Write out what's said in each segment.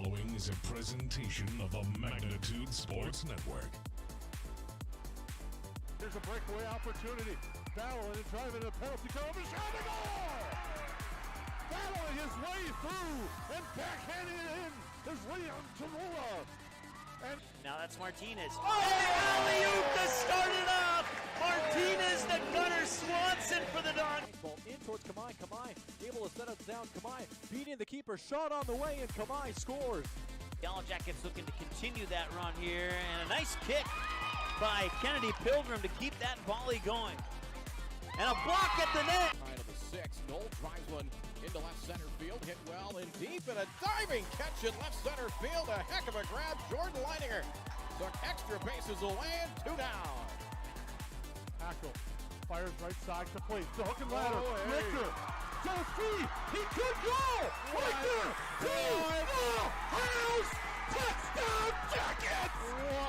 following is a presentation of the Magnitude Sports Network. There's a breakaway opportunity. Battling and driving to the penalty cone. He's shot a goal! Battling his way through and backhanding it in is Leon Tarula. And now that's Martinez. Oh, alley-oop to start it off! Martinez to Gunnar Swanson for the Don. Ball in towards Kamai. Kamai able to set up down. Kamai beating the keeper. Shot on the way, and Kamai scores. Yellowjackets looking to continue that run here, and a nice kick by Kennedy Pilgrim to keep that volley going. And a block at the net. Line of the six. Knoll drives one into left center field. Hit well and deep, and a diving catch in left center field. A heck of a grab. Jordan Leininger took extra bases away and 2 down. Hackle fires right side to plate. The hook and ladder. Oh, hey. Richter. Joe free. He could go. Richter. House. Touchdown Jackets.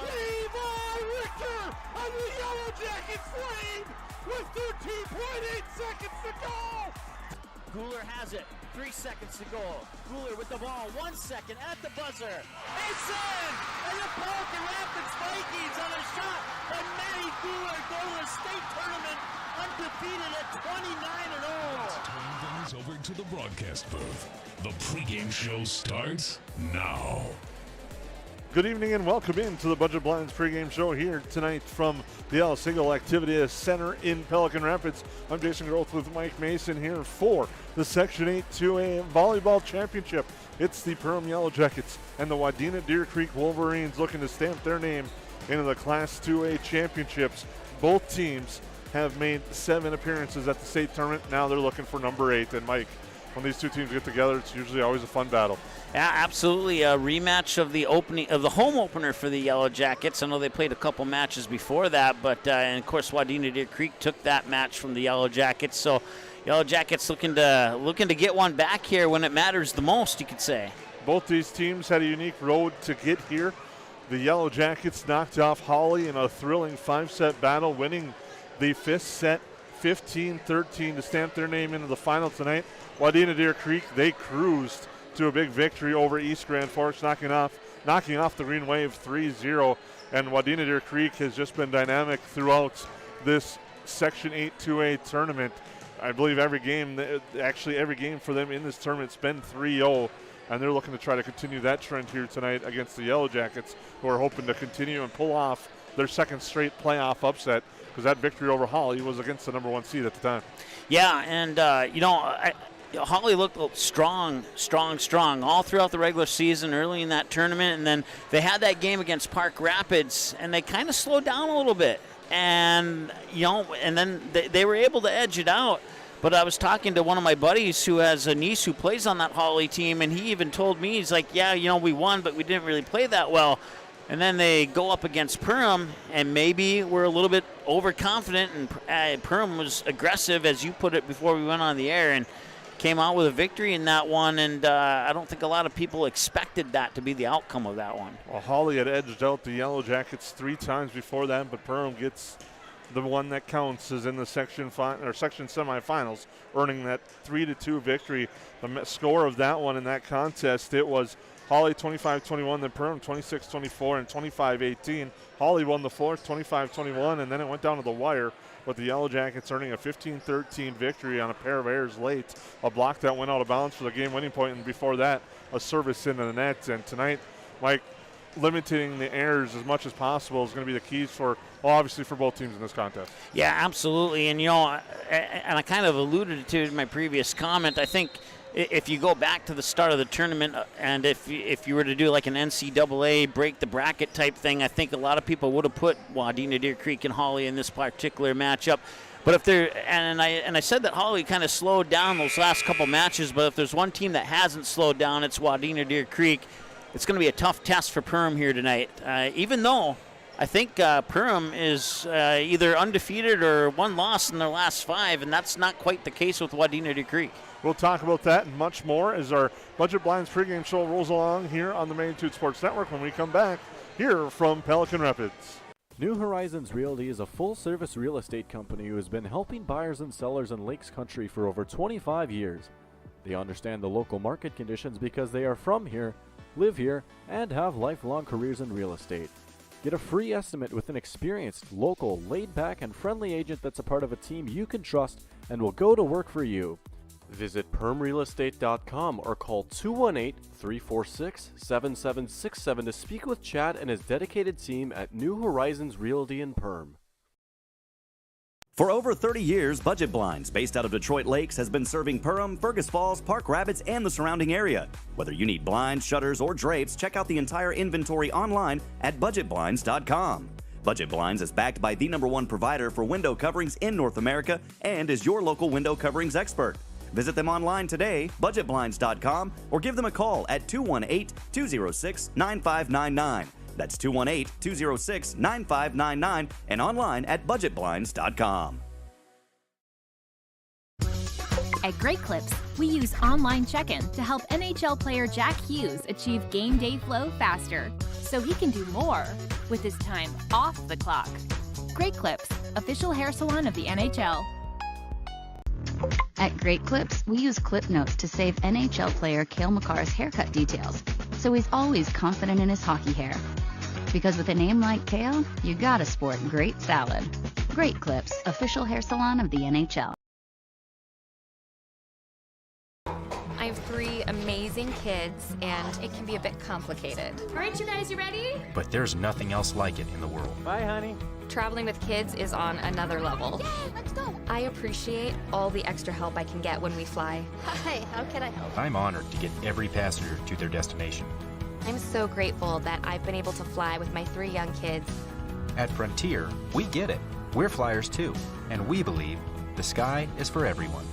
Levi Richter on the Yellowjackets lead with 13.8 seconds to go. Guler has it. 3 seconds to go. Guler with the ball. 1 second at the buzzer. It's in! And the Pelican Rapids Vikings on a shot. And Matty Guler go to the state tournament undefeated at 29-0. Let's turn things over to the broadcast booth. The pregame show starts now. Good evening and welcome into the Budget Blinds pregame show here tonight from the El Single Activity Center in Pelican Rapids. I'm Jason Groth with Mike Mason here for the Section 8 2A Volleyball Championship. It's the Perham Yellowjackets and the Wadena-Deer Creek Wolverines looking to stamp their name into the Class 2A Championships. Both teams have made 7 appearances at the state tournament. Now they're looking for number 8. And Mike, when these two teams get together, it's usually always a fun battle. Yeah, absolutely. A rematch of the home opener for the Yellowjackets. I know they played a couple matches before that, but and of course Wadena-Deer Creek took that match from the Yellowjackets. So Yellowjackets looking to get one back here when it matters the most, you could say. Both these teams had a unique road to get here. The Yellowjackets knocked off Holly in a thrilling 5-set battle, winning the 5th set 15-13 to stamp their name into the final tonight. Wadena-Deer Creek, they cruised to a big victory over East Grand Forks, knocking off the Green Wave 3-0. And Wadena-Deer Creek has just been dynamic throughout this Section 8 2A tournament. I believe every game for them in this tournament's been 3-0, and they're looking to try to continue that trend here tonight against the Yellowjackets, who are hoping to continue and pull off their second straight playoff upset, because that victory over Holly was against the number 1 seed at the time. Yeah, and Holly looked strong all throughout the regular season, early in that tournament, and then they had that game against Park Rapids, and they kind of slowed down a little bit, and then they were able to edge it out. But I was talking to one of my buddies who has a niece who plays on that Holly team, and he even told me, he's like, yeah, we won, but we didn't really play that well. And then they go up against Perham, and maybe we're a little bit overconfident, and Perham was aggressive, as you put it before we went on the air, and came out with a victory in that one, and I don't think a lot of people expected that to be the outcome of that one. Well, Holly had edged out the Yellowjackets 3 times before that, but Perham gets the one that counts, is in the section semifinals, earning that 3-2 victory. The score of that one in that contest, it was Holly 25-21, then Perham 26-24 and 25-18. Holly won the 4th, 25-21, and then it went down to the wire, with the Yellowjackets earning a 15-13 victory on a pair of errors late, a block that went out of bounds for the game-winning point, and before that, a service into the net. And tonight, Mike, limiting the errors as much as possible is going to be the keys obviously for both teams in this contest. Yeah, absolutely. And, and I kind of alluded to it in my previous comment. I think if you go back to the start of the tournament, and if you were to do like an NCAA break the bracket type thing, I think a lot of people would have put Wadena-Deer Creek and Holly in this particular matchup. But if they're and I said that Holly kind of slowed down those last couple matches, but if there's one team that hasn't slowed down, it's Wadena-Deer Creek. It's going to be a tough test for Perham here tonight, even though I think Perham is either undefeated or 1 loss in their last 5, and that's not quite the case with Wadena-Deer Creek. We'll talk about that and much more as our Budget Blinds pregame show rolls along here on the Magnitude Sports Network when we come back here from Pelican Rapids. New Horizons Realty is a full-service real estate company who has been helping buyers and sellers in Lakes Country for over 25 years. They understand the local market conditions because they are from here live here, and have lifelong careers in real estate. Get a free estimate with an experienced, local, laid-back, and friendly agent that's a part of a team you can trust and will go to work for you. Visit permrealestate.com or call 218-346-7767 to speak with Chad and his dedicated team at New Horizons Realty in Perm. For over 30 years, Budget Blinds, based out of Detroit Lakes, has been serving Perham, Fergus Falls, Park Rapids, and the surrounding area. Whether you need blinds, shutters, or drapes, check out the entire inventory online at budgetblinds.com. Budget Blinds is backed by the #1 provider for window coverings in North America and is your local window coverings expert. Visit them online today, budgetblinds.com, or give them a call at 218-206-9599. That's 218-206-9599 and online at budgetblinds.com. At Great Clips, we use online check-in to help NHL player Jack Hughes achieve game day flow faster, so he can do more with his time off the clock. Great Clips, official hair salon of the NHL. At Great Clips, we use clip notes to save NHL player Cale Makar's haircut details, so he's always confident in his hockey hair. Because with a name like Cale, you gotta sport great salad. Great Clips, official hair salon of the NHL. I have 3 amazing kids, and it can be a bit complicated. All right, you guys, you ready? But there's nothing else like it in the world. Bye, honey. Traveling with kids is on another level. Yay, let's go. I appreciate all the extra help I can get when we fly. Hi, how can I help? I'm honored to get every passenger to their destination. I'm so grateful that I've been able to fly with my 3 young kids. At Frontier, we get it. We're flyers too, and we believe the sky is for everyone.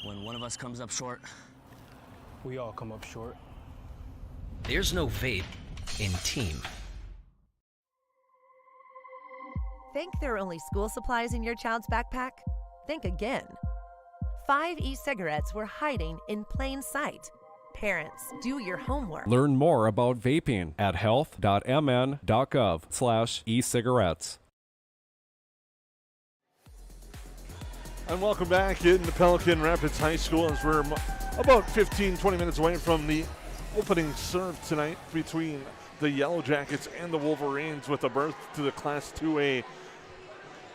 When one of us comes up short, we all come up short. There's no vape in team. Think there are only school supplies in your child's backpack? Think again. 5 e-cigarettes were hiding in plain sight. Parents, do your homework. Learn more about vaping at health.mn.gov/e-cigarettes. And welcome back into Pelican Rapids High School as we're about 15-20 minutes away from the opening serve tonight between the Yellowjackets and the Wolverines, with a berth to the Class 2A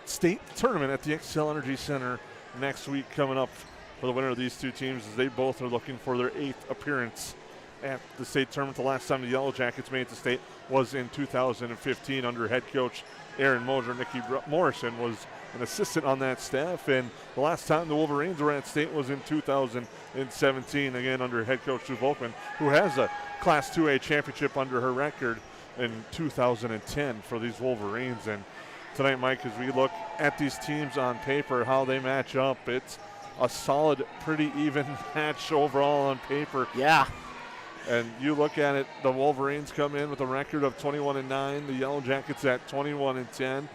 state tournament at the Xcel Energy Center next week coming up for the winner of these two teams, as they both are looking for their 8th appearance at the state tournament. The last time the Yellowjackets made it to state was in 2015 under head coach Aaron Moser. Nikki Morrison was an assistant on that staff, and the last time the Wolverines were at state was in 2017, again under head coach Sue Volkman, who has a Class 2A championship under her record in 2010 for these Wolverines. And tonight, Mike, as we look at these teams on paper, how they match up, it's a solid, pretty even match overall on paper. Yeah. And you look at it, the Wolverines come in with a record of 21-9, the Yellowjackets at 21-10.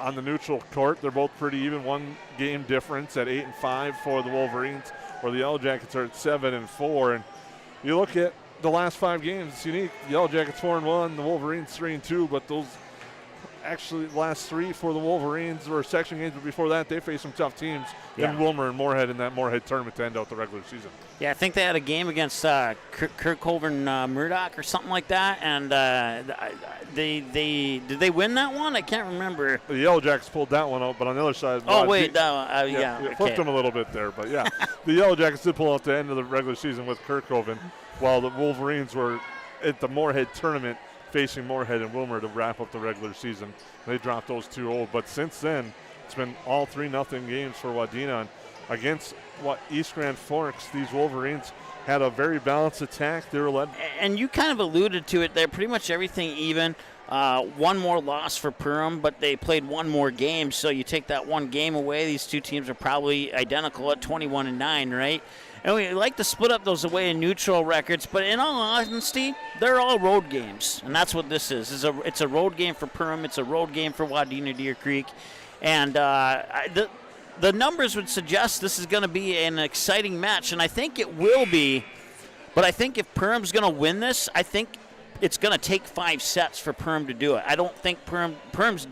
On the neutral court, they're both pretty even, 1 game difference at 8-5 for the Wolverines, where the Yellowjackets are at 7-4. And you look at the last 5 games, it's unique. The Yellowjackets 4-1, the Wolverines 3-2, but those actually last 3 for the Wolverines were section games, but before that they faced some tough teams in Wilmer and Moorhead in that Moorhead tournament to end out the regular season. Yeah, I think they had a game against Kirkhoven Murdoch or something like that, and did they win that one? I can't remember. The Yellowjackets pulled that one out, but on the other side, flipped them a little bit there, but yeah, the Yellowjackets did pull out the end of the regular season with Kirkhoven, while the Wolverines were at the Moorhead tournament facing Moorhead and Wilmer to wrap up the regular season. They dropped those 2 old, but since then it's been all 3-0 games for Wadena. And against East Grand Forks, these Wolverines had a very balanced attack. They were led. And you kind of alluded to it there, pretty much everything even. 1 more loss for Perham, but they played 1 more game, so you take that 1 game away, these 2 teams are probably identical at 21-9, right? And we like to split up those away and neutral records, but in all honesty, they're all road games, and that's what this is. It's a road game for Perham. It's a road game for Wadena-Deer Creek, and the numbers would suggest this is going to be an exciting match, and I think it will be. But I think if Perham's going to win this, I think it's going to take 5 sets for Perham to do it. I don't think Perham's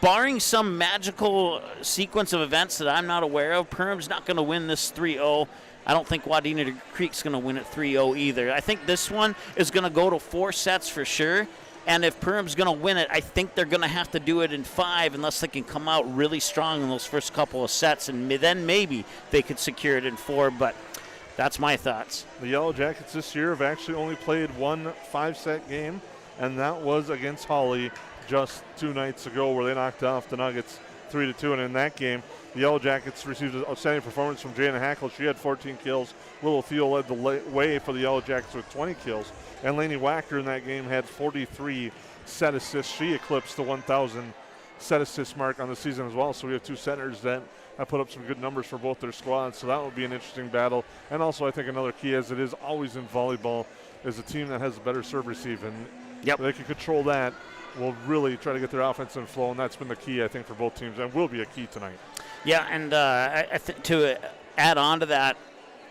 barring some magical sequence of events that I'm not aware of, Perham's not going to win this 3-0. I don't think Wadena-Deer Creek's going to win it 3-0 either. I think this one is going to go to 4 sets for sure. And if Perham's going to win it, I think they're going to have to do it in 5 unless they can come out really strong in those first couple of sets. And then maybe they could secure it in 4. But that's my thoughts. The Yellowjackets this year have actually only played one 5-set game, and that was against Holly just 2 nights ago, where they knocked off the Nuggets 3-2. And in that game, the Yellowjackets received an outstanding performance from Jana Hackle. She had 14 kills. Little Theo led the way for the Yellowjackets with 20 kills. And Lainey Wacker in that game had 43 set assists. She eclipsed the 1,000 set assist mark on the season as well. So we have 2 centers that have put up some good numbers for both their squads. So that will be an interesting battle. And also I think another key, as it is always in volleyball, is a team that has a better serve receive. And if they can control that, will really try to get their offense in flow. And that's been the key, I think, for both teams, and will be a key tonight. Yeah, and to add on to that,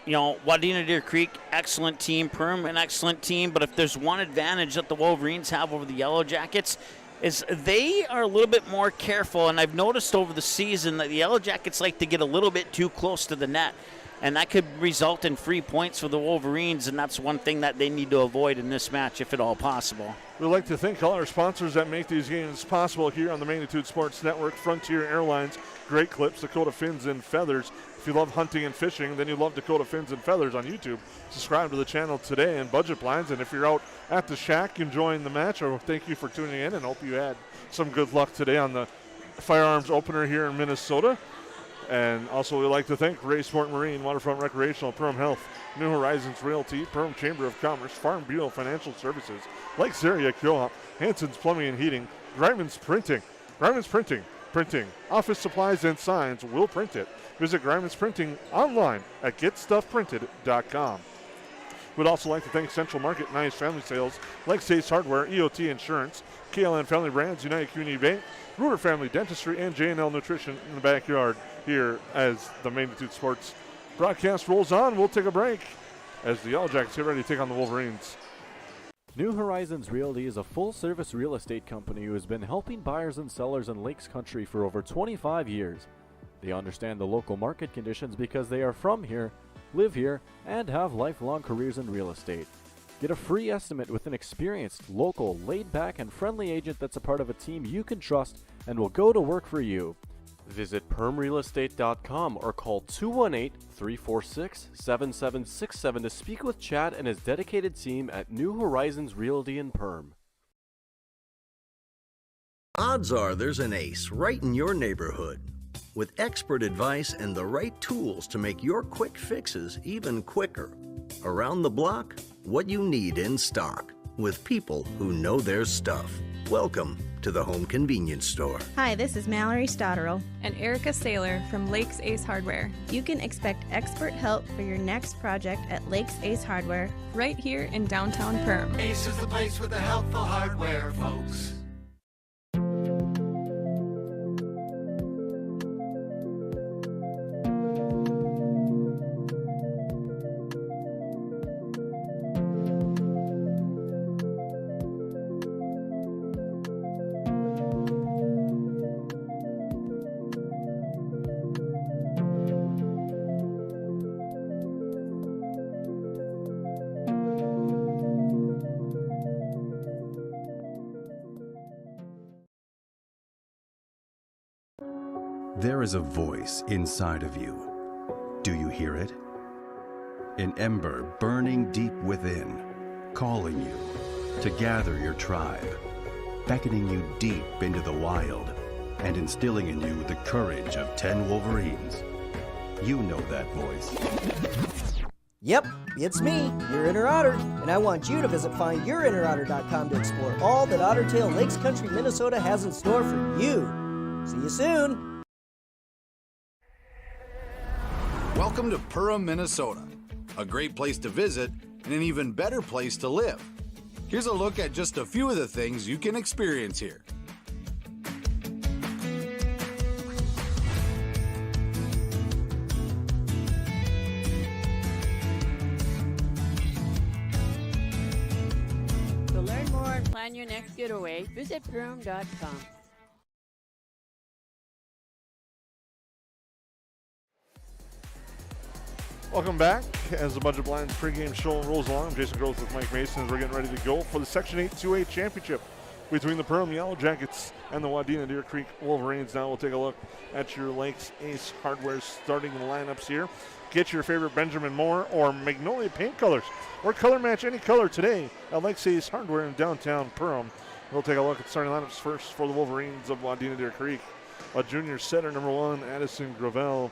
you know, Wadena-Deer Creek, excellent team. Perham, an excellent team. But if there's one advantage that the Wolverines have over the Yellowjackets, is they are a little bit more careful. And I've noticed over the season that the Yellowjackets like to get a little bit too close to the net. And that could result in free points for the Wolverines, and that's one thing that they need to avoid in this match, if at all possible. We'd like to thank all our sponsors that make these games possible here on the Magnitude Sports Network. Frontier Airlines, Great Clips, Dakota Fins and Feathers. If you love hunting and fishing, then you love Dakota Fins and Feathers on YouTube. Subscribe to the channel today. And Budget Blinds. And if you're out at the shack enjoying the match, thank you for tuning in, and hope you had some good luck today on the firearms opener here in Minnesota. And also we'd like to thank Ray Sport Marine, Waterfront Recreational, Perham Health, New Horizons Realty, Perham Chamber of Commerce, Farm Bureau Financial Services, Lakes Area Co-op, Hanson's Plumbing and Heating, Griman's Printing. Griman's Printing, office supplies and signs, we'll print it. Visit Griman's Printing online at getstuffprinted.com. We'd also like to thank Central Market, Nice Family Sales, Lakes Ace Hardware, EOT Insurance, KLN Family Brands, United Community Bank, Ruder Family Dentistry, and J&L Nutrition in the backyard here as the Magnitude Sports broadcast rolls on. We'll take a break as the Yellowjackets get ready to take on the Wolverines. New Horizons Realty is a full-service real estate company who has been helping buyers and sellers in Lakes Country for over 25 years. They understand the local market conditions because they are from here, live here, and have lifelong careers in real estate. Get a free estimate with an experienced, local, laid-back, and friendly agent that's a part of a team you can trust and will go to work for you. Visit permrealestate.com or call 218-346-7767 to speak with Chad and his dedicated team at New Horizons Realty in Perm. Odds are there's an ace right in your neighborhood. With expert advice and the right tools to make your quick fixes even quicker. Around the block, what you need in stock, with people who know their stuff. Welcome to the Home Convenience Store. Hi, this is Mallory Stotterell and Erica Saylor from Lakes Ace Hardware. You can expect expert help for your next project at Lakes Ace Hardware, right here in downtown Perham. Ace is the place with the helpful hardware, folks. There is a voice inside of you. Do you hear it? An ember burning deep within, calling you to gather your tribe, beckoning you deep into the wild, and instilling in you the courage of 10 Wolverines. You know that voice. Yep, it's me, your inner otter, and I want you to visit findyourinnerotter.com to explore all that Ottertail Lakes Country, Minnesota has in store for you. See you soon. Welcome to Perham, Minnesota, a great place to visit and an even better place to live. Here's a look at just a few of the things you can experience here. To learn more and plan your next getaway, visit Perham.com. Welcome back as the Budget Blinds pregame show rolls along. I'm Jason Groth with Mike Mason as we're getting ready to go for the Section 8 2A championship between the Perham Yellowjackets and the Wadena-Deer Creek Wolverines. Now we'll take a look at your Lakes Ace Hardware starting lineups here. Get your favorite Benjamin Moore or Magnolia paint colors or color match any color today at Lakes Ace Hardware in downtown Perham. We'll take a look at starting lineups first for the Wolverines of Wadena-Deer Creek. A junior setter, number 1, Addison Gravel.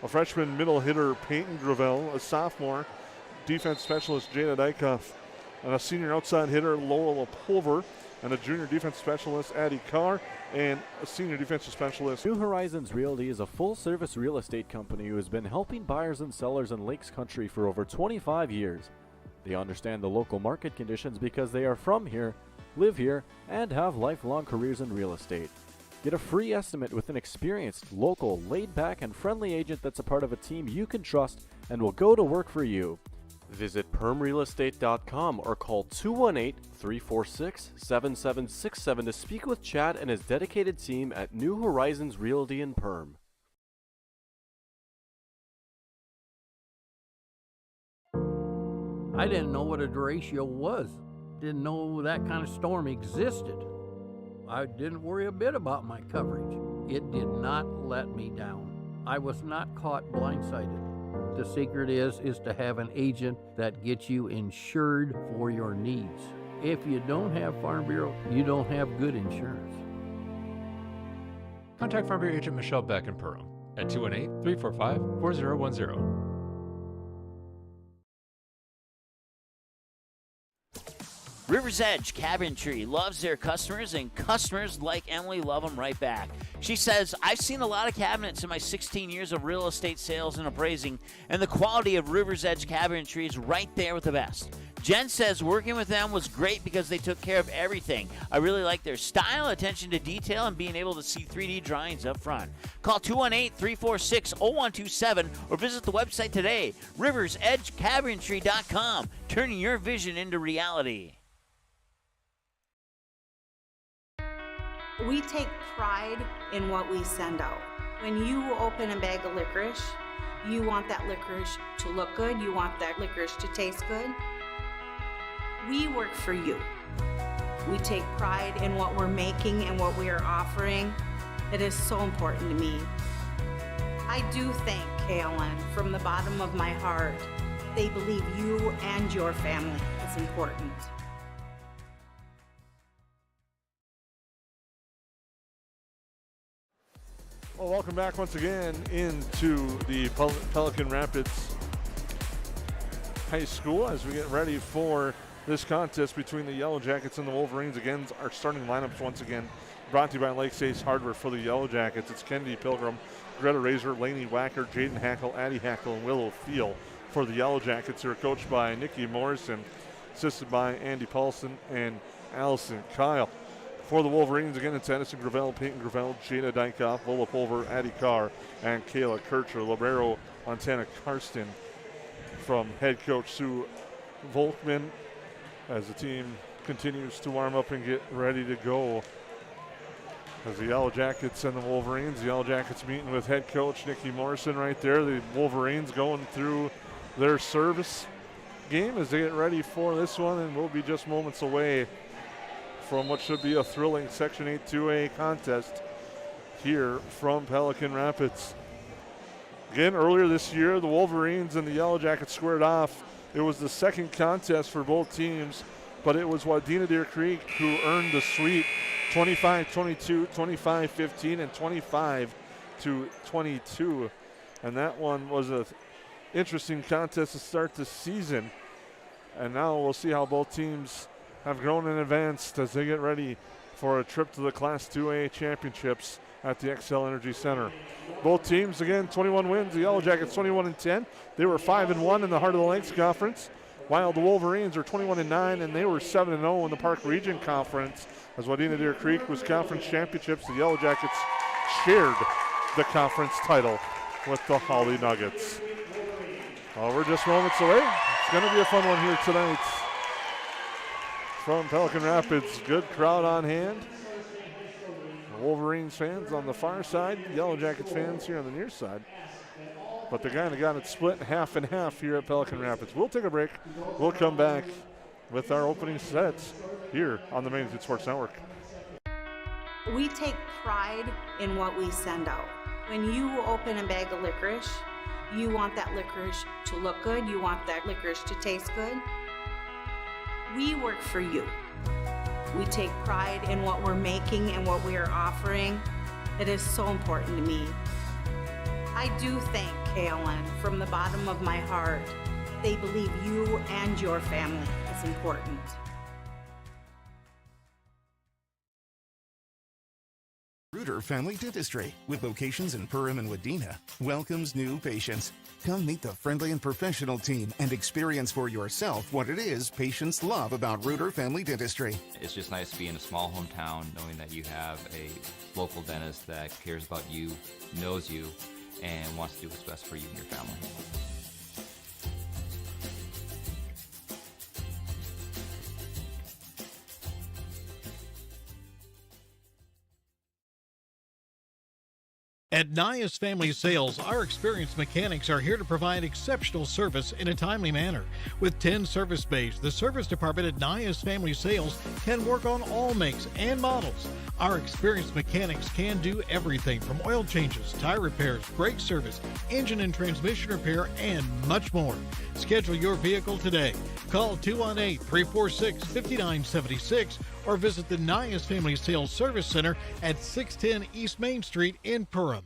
A freshman middle hitter, Peyton Gravel. A sophomore defense specialist, Jada Dykoff. And a senior outside hitter, Laurel Pulver. And a junior defense specialist, Addie Carr. And a senior defensive specialist. New Horizons Realty is a full-service real estate company who has been helping buyers and sellers in Lakes Country for over 25 years. They understand the local market conditions because they are from here, live here, and have lifelong careers in real estate. Get a free estimate with an experienced, local, laid-back, and friendly agent that's a part of a team you can trust and will go to work for you. Visit permrealestate.com or call 218-346-7767 to speak with Chad and his dedicated team at New Horizons Realty in Perm. I didn't know what a derecho was. Didn't know that kind of storm existed. I didn't worry a bit about my coverage. It did not let me down. I was not caught blindsided. The secret is to have an agent that gets you insured for your needs. If you don't have Farm Bureau, you don't have good insurance. Contact Farm Bureau agent Michelle Beck in Perham at 218-345-4010. River's Edge Cabinetry loves their customers, and customers like Emily love them right back. She says, I've seen a lot of cabinets in my 16 years of real estate sales and appraising, and the quality of River's Edge Cabinetry is right there with the best. Jen says working with them was great because they took care of everything. I really like their style, attention to detail, and being able to see 3D drawings up front. Call 218-346-0127 or visit the website today, riversedgecabinetry.com, turning your vision into reality. We take pride in what we send out. When you open a bag of licorice, you want that licorice to look good, you want that licorice to taste good. We work for you. We take pride in what we're making and what we are offering. It is so important to me. I do thank KLN from the bottom of my heart. They believe you and your family is important. Well, welcome back once again into the Pelican Rapids High School as we get ready for this contest between the Yellowjackets and the Wolverines. Again, our starting lineups once again brought to you by Lakes Ace Hardware for the Yellowjackets. It's Kennedy Pilgrim, Greta Razor, Lainey Wacker, Jaden Hackle, Addie Hackle, and Willow Field for the Yellowjackets, who are coached by Nikki Morrison, assisted by Andy Paulson and Allison Kyle. For the Wolverines, again, it's Addison Gravel, Peyton Gravel, Jada Dykoff, Lola Pulver, Addie Carr, and Kayla Kircher. Librero, Montana Karsten from head coach Sue Volkman as the team continues to warm up and get ready to go. As the Yellowjackets and the Wolverines, the Yellowjackets meeting with head coach Nikki Morrison right there. The Wolverines going through their service game as they get ready for this one, and we'll be just moments away from what should be a thrilling Section 8 2A contest here from Pelican Rapids. Again, earlier this year, the Wolverines and the Yellowjackets squared off. It was the second contest for both teams, but it was Wadena-Deer Creek who earned the sweep 25-22, 25-15, and 25-22. And that one was an interesting contest to start the season. And now we'll see how both teams have grown and advanced as they get ready for a trip to the Class 2A championships at the XL Energy Center. Both teams, again, 21 wins. The Yellowjackets 21-10. They were 5-1 in the Heart of the Lakes Conference, while the Wolverines are 21-9, and they were 7-0 in the Park Region Conference. As Wadena-Deer Creek was conference championships, the Yellowjackets shared the conference title with the Holly Nuggets. Well, we're just moments away. It's going to be a fun one here tonight from Pelican Rapids. Good crowd on hand. Wolverines fans on the far side, Yellowjackets fans here on the near side. but they kind of got it split half and half here at Pelican Rapids. We'll take a break. We'll come back with our opening sets here on the Main Street Sports Network. We take pride in what we send out. When you open a bag of licorice, you want that licorice to look good. You want that licorice to taste good. We work for you. We take pride in what we're making and what we are offering. It is so important to me. I do thank KLN from the bottom of my heart. They believe you and your family is important. Reuter Family Dentistry, with locations in Perham and Wadena, welcomes new patients. Come meet the friendly and professional team and experience for yourself what it is patients love about Reuter Family Dentistry. It's just nice to be in a small hometown knowing that you have a local dentist that cares about you, knows you, and wants to do what's best for you and your family. At Nias Family Sales, our experienced mechanics are here to provide exceptional service in a timely manner. With 10 service bays, the service department at Nias Family Sales can work on all makes and models. Our experienced mechanics can do everything from oil changes, tire repairs, brake service, engine and transmission repair, and much more. Schedule your vehicle today. Call 218-346-5976 or visit the Nias Family Sales Service Center at 610 East Main Street in Perham.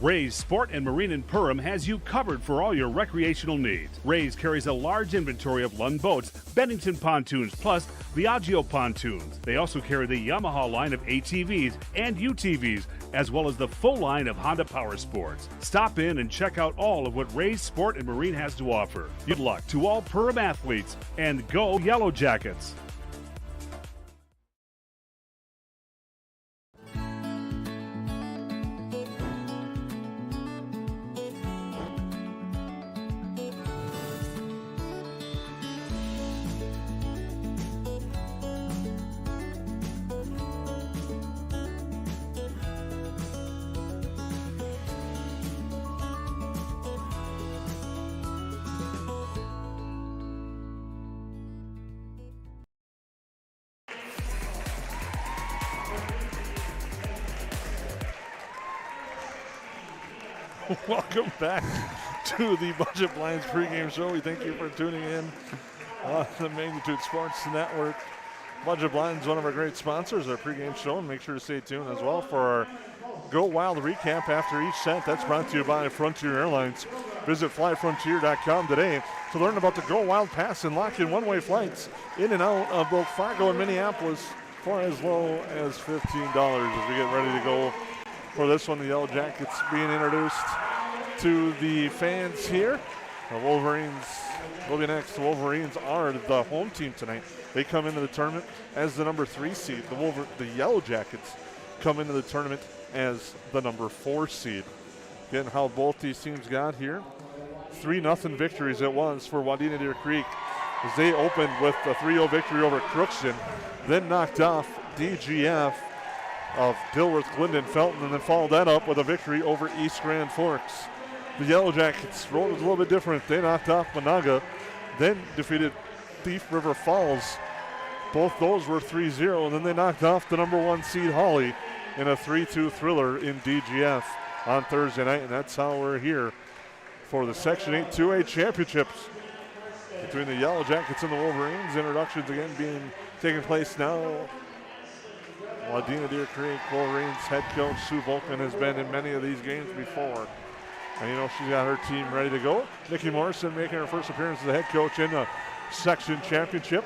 Ray's Sport and Marine in Perham has you covered for all your recreational needs. Ray's carries a large inventory of Lund boats, Bennington pontoons, plus Viaggio pontoons. They also carry the Yamaha line of ATVs and UTVs, as well as the full line of Honda Power Sports. Stop in and check out all of what Ray's Sport and Marine has to offer. Good luck to all Perham athletes, and go Yellowjackets! Welcome back to the Budget Blinds pregame show. We thank you for tuning in on the Magnitude Sports Network. Budget Blinds, one of our great sponsors, our pregame show, and make sure to stay tuned as well for our Go Wild recap after each set. That's brought to you by Frontier Airlines. Visit flyfrontier.com today to learn about the Go Wild Pass and lock in one-way flights in and out of both Fargo and Minneapolis for as low as $15 as we get ready to go for this one. The Yellowjackets being introduced to the fans here. The Wolverines will be next. The Wolverines are the home team tonight. They come into the tournament as the number 3 seed. The Yellowjackets come into the tournament as the number 4 seed. Again, how both these teams got here. 3-0 victories it was for Wadena-Deer Creek as they opened with a 3-0 victory over Crookston, then knocked off DGF of Dilworth, Glendon, Felton, and then followed that up with a victory over East Grand Forks. The Yellowjackets road was a little bit different. They knocked off Monaga, then defeated Thief River Falls. Both those were 3-0, and then they knocked off the number 1 seed Hawley in a 3-2 thriller in DGF on Thursday night, and that's how we're here for the Section 8 2A championships between the Yellowjackets and the Wolverines. Introductions again taking place now. Wadena-Deer Creek Wolverines head coach Sue Volkman has been in many of these games before. And you know she's got her team ready to go. Nikki Morrison making her first appearance as the head coach in the section championship.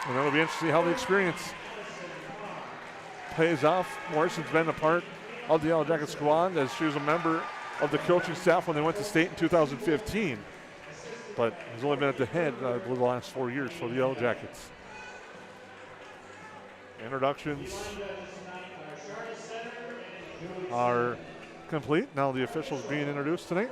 And that'll be interesting to see how the experience pays off. Morrison's been a part of the Yellowjacket squad as she was a member of the coaching staff when they went to state in 2015. But has only been at the head the last 4 years for the Yellowjackets. Introductions are complete. Now the officials being introduced tonight.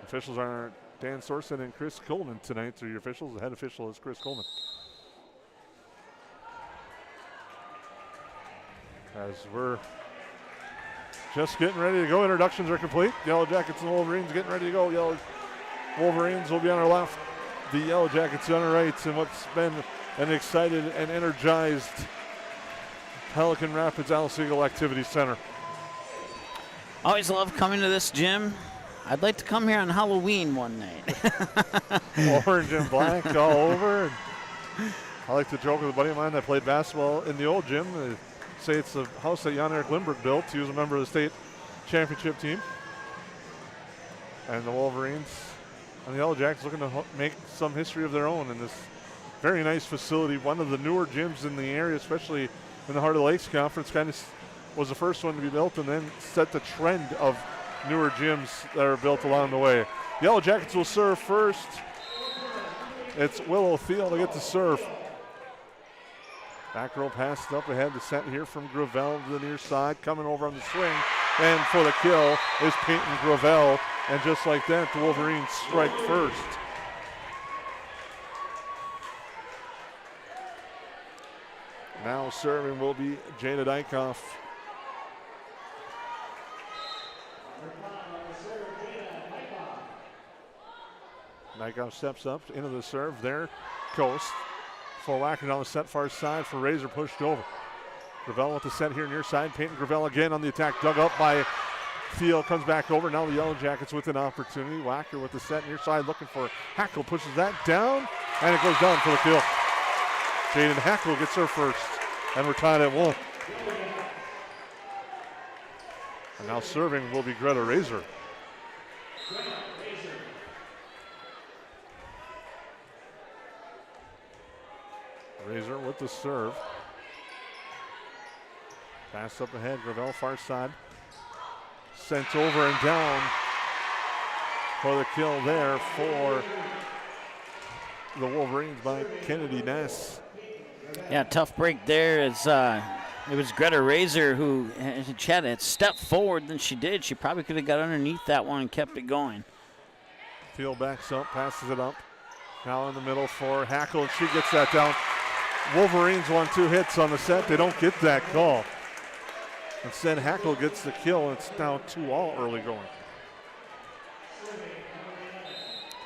Officials are Dan Sorson and Chris Coleman tonight. So your officials, the head official is Chris Coleman. As we're just getting ready to go. Introductions are complete. Yellowjackets and Wolverines getting ready to go. Wolverines will be on our left. The Yellowjackets on our right. And what's been an excited and energized Pelican Rapids Alice Eagle Activity Center. Always love coming to this gym. I'd like to come here on Halloween one night. Orange and black all over. I like to joke with a buddy of mine that played basketball in the old gym. They say it's the house that Jan-Erik Lindbergh built. He was a member of the state championship team. And the Wolverines and the Yellowjackets looking to make some history of their own in this very nice facility. One of the newer gyms in the area, especially in the Heart of the Lakes Conference, kind of was the first one to be built and then set the trend of newer gyms that are built along the way. Yellowjackets will serve first. It's Willow Thiel to get to serve. Back row passed up ahead. The set here from Gravel to the near side. Coming over on the swing. And for the kill is Peyton Gravel. And just like that, the Wolverines strike first. Now serving will be Jada Dykoff. Dykoff steps up into the serve there. Coast. For Wacker down the set far side for Razor pushed over. Gravel with the set here near side. Peyton Gravel again on the attack. Dug up by Thiel. Comes back over. Now the Yellowjackets with an opportunity. Wacker with the set near side looking for Hackle. Pushes that down. And it goes down for the kill. Jaden Hackle gets her first. And we're tied at 1. And now serving will be Greta Razor. Razor with the serve. Pass up ahead, Gravel far side. Sent over and down for the kill there for the Wolverines by Kennedy Ness. Yeah, tough break there. It was Greta Razor who had a step forward than she did. She probably could have got underneath that one and kept it going. Thiel backs up, passes it up. Now in the middle for Hackle, and she gets that down. Wolverines won 2 hits on the set. They don't get that call. Instead, Hackle gets the kill, and it's now 2-all early going.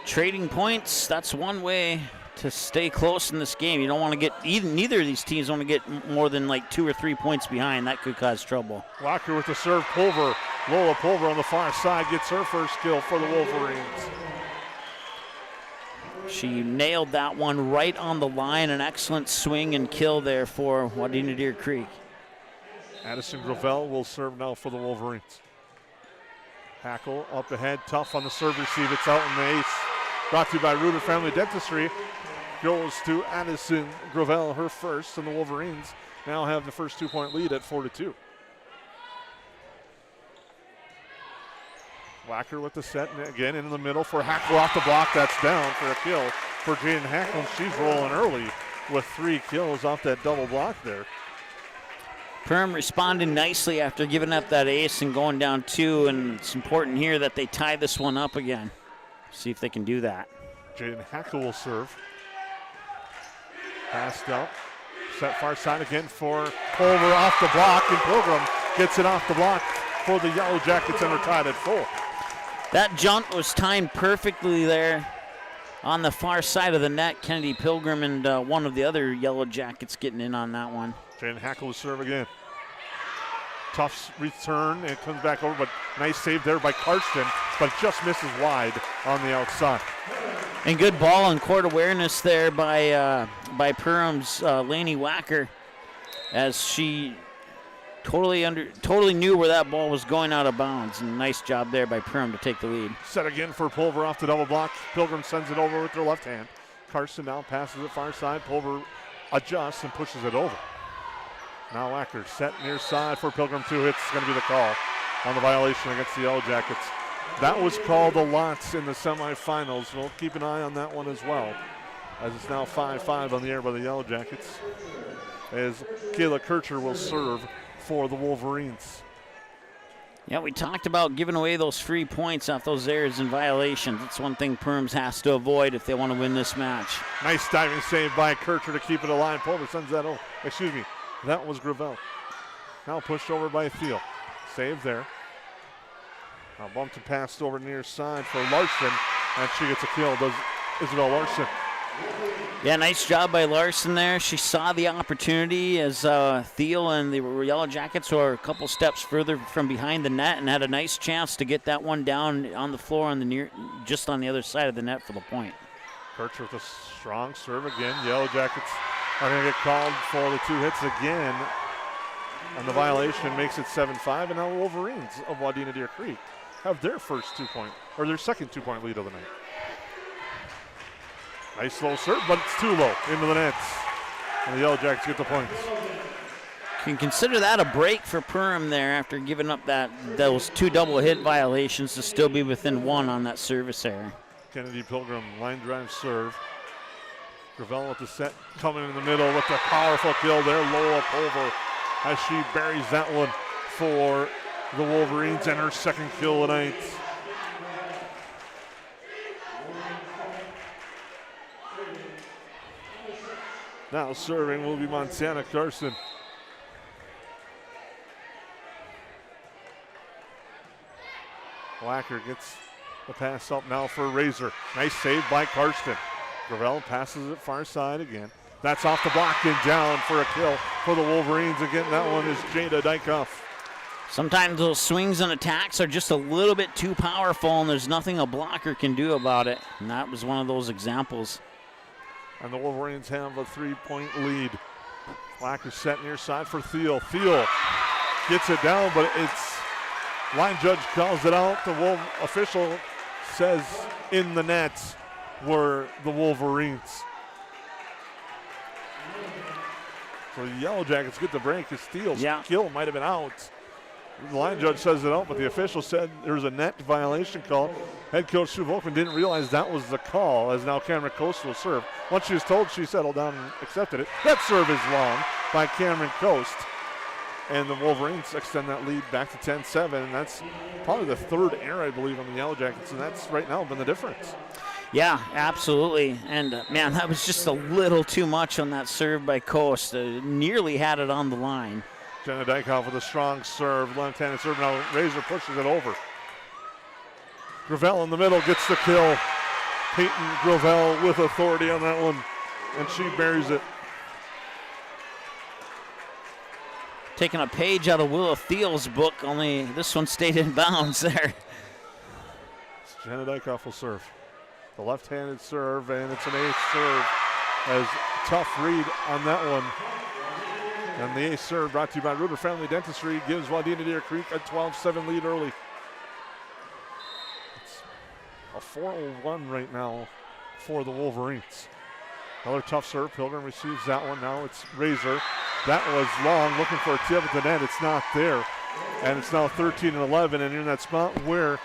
Trading points, that's one way to stay close in this game. You don't want to get, neither of these teams want to get more than like 2 or 3 points behind. That could cause trouble. Walker with the serve, Pulver. Lola Pulver on the far side gets her first kill for the Wolverines. She nailed that one right on the line. An excellent swing and kill there for Wadena-Deer Creek. Addison Gravel will serve now for the Wolverines. Hackle up ahead, tough on the serve receive. It's out in the ace. Brought to you by Reuter Family Dentistry. Goes to Addison Gravel, her first, and the Wolverines now have the first 2-point lead at 4-2. Wacker with the set, and again in the middle for Hackle off the block. That's down for a kill for Jaden Hackle. She's rolling early with 3 kills off that double block there. Perham responding nicely after giving up that ace and going down 2, and it's important here that they tie this one up again. See if they can do that. Jaden Hackle will serve. Passed up. Set far side again for Pulver off the block, and Pilgrim gets it off the block for the Yellowjackets, and we're tied at 4. That jump was timed perfectly there on the far side of the net. Kennedy Pilgrim and one of the other Yellowjackets getting in on that one. Jaden Hackle will serve again. Tough return, and it comes back over, but nice save there by Karsten, but just misses wide on the outside. And good ball and court awareness there by Perham's Laney Wacker, as she totally knew where that ball was going out of bounds. And nice job there by Perham to take the lead. Set again for Pulver off the double block. Pilgrim sends it over with their left hand. Karsten now passes it far side. Pulver adjusts and pushes it over. Now Wacker set near side for Pilgrim. 2 hits is going to be the call on the violation against the Yellowjackets. That was called a lot in the semifinals. We'll keep an eye on that one as well, as it's now 5-5 on the air by the Yellowjackets, as Kayla Kircher will serve for the Wolverines. Yeah, we talked about giving away those free points off those errors and violations. That's one thing Perhams has to avoid if they want to win this match. Nice diving save by Kircher to keep it alive. Pulver sends that over. Excuse me, that was Gravel. Now pushed over by Thiel. Save there. Bumped and passed over near side for Larson, and she gets a kill. Does Isabel Larson. Yeah, nice job by Larson there. She saw the opportunity as Thiel and the Yellowjackets were a couple steps further from behind the net and had a nice chance to get that one down on the floor on the just on the other side of the net for the point. Kircher with a strong serve again. Yellowjackets are going to get called for the 2 hits again. And the violation makes it 7-5. And now Wolverines of Wadena-Deer Creek have their their second 2-point lead of the night. Nice low serve, but it's too low into the nets. And the Yellowjackets get the points. Can consider that a break for Perham there after giving up those 2 double hit violations to still be within 1 on that service error. Kennedy Pilgrim line drive serve. Gravel with the set coming in the middle with the powerful kill there. Low up over as she buries that one for the Wolverines and her second kill tonight. Now serving will be Montana Carson. Wacker gets the pass up now for Razor. Nice save by Karsten. Gravel passes it far side again. That's off the block and down for a kill for the Wolverines. Again, that one is Jada Dykoff. Sometimes those swings and attacks are just a little bit too powerful, and there's nothing a blocker can do about it. And that was one of those examples. And the Wolverines have a 3-point lead. Wacker set near side for Thiel. Thiel gets it down, but it's line judge calls it out. The official says in the nets were the Wolverines. So the Yellowjackets get the break as Thiel's kill might have been out. The line judge says it out, but the official said there was a net violation call. Head coach Sue Volkman didn't realize that was the call, as now Cameron Coast will serve. Once she was told, she settled down and accepted it. That serve is long by Cameron Coast. And the Wolverines extend that lead back to 10-7, and that's probably the 3rd error, I believe, on the Yellowjackets, and that's right now been the difference. Yeah, absolutely. And, man, that was just a little too much on that serve by Coast. Nearly had it on the line. Jenna Dykoff with a strong serve, left-handed serve. Now Razor pushes it over. Gravel in the middle gets the kill. Peyton Gravel with authority on that one, and she buries it. Taking a page out of Willa Thiel's book, only this one stayed in bounds there. Jenna Dykoff will serve. The left-handed serve, and it's an ace serve as tough read on that one. And the ace serve brought to you by Ruder Family Dentistry gives Wadena-Deer Creek a 12-7 lead early. It's a 4-1 right now for the Wolverines. Another tough serve. Pilgrim receives that one. Now it's Razor. That was long, looking for a tip at the net. It's not there. And it's now 13-11, and you're in that spot where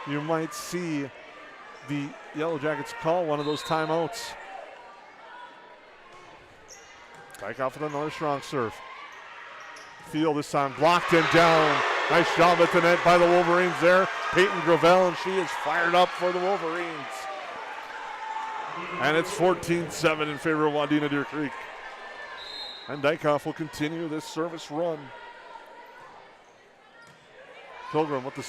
you might see the Yellowjackets call one of those timeouts. Dykoff with another strong serve. Thiel this time blocked and down. Nice job at the net by the Wolverines there. Peyton Gravel, and she is fired up for the Wolverines. And it's 14-7 in favor of Wadena-Deer Creek. And Dykoff will continue this service run. Pilgrim with the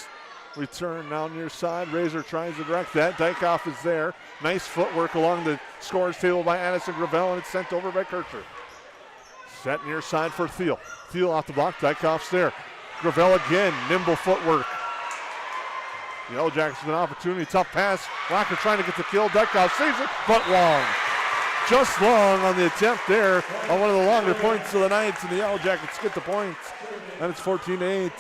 return now near side. Razor tries to direct that. Dykoff is there. Nice footwork along the scorer's table by Addison Gravel, and it's sent over by Kircher. Set near side for Thiel. Thiel off the block. Dykoff's there. Gravel again. Nimble footwork. The Yellowjackets with an opportunity. Tough pass. Wacker trying to get the kill. Dykoff saves it, but long. Just long on the attempt there on one of the longer points of the night, and the Yellowjackets get the points. And it's 14-8.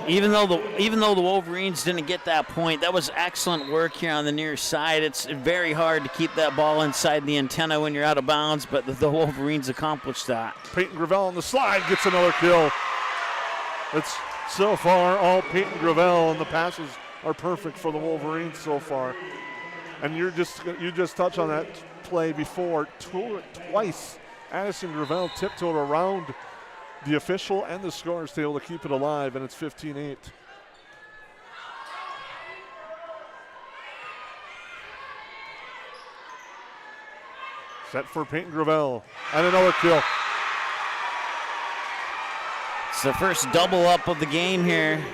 Even though the Wolverines didn't get that point, that was excellent work here on the near side. It's very hard to keep that ball inside the antenna when you're out of bounds, but the Wolverines accomplished that. Peyton Gravel on the slide gets another kill. It's so far all Peyton Gravel, and the passes are perfect for the Wolverines so far. And you just touched on that play before. Twice Addison Gravel tiptoed around the official and the scorer's table to keep it alive, and it's 15-8. Set for Peyton Gravel, and another kill. It's the first double up of the game here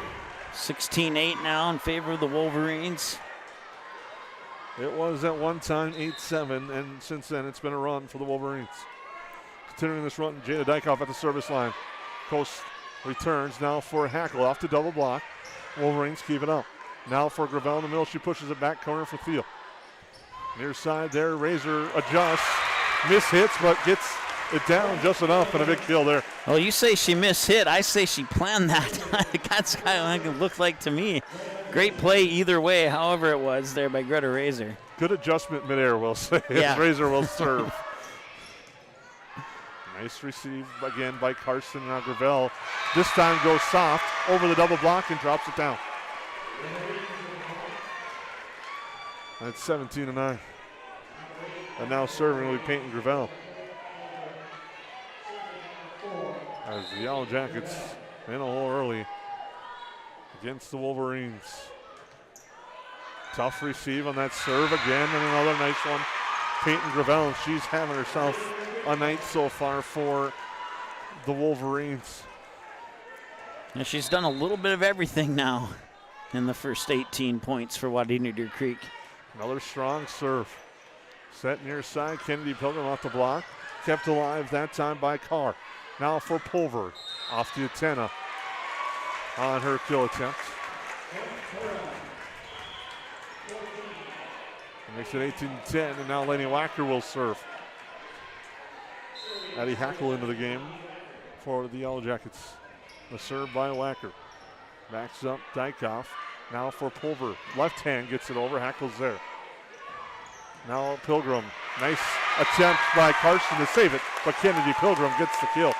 16-8 now in favor of the Wolverines. It was at one time 8-7, and since then it's been a run for the Wolverines. Continuing this run, Jada Dykoff at the service line. Coast returns now for Hackle off to double block. Wolverines keep it up. Now for Gravel in the middle. She pushes it back corner for Thiel. Near side there, Razor adjusts. Miss hits, but gets it down just enough, and a big kill there. Well, you say she mishit. I say she planned that. That's kind of what it looked like to me. Great play either way, however it was there by Greta Razor. Good adjustment midair, we'll say. Yeah. Razor will serve. Nice receive again by Carson. Now Gravel this time goes soft over the double block and drops it down. And it's 17-9. And now serving will be Peyton Gravel. As the Yellowjackets in a hole early against the Wolverines. Tough receive on that serve again, and another nice one. Peyton Gravel, she's having herself a night so far for the Wolverines. And she's done a little bit of everything now in the first 18 points for Wadena-Deer Creek. Another strong serve. Set near side, Kennedy Pilgrim off the block. Kept alive that time by Carr. Now for Pulver, off the antenna on her kill attempt. Makes it 18-10, and now Lenny Wacker will serve. Addie Hackle into the game for the Yellowjackets. A serve by Wacker. Backs up Dykoff. Now for Pulver. Left hand gets it over. Hackle's there. Now Pilgrim. Nice attempt by Carson to save it, but Kennedy Pilgrim gets the kill.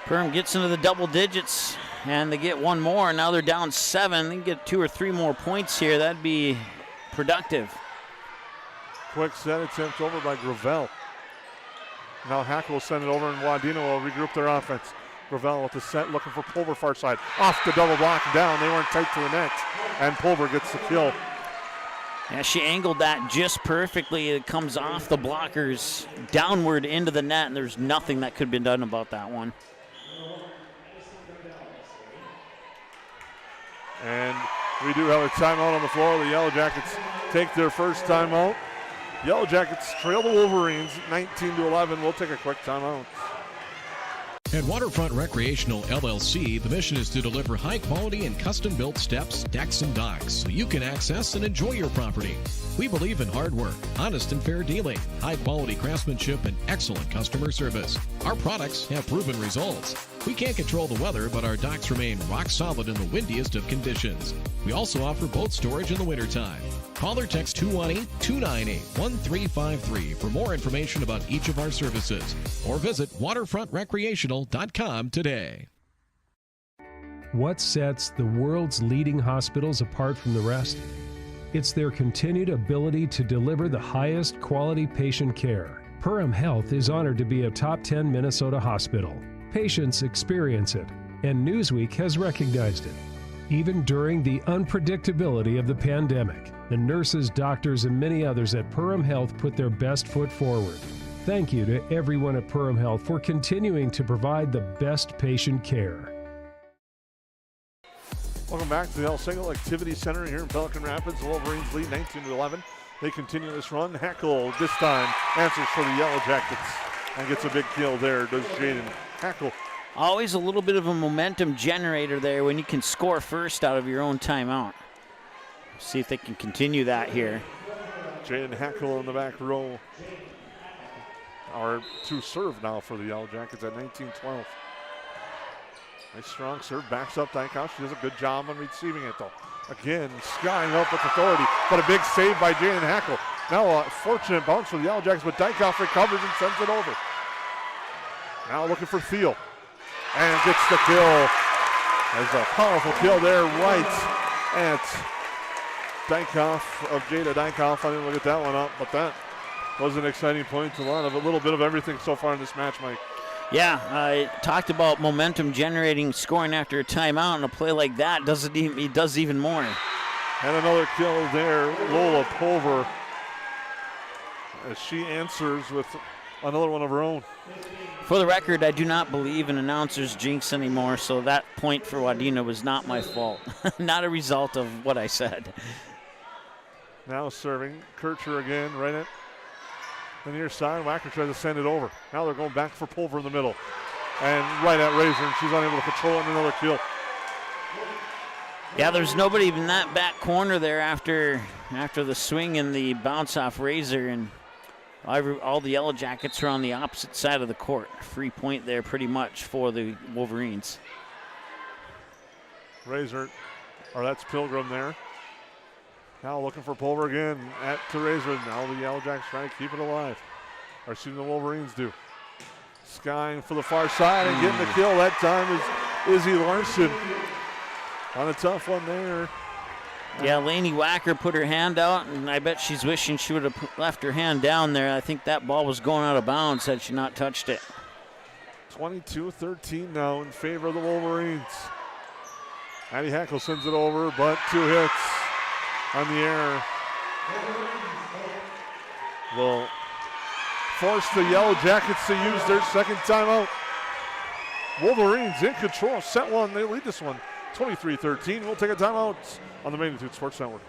Perham gets into the double digits, and they get one more. Now they're down 7. They can get 2 or 3 more points here. That'd be productive. Quick set attempt over by Gravel. Now Hackle will send it over, and Wadena will regroup their offense. Gravel with the set, looking for Pulver far side. Off the double block down. They weren't tight to the net, and Pulver gets the kill. Yeah, she angled that just perfectly. It comes off the blockers downward into the net, and there's nothing that could have been done about that one. And we do have a timeout on the floor. The Yellowjackets take their first timeout. Yellowjackets trail the Wolverines 19-11. We'll take a quick timeout. At Waterfront Recreational LLC, the mission is to deliver high-quality and custom-built steps, decks, and docks so you can access and enjoy your property. We believe in hard work, honest and fair dealing, high-quality craftsmanship, and excellent customer service. Our products have proven results. We can't control the weather, but our docks remain rock solid in the windiest of conditions. We also offer boat storage in the wintertime. Call or text 218-298-1353 for more information about each of our services, or visit waterfrontrecreational.com today. What sets the world's leading hospitals apart from the rest? It's their continued ability to deliver the highest quality patient care. Perham Health is honored to be a top 10 Minnesota hospital. Patients experience it, and Newsweek has recognized it. Even during the unpredictability of the pandemic, the nurses, doctors, and many others at Perham Health put their best foot forward. Thank you to everyone at Perham Health for continuing to provide the best patient care. Welcome back to the El Single Activity Center here in Pelican Rapids. The Wolverines lead 19-11. They continue this run. Hackle this time answers for the Yellowjackets and gets a big kill there, does Jaden Hackle. Always a little bit of a momentum generator there when you can score first out of your own timeout. See if they can continue that here. Jaden Hackle in the back row. Are to serve now for the Yellowjackets at 19-12. Nice strong serve, backs up Dykoff. She does a good job on receiving it though. Again, skying up with authority, but a big save by Jaden Hackle. Now a fortunate bounce for the Yellowjackets, but Dykoff recovers and sends it over. Now looking for Thiel. And gets the kill. There's a powerful kill there right at Dykoff of Jada Dykoff. I didn't look at that one up, but that was an exciting point. A little bit of everything so far in this match, Mike. Yeah, I talked about momentum generating scoring after a timeout, and a play like that does even more. And another kill there, Lola Pulver, as she answers with another one of her own. For the record, I do not believe in announcers' jinx anymore, so that point for Wadena was not my fault. Not a result of what I said. Now serving, Kircher again, right at the near side. Wacker tries to send it over. Now they're going back for Pulver in the middle. And right at Razor, and she's unable to control it, and another kill. Yeah, there's nobody in that back corner there after the swing and the bounce off Razor, and all the Yellowjackets are on the opposite side of the court. Free point there pretty much for the Wolverines. Razor, or that's Pilgrim there. Now looking for Pulver again to Razor. Now the Yellowjackets trying to keep it alive. Or excuse me, the Wolverines do. Skying for the far side and getting the kill. That time is Izzy Larson on a tough one there. Yeah, Lainey Wacker put her hand out, and I bet she's wishing she would have left her hand down there. I think that ball was going out of bounds had she not touched it. 22-13 now in favor of the Wolverines. Addie Hackle sends it over, but 2 hits on the air will force the Yellowjackets to use their second timeout. Wolverines in control. Set one. They lead this one 23-13. We'll take a timeout on the Magnitude Sports Network.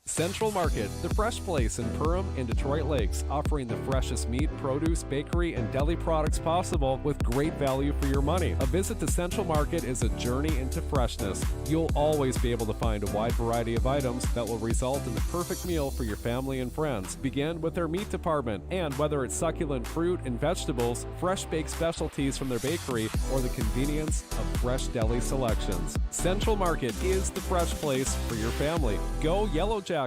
Central Market, the fresh place in Perham and Detroit Lakes, offering the freshest meat, produce, bakery, and deli products possible with great value for your money. A visit to Central Market is a journey into freshness. You'll always be able to find a wide variety of items that will result in the perfect meal for your family and friends. Begin with their meat department, and whether it's succulent fruit and vegetables, fresh baked specialties from their bakery, or the convenience of fresh deli selections. Central Market is the fresh place for your family. Go Yellowjackets.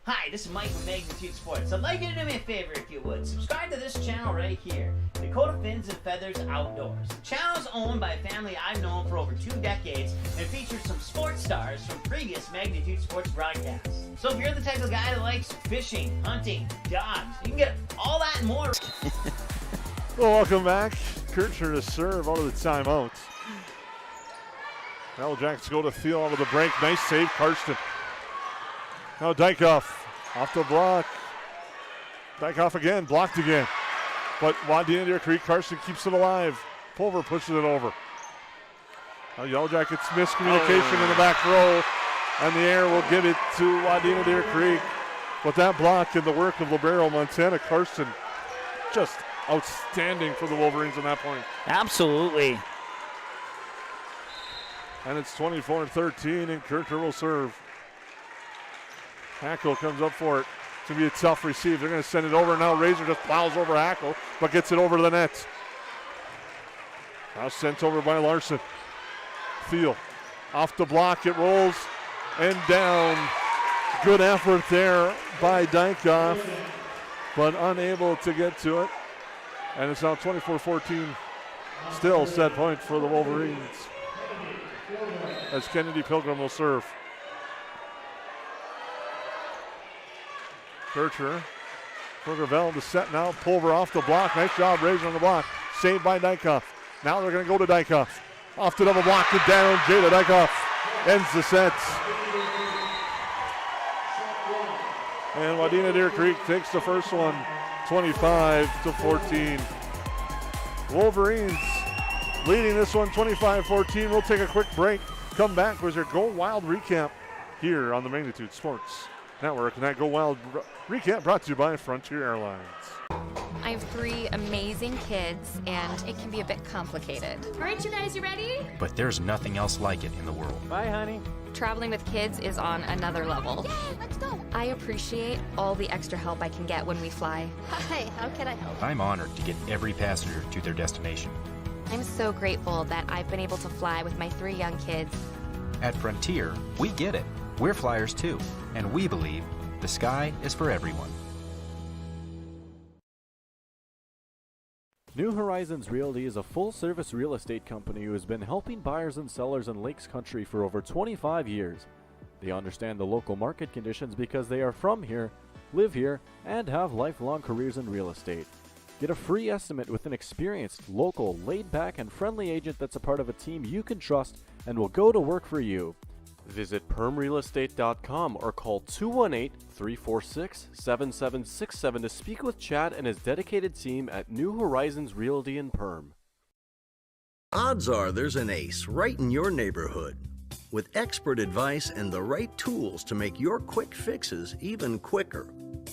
Hi, this is Mike from Magnitude Sports. I'd like you to do me a favor if you would. Subscribe to this channel right here, Dakota Fins and Feathers Outdoors. The channel is owned by a family I've known for over 2 decades and features some sports stars from previous Magnitude Sports broadcasts. So if you're the type of guy that likes fishing, hunting, dogs, you can get all that and more. Well, welcome back. Kirchner to serve out of the timeout. Yellowjackets go to Thiel out of the break. Nice save, Karsten. Now Dykoff off the block. Dykoff again, blocked again. But Wadena-Deer Creek, Karsten keeps it alive. Pulver pushes it over. Now Yellowjackets miscommunication in the back row, and the air will give it to Wadena-Deer Creek. But that block and the work of libero Montana Karsten, just outstanding for the Wolverines on that point. Absolutely. And it's 24-13, and Kircher will serve. Hackle comes up for it. It's going to be a tough receive. They're going to send it over. Now Razor just plows over Hackle, but gets it over the net. Now sent over by Larson. Thiel off the block. It rolls and down. Good effort there by Dykoff, but unable to get to it. And it's now 24-14. Still set point for the Wolverines, as Kennedy Pilgrim will serve. Kircher for Gravel to set now. Pulver off the block. Nice job, Razor on the block. Saved by Dykoff. Now they're going to go to Dykoff. Off the double block and down. Jada Dykoff ends the set. And Wadena-Deer Creek takes the first one, 25-14. Wolverines leading this one 25-14. We'll take a quick break. Come back with your Go Wild recap here on the Magnitude Sports Network. And that Go Wild recap brought to you by Frontier Airlines. I have 3 amazing kids, and it can be a bit complicated. All right, you guys, you ready? But there's nothing else like it in the world. Bye, honey. Traveling with kids is on another level. Yay, let's go. I appreciate all the extra help I can get when we fly. Hi, how can I help? I'm honored to get every passenger to their destination. I'm so grateful that I've been able to fly with my 3 young kids. At Frontier, we get it. We're flyers too, and we believe the sky is for everyone. New Horizons Realty is a full-service real estate company who has been helping buyers and sellers in Lakes Country for over 25 years. They understand the local market conditions because they are from here, live here, and have lifelong careers in real estate. Get a free estimate with an experienced, local, laid-back, and friendly agent that's a part of a team you can trust and will go to work for you. Visit permrealestate.com or call 218-346-7767 to speak with Chad and his dedicated team at New Horizons Realty in Perm. Odds are there's an ace right in your neighborhood. With expert advice and the right tools to make your quick fixes even quicker.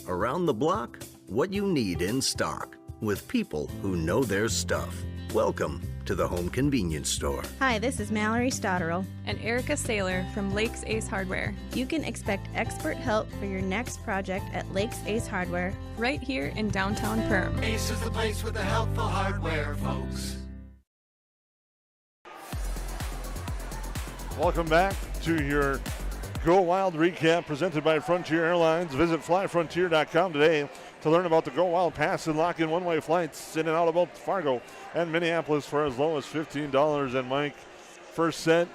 Around the block, what you need in stock, with people who know their stuff. Welcome to the Home Convenience Store. Hi, this is Mallory Stotterell and Erica Saylor from Lakes Ace Hardware. You can expect expert help for your next project at Lakes Ace Hardware, right here in downtown Perham. Ace is the place with the helpful hardware, folks. Welcome back to your Go Wild recap presented by Frontier Airlines. Visit flyfrontier.com today to learn about the Go Wild Pass and lock in one-way flights in and out of both Fargo and Minneapolis for as low as $15. And Mike, first set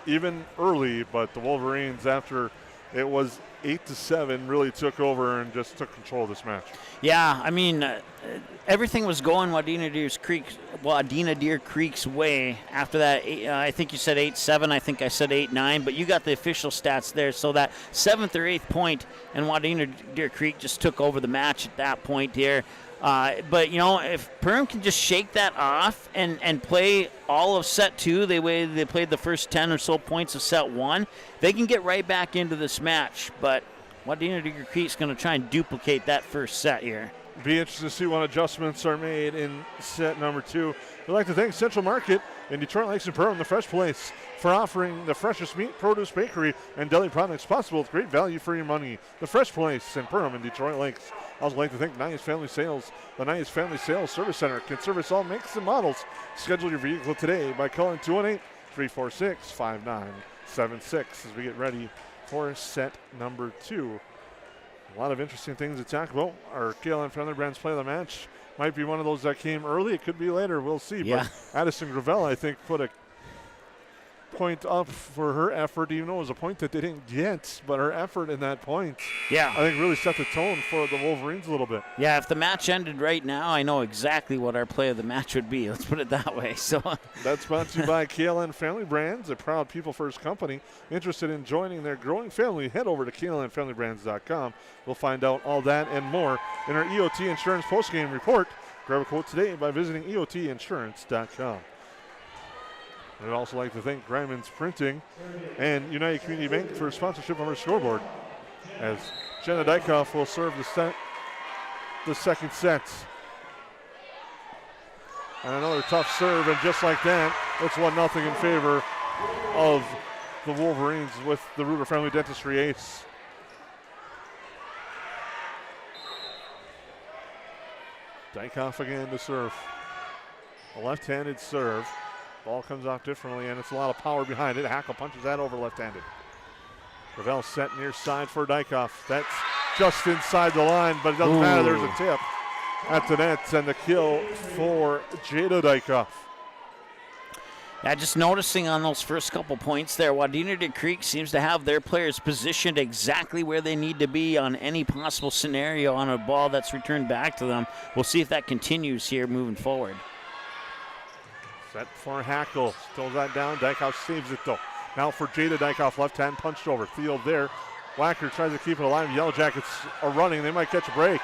even early, but the Wolverines, after it was 8-7, really took over and just took control of this match. Yeah, I mean, everything was going Wadena-Deer Creek's way. After that, I think you said 8-7. I think I said 8-9. But you got the official stats there. So that 7th or 8th point, and Wadena-Deer Creek just took over the match at that point here. But, you know, if Perham can just shake that off and play all of set 2 the way they played the first 10 or so points of set 1, they can get right back into this match. But Wadena-Deer Creek's going to try and duplicate that first set here. Be interested to see what adjustments are made in set number 2. We'd like to thank Central Market in Detroit Lakes and Perham, the fresh place, for offering the freshest meat, produce, bakery, and deli products possible with great value for your money. The fresh place in Perham and Detroit Lakes. I would like to thank Nias Family Sales. The Nias Family Sales Service Center can service all makes and models. Schedule your vehicle today by calling 218-346-5976 as we get ready for set number 2. A lot of interesting things to talk about. Our KLN Friendly Brands play of the match might be one of those that came early. It could be later. We'll see. Yeah. But Addison Gravel, I think, put a point up for her effort, even though it was a point that they didn't get. But her effort in that point, yeah, I think really set the tone for the Wolverines a little bit. Yeah, if the match ended right now, I know exactly what our play of the match would be. Let's put it that way. So that's brought to you by KLN Family Brands, a proud people-first company. Interested in joining their growing family? Head over to klnfamilybrands.com. We'll find out all that and more in our EOT Insurance postgame report. Grab a quote today by visiting eotinsurance.com. I'd also like to thank Griman's Printing and United Community Bank for sponsorship of our scoreboard, as Jenna Dykoff will serve the second set. And another tough serve, and just like that, it's 1-0 in favor of the Wolverines with the Rooter Family Dentistry ace. Dykoff again to serve. A left-handed serve. Ball comes off differently, and it's a lot of power behind it. Hackle punches that over left-handed. Gravel set near side for Dykoff. That's just inside the line, but it doesn't matter. There's a tip at the net, and the kill for Jada Dykoff. Yeah, just noticing on those first couple points there, Wadena-Deer Creek seems to have their players positioned exactly where they need to be on any possible scenario on a ball that's returned back to them. We'll see if that continues here moving forward. Set for Hackle. Throws that down. Dykoff saves it, though. Now for Jada Dykoff. Left hand punched over. Field there. Whacker tries to keep it alive. Yellowjackets are running. They might catch a break.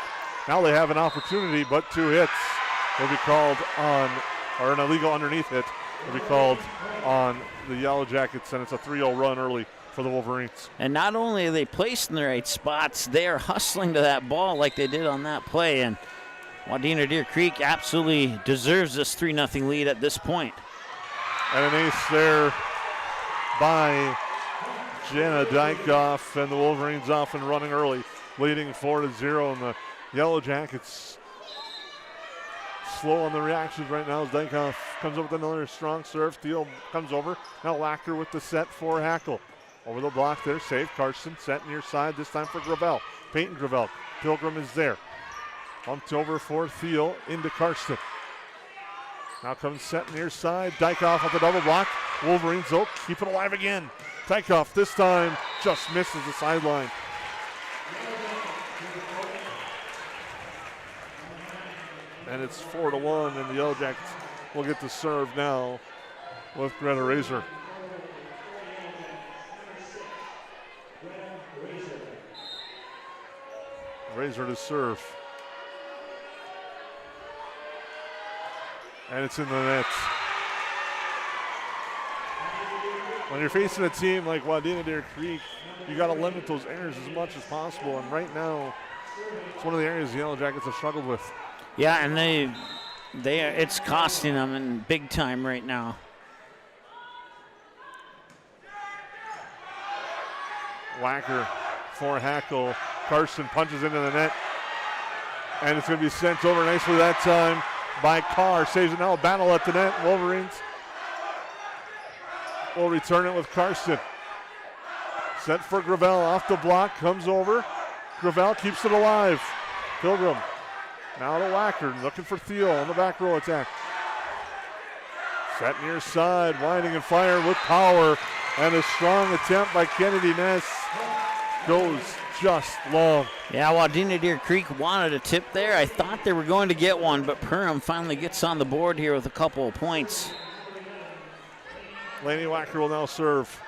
Now they have an opportunity, but 2 hits will be called on, or an illegal underneath hit will be called on the Yellowjackets, and it's a 3-0 run early for the Wolverines. And not only are they placed in the right spots, they are hustling to that ball like they did on that play. And Wadena-Deer Creek absolutely deserves this 3-0 lead at this point. And an ace there by Jenna Dykoff, and the Wolverines off and running early, leading 4-0. And the Yellowjackets slow on the reactions right now as Dykoff comes up with another strong serve. Thiel comes over. Now Wacker with the set for Hackle. Over the block there, save. Carson set near side, this time for Gravel. Peyton Gravel. Pilgrim is there. Bumped over for Thiel into Karsten. Now comes set near side. Dykoff with the double block. Wolverines, though, keep it alive again. Dykoff this time just misses the sideline. And it's 4-1, and the Yellowjackets will get the serve now with Greta Razor. Razor to serve. And it's in the net. When you're facing a team like Wadena-Deer Creek, you got to limit those errors as much as possible. And right now, it's one of the areas the Yellowjackets have struggled with. Yeah, and it's costing them in big time right now. Wacker for Hackle. Carson punches into the net. And it's going to be sent over nicely that time by Carr. Saves it now. A battle at the net. Wolverines will return it with Carson. Set for Gravel off the block. Comes over. Gravel keeps it alive. Pilgrim now to Wacker. Looking for Thiel on the back row attack. Set near side. Winding and fire with power. And a strong attempt by Kennedy Ness. Goes just long. Yeah, Wadena-Deer Creek wanted a tip there. I thought they were going to get one, but Perham finally gets on the board here with a couple of points. Laney Wacker will now serve.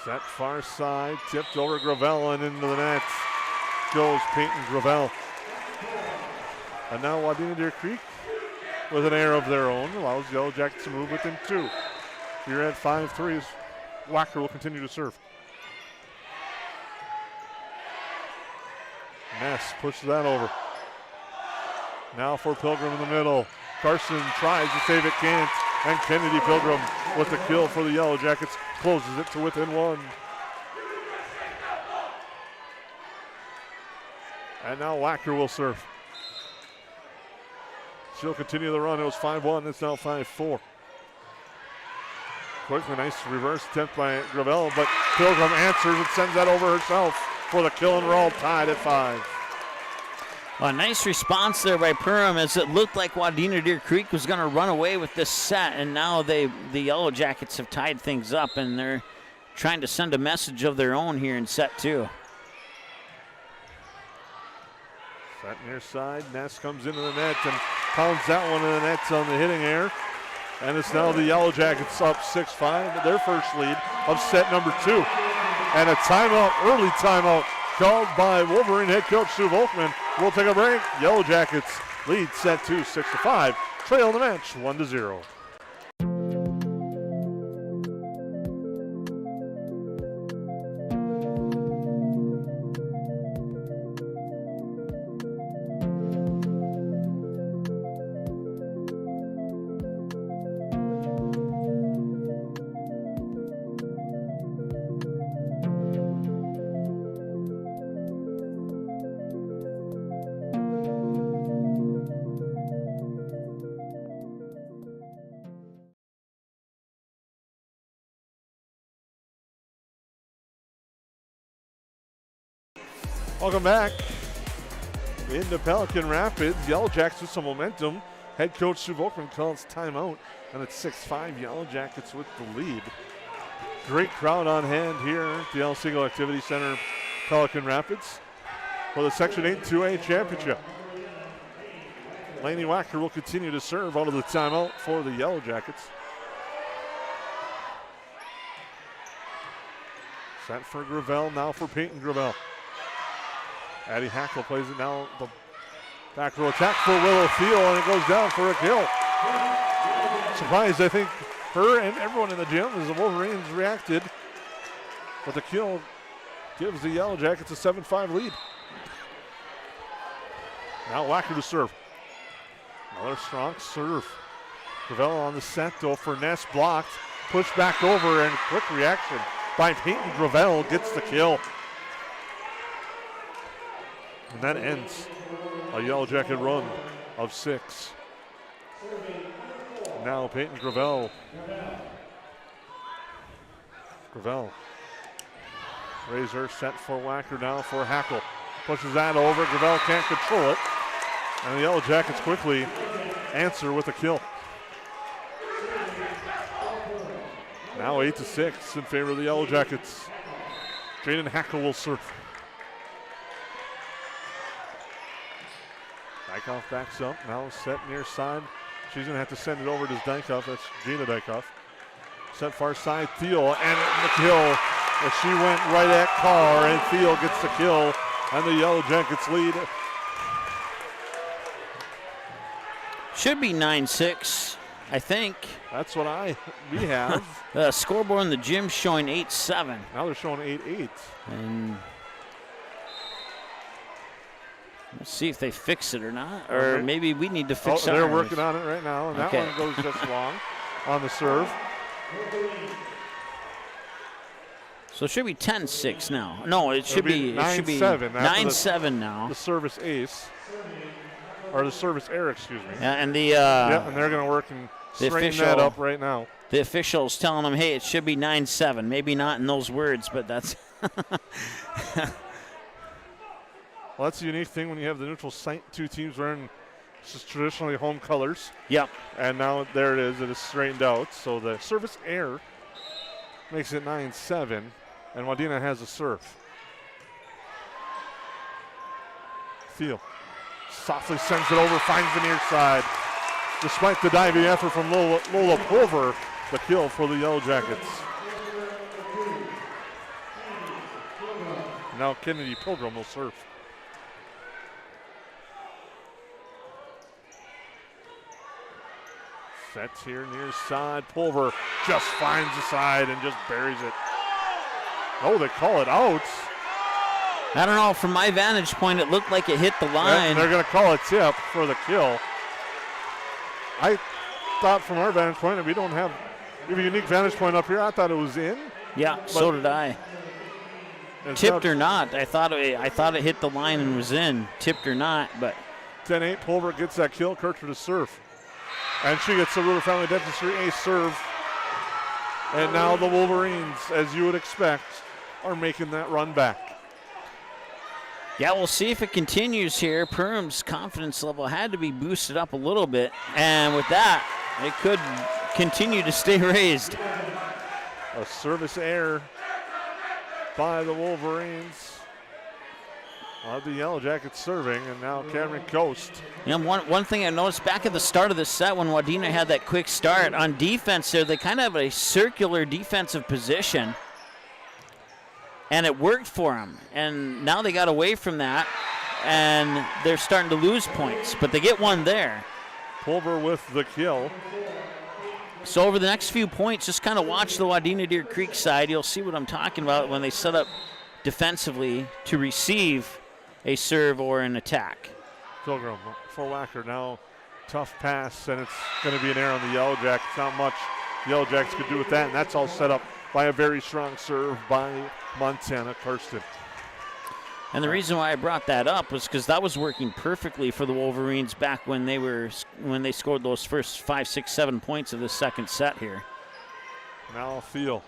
Set far side, tipped over Gravel and into the net. Goes Peyton Gravel. And now Wadena-Deer Creek with an error of their own allows the Yellowjackets to move within 2. You're at 5-3. Wacker will continue to serve. Ness pushes that over. Now for Pilgrim in the middle. Carson tries to save it, can't. And Kennedy Pilgrim with the kill for the Yellowjackets. Closes it to within 1. And now Wacker will serve. She'll continue the run. It was 5-1. It's now 5-4. Quickly, nice reverse attempt by Gravel, but Pilgrim answers and sends that over herself for the kill, and we're all tied at 5. A nice response there by Perham as it looked like Wadena-Deer Creek was going to run away with this set, and now the Yellowjackets have tied things up, and they're trying to send a message of their own here in set 2. Set near side, Ness comes into the net and pounds that one in the net on the hitting error. And it's now the Yellowjackets up 6-5, their first lead of set number 2. And a timeout, early timeout, called by Wolverine head coach Sue Volkman. We'll take a break. Yellowjackets lead set 2, 6-5. Trail the match, 1-0. Welcome back into Pelican Rapids. Yellowjackets with some momentum. Head coach Sue Volkman calls timeout, and it's 6-5 Yellowjackets with the lead. Great crowd on hand here at the El Segal Activity Center, Pelican Rapids, for the Section 8 2A Championship. Laney Wacker will continue to serve out of the timeout for the Yellowjackets. Set for Gravel, now for Peyton Gravel. Addie Hackle plays it now. The back row attack for Willow Thiel, and it goes down for a kill. Surprised, I think, her and everyone in the gym as the Wolverines reacted. But the kill gives the Yellowjackets a 7-5 lead. Now Wacker to serve. Another strong serve. Gravel on the set, though, for Ness blocked. Pushed back over, and quick reaction by Peyton Gravel gets the kill. And that ends a Yellowjacket run of 6. Now Peyton Gravel. Gravel. Razor set for Wacker, now for Hackle. Pushes that over. Gravel can't control it. And the Yellowjackets quickly answer with a kill. Now 8-6 in favor of the Yellowjackets. Jaden Hackle will serve. Dykoff backs up, now set near side. She's going to have to send it over to Dykoff. That's Gina Dykoff. Set far side, Thiel, and the kill As she went right at Carr, and Thiel gets the kill, and the Yellowjackets lead. Should be 9-6, I think. That's what we have. The scoreboard in the gym showing 8-7. Now they're showing 8-8. And we'll see if they fix it or not. Or maybe we need to fix it. They're working on it right now, and that one goes just long on the serve. So it should be 10-6 now. No, it should be 9-7. 9-7 now. The service ace. Or the service error, excuse me. Yeah, and and they're going to work and straighten that up right now. The official's telling them, hey, it should be 9-7. Maybe not in those words, but that's. Well, that's the unique thing when you have the neutral site, two teams wearing just traditionally home colors. Yep. And now there it is. It is straightened out. So the service error makes it 9-7, and Wadena has a serve. Thiel softly sends it over, finds the near side. Despite the diving effort from Lola Pulver, the kill for the Yellowjackets. Now Kennedy Pilgrim will serve. Sets here near side. Pulver just finds the side and just buries it. Oh, they call it out. I don't know. From my vantage point, it looked like it hit the line. And they're going to call a tip for the kill. I thought from our vantage point, and we don't have a unique vantage point up here, I thought it was in. Yeah, so did I. Tipped or not, I thought it hit the line and was in. Tipped or not, but 10-8. Pulver gets that kill. Kircher to serve. And she gets the Ruder Family Dentistry ace serve. And now the Wolverines, as you would expect, are making that run back. Yeah, we'll see if it continues here. Perham's confidence level had to be boosted up a little bit. And with that, it could continue to stay raised. A service error by the Wolverines. The Yellowjackets serving, and now Cameron Coast. You know, one thing I noticed back at the start of the set when Wadena had that quick start, on defense there, they kind of have a circular defensive position. And it worked for them. And now they got away from that, and they're starting to lose points. But they get one there. Pulver with the kill. So over the next few points, just kind of watch the Wadena-Deer Creek side. You'll see what I'm talking about when they set up defensively to receive a serve or an attack. Pilgrim for Wacker now. Tough pass, and it's going to be an error on the Yellowjackets. Not much the Yellowjackets could do with that, and that's all set up by a very strong serve by Montana Karsten. And the reason why I brought that up was because that was working perfectly for the Wolverines back when they scored those first 5, 6, 7 points of the second set here. Now Thiel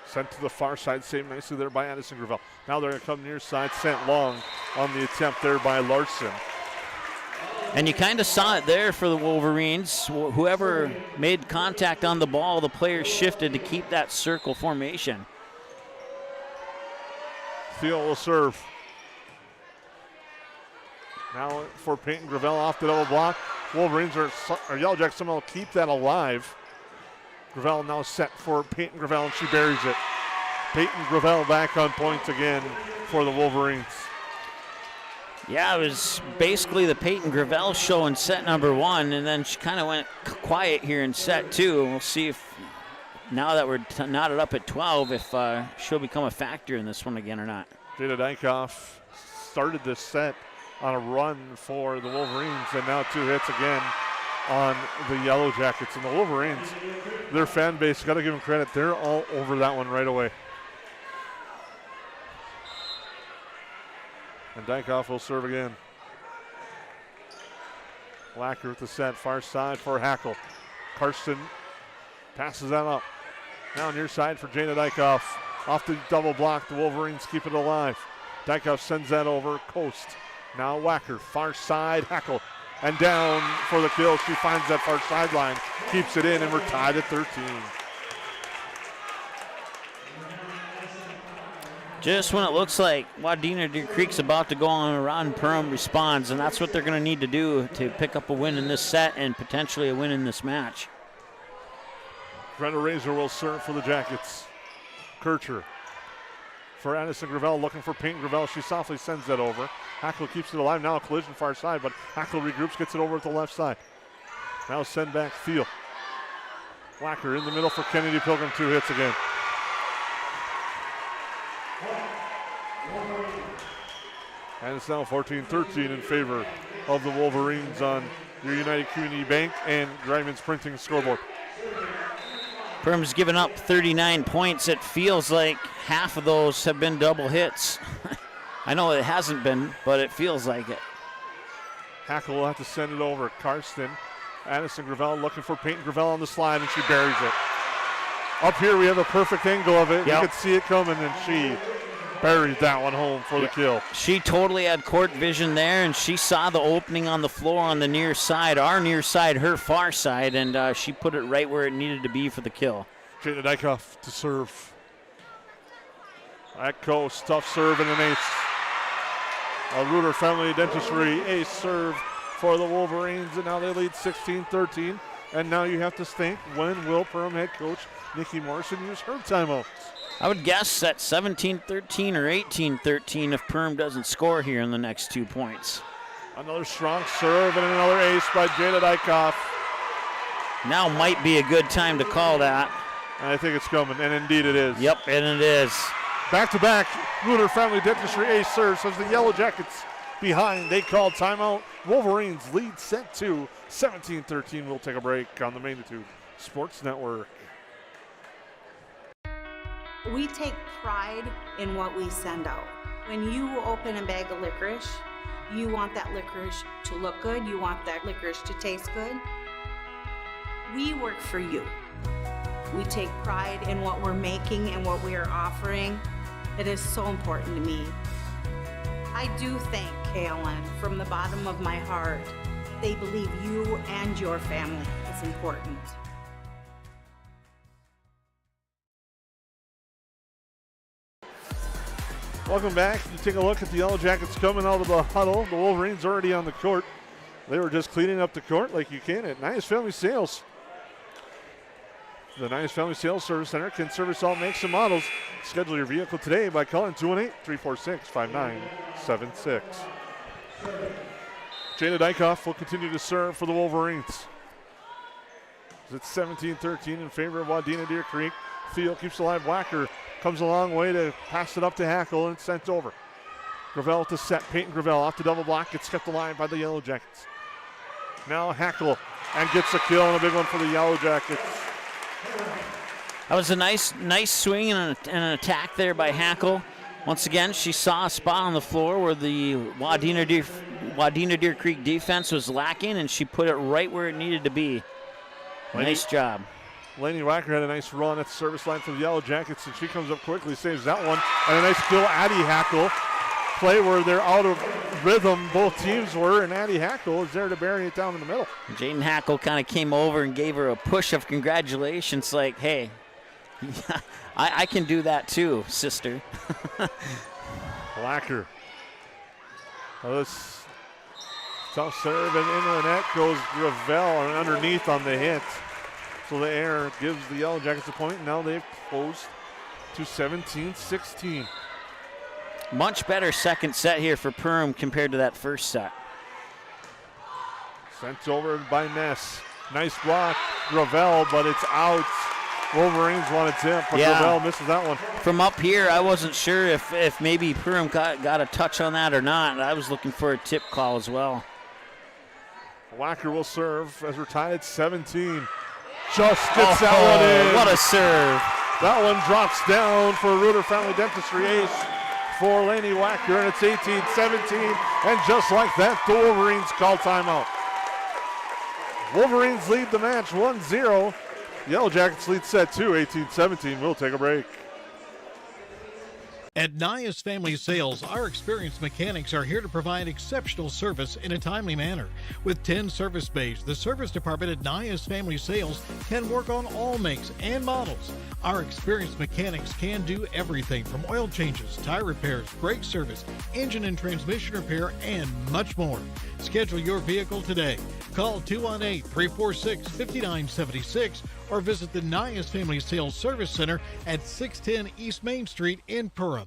sent to the far side, saved nicely there by Addison Gravel. Now they're going to come near side, sent long on the attempt there by Larson. And you kind of saw it there for the Wolverines. Whoever made contact on the ball, the players shifted to keep that circle formation. Thiel will serve. Now for Peyton Gravel off the double block. Wolverines or Yellowjackets somehow keep that alive. Gravel now set for Peyton Gravel, and she buries it. Peyton Gravel back on points again for the Wolverines. Yeah, it was basically the Peyton Gravel show in set number 1, and then she kind of went quiet here in set 2. We'll see if, now that we're knotted up at 12, if she'll become a factor in this one again or not. Jada Dykoff started this set on a run for the Wolverines, and now 2 hits again on the Yellowjackets. And the Wolverines, their fan base, got to give them credit, they're all over that one right away. And Dykoff will serve again. Lacker with the set, far side for Hackle. Karsten passes that up. Now near side for Jada Dykoff. Off the double block, the Wolverines keep it alive. Dykoff sends that over, Coast. Now Wacker, far side, Hackle. And down for the kill. She finds that far sideline, keeps it in, and we're tied at 13. Just when it looks like Wadena-Deer Creek's about to go on a run, Perham responds, and that's what they're going to need to do to pick up a win in this set and potentially a win in this match. Brenda Razor will serve for the Jackets. Kircher for Addison Gravel, looking for Peyton Gravel. She softly sends that over. Hackle keeps it alive. Now a collision far side, but Hackle regroups, gets it over at the left side. Now send back field. Wacker in the middle for Kennedy Pilgrim. 2 hits again. And it's now 14-13 in favor of the Wolverines on your United Community Bank and Griman's Printing scoreboard. Perham's given up 39 points. It feels like half of those have been double hits. I know it hasn't been, but it feels like it. Hackle will have to send it over. Karsten, Addison Gravel looking for Peyton Gravel on the slide, and she buries it. Up here we have a perfect angle of it. Yep. You could see it coming, and she buried that one home for the kill. She totally had court vision there, and she saw the opening on the floor on the near side, our near side, her far side, and she put it right where it needed to be for the kill. Jada Dykoff to serve. That goes, tough serve and an ace. A Reuter Family Dentistry ace serve for the Wolverines, and now they lead 16-13. And now you have to think, when will Perham head coach Nikki Morrison use her timeouts? I would guess at 17-13 or 18-13 if Perham doesn't score here in the next 2 points. Another strong serve and another ace by Jada Dykoff. Now might be a good time to call that. And I think it's coming, and indeed it is. Yep, and it is. Back-to-back Reuter Family Dentistry ace serves as the Yellowjackets behind. They call timeout. Wolverines lead set 2, 17-13. We'll take a break on the Magnitude Sports Network. We take pride in what we send out. When you open a bag of licorice, you want that licorice to look good. You want that licorice to taste good. We work for you. We take pride in what we're making and what we are offering. It is so important to me. I do thank KLN from the bottom of my heart. They believe you and your family is important. Welcome back. You take a look at the Yellowjackets coming out of the huddle. The Wolverines already on the court. They were just cleaning up the court like you can at Nias Family Sales. The Nias Family Sales Service Center can service all makes and models. Schedule your vehicle today by calling 218-346-5976. Jada Dykoff will continue to serve for the Wolverines. It's 17-13 in favor of Wadena-Deer Creek. Field keeps alive. Wacker comes a long way to pass it up to Hackle, and it's sent over. Gravel to set. Peyton Gravel off the double block. Gets kept alive by the Yellowjackets. Now Hackle and gets a kill, and a big one for the Yellowjackets. That was a nice swing and an attack there by Hackle. Once again, she saw a spot on the floor where the Wadena-Deer Creek defense was lacking, and she put it right where it needed to be. Nice job. Lainey Wacker had a nice run at the service line for the Yellowjackets, and she comes up quickly, saves that one. And a nice kill, Addie Hackle. Play where they're out of rhythm, both teams were, and Addie Hackle is there to bury it down in the middle. Jaden Hackle kind of came over and gave her a push of congratulations, like, hey, I can do that too, sister. Wacker. This tough serve, and into the net goes Gravel, and underneath on the hit. So the air gives the Yellowjackets a point, and now they've closed to 17-16. Much better second set here for Perham compared to that first set. Sent over by Ness. Nice block, Gravel, but it's out. Wolverines want a tip, but Gravel misses that one. From up here, I wasn't sure if maybe Perham got a touch on that or not. I was looking for a tip call as well. Wacker will serve as we're tied at 17. Just gets that one in. What a serve. That one drops down for Reuter Family Dentistry ace for Lainey Wacker, and it's 18-17. And just like that, the Wolverines call timeout. Wolverines lead the match 1-0. Yellowjackets lead set 2, 18-17. We'll take a break. At Nias Family Sales, our experienced mechanics are here to provide exceptional service in a timely manner. With 10 service bays, the service department at Nias Family Sales can work on all makes and models. Our experienced mechanics can do everything from oil changes, tire repairs, brake service, engine and transmission repair, and much more. Schedule your vehicle today. Call 218-346-5976 or visit the Nias Family Sales Service Center at 610 East Main Street in Perham.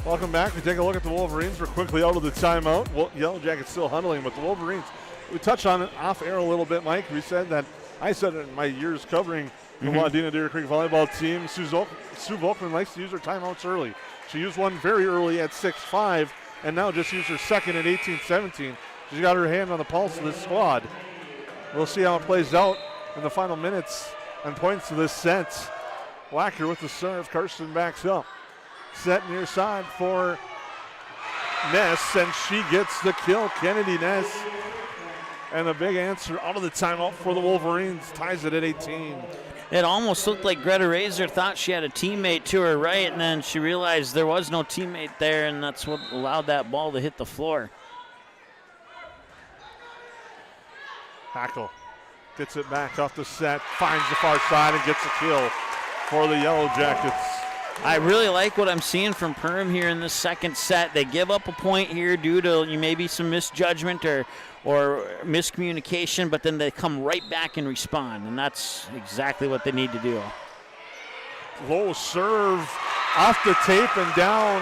Welcome back. We take a look at the Wolverines. We're quickly out of the timeout. Well, Yellowjackets still huddling, but the Wolverines, we touched on it off air a little bit, Mike. We said that, I said it in my years covering the Wadena-Deer Creek volleyball team. Sue Volkman likes to use her timeouts early. She used one very early at 6-5, and now just used her second at 18-17. She's got her hand on the pulse of this squad. We'll see how it plays out in the final minutes and points of this set. Wacker with the serve. Carson backs up. Set near side for Ness, and she gets the kill. Kennedy Ness. And a big answer out of the timeout for the Wolverines. Ties it at 18. It almost looked like Greta Razor thought she had a teammate to her right, and then she realized there was no teammate there, and that's what allowed that ball to hit the floor. Hackle gets it back off the set, finds the far side, and gets a kill for the Yellowjackets. I really like what I'm seeing from Perham here in this second set. They give up a point here due to maybe some misjudgment or miscommunication, but then they come right back and respond, and that's exactly what they need to do. Low serve off the tape and down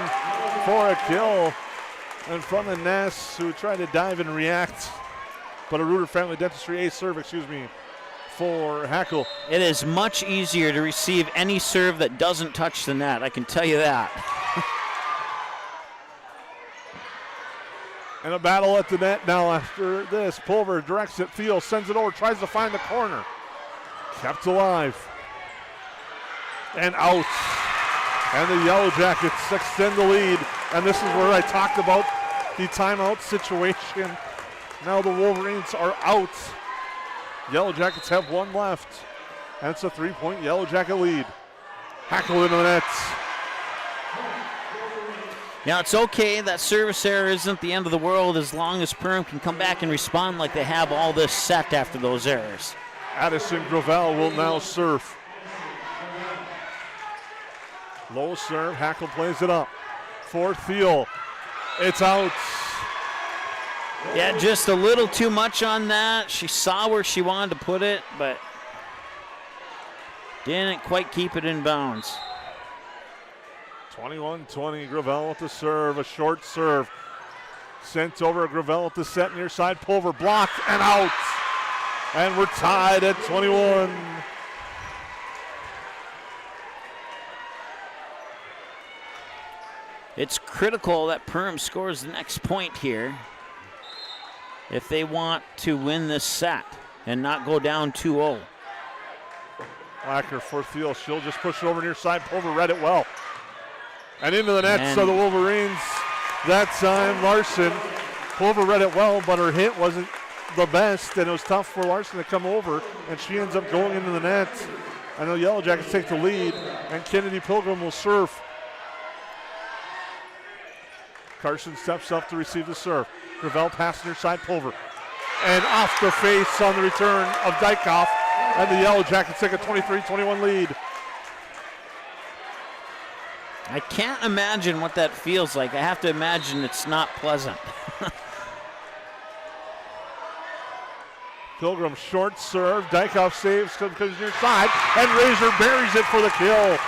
for a kill in front of Ness, who tried to dive and react. But a Reuter Family Dentistry ace serve, for Hackle. It is much easier to receive any serve that doesn't touch the net, I can tell you that. And a battle at the net now after this. Pulver directs it, Thiel sends it over, tries to find the corner. Kept alive. And out. And the Yellowjackets extend the lead. And this is where I talked about the timeout situation. Now the Wolverines are out. Yellowjackets have one left. And it's a 3-point Yellowjacket lead. Hackle into the net. Yeah, it's okay. That service error isn't the end of the world as long as Perham can come back and respond like they have all this set after those errors. Addison Gravel will now serve. Low serve. Hackle plays it up for Thiel. It's out. Yeah, just a little too much on that. She saw where she wanted to put it, but didn't quite keep it in bounds. 21-20, Gravel with the serve, a short serve. Sent over, Gravel at the set near side, Pulver blocked and out. And we're tied at 21. It's critical that Perham scores the next point here if they want to win this set and not go down 2-0. Wacker for Thiel, she'll just push it over near side, Pulver read it well. And into the net, so the Wolverines, that time, Larson. Pulver read it well, but her hit wasn't the best, and it was tough for Larson to come over, and she ends up going into the net. I know Yellowjackets take the lead, and Kennedy Pilgrim will serve. Carson steps up to receive the serve. Gravel pass near side, Pulver. And off the face on the return of Dykoff, and the Yellowjackets take a 23-21 lead. I can't imagine what that feels like. I have to imagine it's not pleasant. Pilgrim short serve. Dykoff saves, comes near side, and Razor buries it for the kill.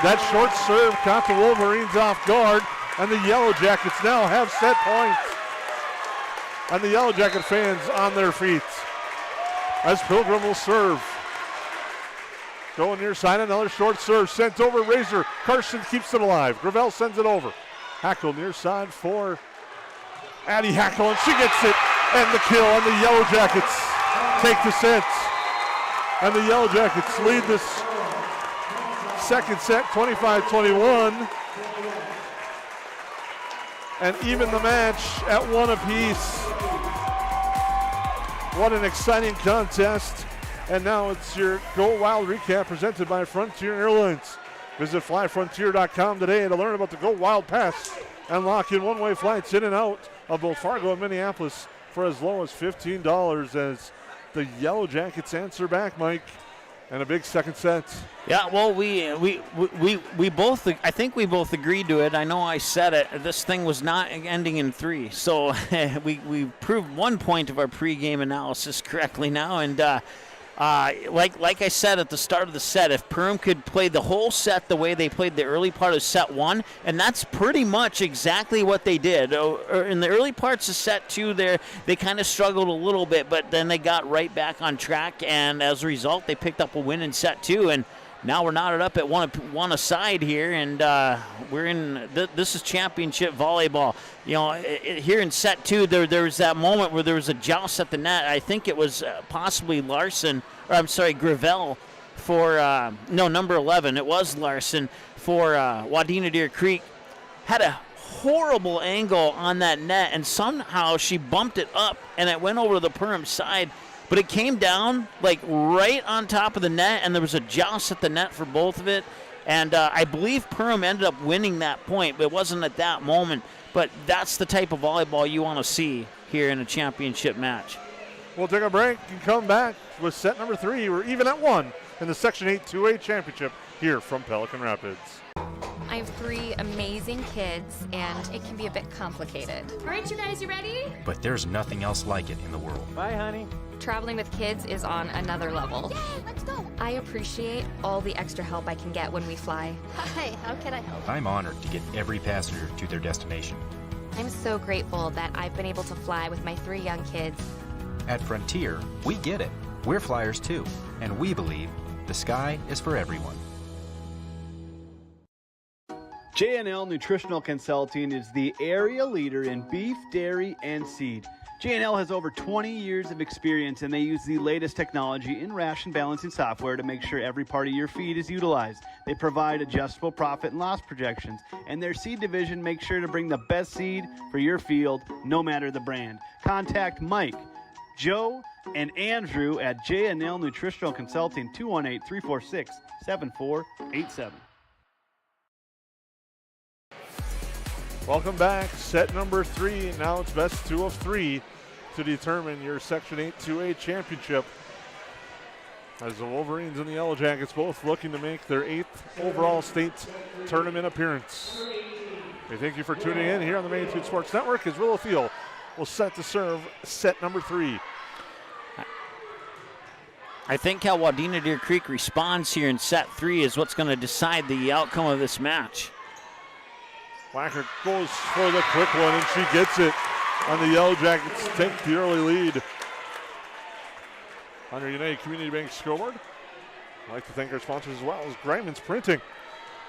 That short serve caught the Wolverines off guard, and the Yellowjackets now have set points. And the Yellowjacket fans on their feet as Pilgrim will serve. Going near side, another short serve sent over. Razor, Carson keeps it alive. Gravel sends it over. Hackle near side for Addie Hackle, and she gets it. And the kill, and the Yellowjackets take the set. And the Yellowjackets lead this second set 25-21. And even the match at one apiece. What an exciting contest. And now it's your Go Wild recap presented by Frontier Airlines. Visit flyfrontier.com today to learn about the Go Wild Pass and lock in one-way flights in and out of both Fargo and Minneapolis for as low as $15 as the Yellowjackets answer back, Mike. And a big second set. Yeah, well, we both, I think we both agreed to it. I know I said it. This thing was not ending in 3. So we proved 1 point of our pregame analysis correctly now. And Like I said at the start of the set, if Perham could play the whole set the way they played the early part of set 1, and that's pretty much exactly what they did. In the early parts of set 2 there, they kind of struggled a little bit, but then they got right back on track, and as a result, they picked up a win in set 2, and now we're knotted up at one aside here, and we're in. This is championship volleyball. You know, here in set 2, there was that moment where there was a joust at the net. I think it was possibly Gravel for number 11. It was Larson for Wadena-Deer Creek. Had a horrible angle on that net, and somehow she bumped it up, and it went over to the Perham side. But it came down like right on top of the net, and there was a joust at the net for both of it. And I believe Perham ended up winning that point, but it wasn't at that moment. But that's the type of volleyball you want to see here in a championship match. We'll take a break and come back with set number 3. We're even at 1 in the Section 8 2A championship here from Pelican Rapids. I have 3 amazing kids, and it can be a bit complicated. All right, you guys, you ready? But there's nothing else like it in the world. Bye, honey. Traveling with kids is on another level. Yay, let's go. I appreciate all the extra help I can get when we fly. Hi, how can I help? I'm honored to get every passenger to their destination. I'm so grateful that I've been able to fly with my 3 young kids. At Frontier, we get it. We're flyers too, and we believe the sky is for everyone. J&L Nutritional Consulting is the area leader in beef, dairy, and seed. J&L has over 20 years of experience, and they use the latest technology in ration balancing software to make sure every part of your feed is utilized. They provide adjustable profit and loss projections, and their seed division makes sure to bring the best seed for your field, no matter the brand. Contact Mike, Joe, and Andrew at J&L Nutritional Consulting, 218-346-7487. Welcome back. Set number 3. Now it's best 2 of 3 to determine your Section 8 2A championship. As the Wolverines and the Yellowjackets both looking to make their 8th overall state tournament appearance. We thank you for tuning in here on the Magnitude Sports Network as Willow Field will set to serve set number 3. I think how Wadena-Deer Creek responds here in set 3 is what's going to decide the outcome of this match. Wacker goes for the quick one, and she gets it on the Yellowjackets. Take the early lead on our United Community Bank scoreboard. I'd like to thank our sponsors as well as Griman's Printing.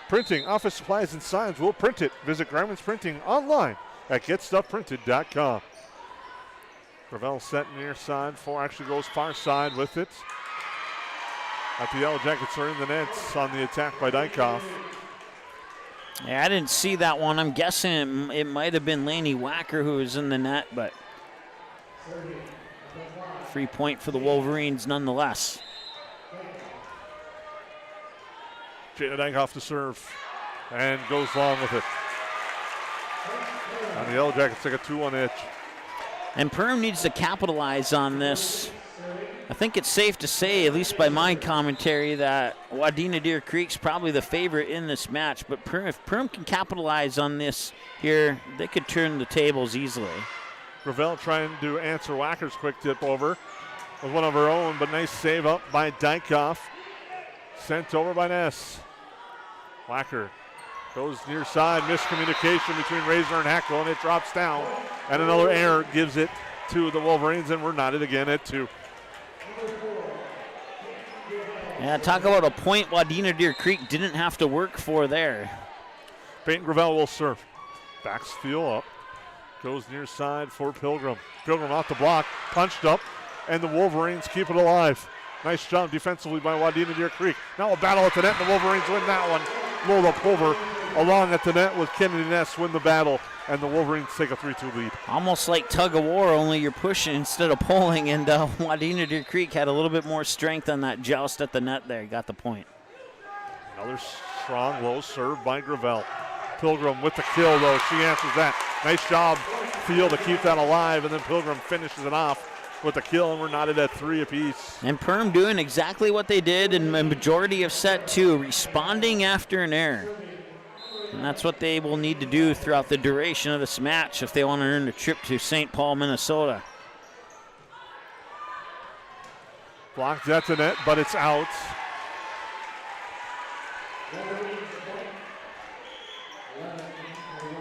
Printing, office supplies, and signs. We'll print it. Visit Griman's Printing online at getstuffprinted.com. Gravel set near side. Actually goes far side with it. At the Yellowjackets are in the nets on the attack by Dykoff. Yeah, I didn't see that one. I'm guessing it might have been Laney Wacker who was in the net, but free point for the Wolverines nonetheless. Jada Dykoff to serve and goes long with it. And the Yellowjackets take a 2-1 edge. And Perham needs to capitalize on this. I think it's safe to say, at least by my commentary, that Wadena-Deer Creek's probably the favorite in this match. But if Perham can capitalize on this here, they could turn the tables easily. Gravel trying to answer Wacker's quick tip over with one of her own, but nice save up by Dykoff. Sent over by Ness. Wacker goes near side, miscommunication between Razor and Hackle, and it drops down. And another error gives it to the Wolverines, and we're knotted again at 2. Yeah, talk about a point Wadena-Deer Creek didn't have to work for there. Peyton Gravel will serve. Back steal up. Goes near side for Pilgrim. Pilgrim off the block, punched up, and the Wolverines keep it alive. Nice job defensively by Wadena-Deer Creek. Now a battle at the net, and the Wolverines win that one. Lola Pulver along at the net with Kennedy Ness win the battle, and the Wolverines take a 3-2 lead. Almost like tug of war, only you're pushing instead of pulling, and Wadena-Deer Creek had a little bit more strength on that joust at the net there. Got the point. Another strong low serve by Gravel. Pilgrim with the kill, though. She answers that. Nice job, Field, to keep that alive, and then Pilgrim finishes it off with the kill, and we're knotted at 3 apiece. And Perham doing exactly what they did in the majority of set 2, responding after an error. And that's what they will need to do throughout the duration of this match if they want to earn a trip to St. Paul, Minnesota. Blocked at the net, but it's out.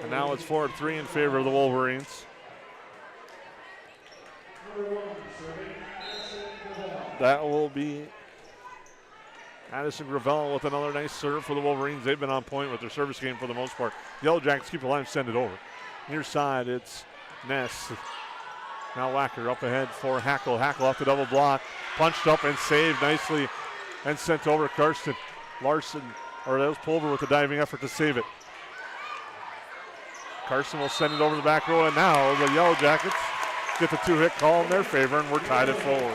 And now it's 4-3 in favor of the Wolverines. That will be Addison Gravel with another nice serve for the Wolverines. They've been on point with their service game for the most part. Yellowjackets keep the line, send it over. Near side, it's Ness. Now Wacker up ahead for Hackle. Hackle off the double block. Punched up and saved nicely and sent over Karsten. Larson, or that was Pulver with a diving effort to save it. Carson will send it over the back row, and now the Yellowjackets get the 2-hit call in their favor, and we're tied at 4.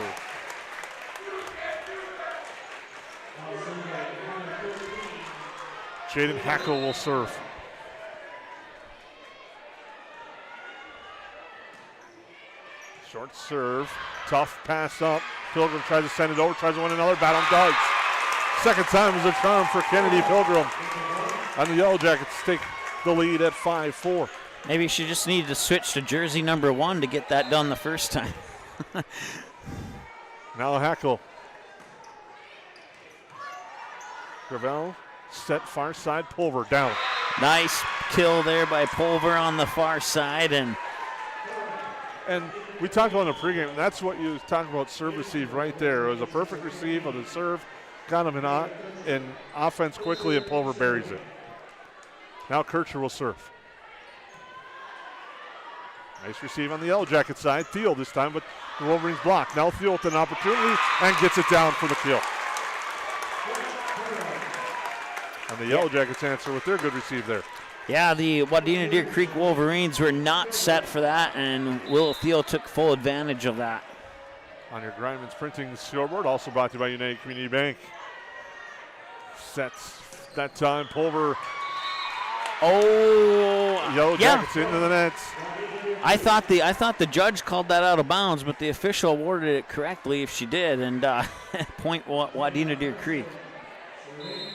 Jaden Hackle will serve. Short serve, tough pass up. Pilgrim tries to send it over, tries to win another battle, and does. Second time is a charm for Kennedy Pilgrim. And the Yellowjackets take the lead at 5-4. Maybe she just needed to switch to jersey number 1 to get that done the first time. Now Hackle. Gravel set far side, Pulver down. Nice kill there by Pulver on the far side. And we talked about in the pregame, and that's what you talked about, serve receive right there. It was a perfect receive of the serve, got him in offense quickly, and Pulver buries it. Now Kircher will serve. Nice receive on the Yellowjacket side. Thiel this time, but the Wolverines block. Now Thiel with an opportunity and gets it down for the kill. And the Yellowjackets answer with their good receive there. Yeah, the Wadena-Deer Creek Wolverines were not set for that, and Will Thiel took full advantage of that. On your Grindman's Printing scoreboard, also brought to you by United Community Bank. Sets that time, Pulver. Oh, Yellowjackets into the net. I thought the judge called that out of bounds, but the official awarded it correctly if she did, and point Wadena-Deer Creek.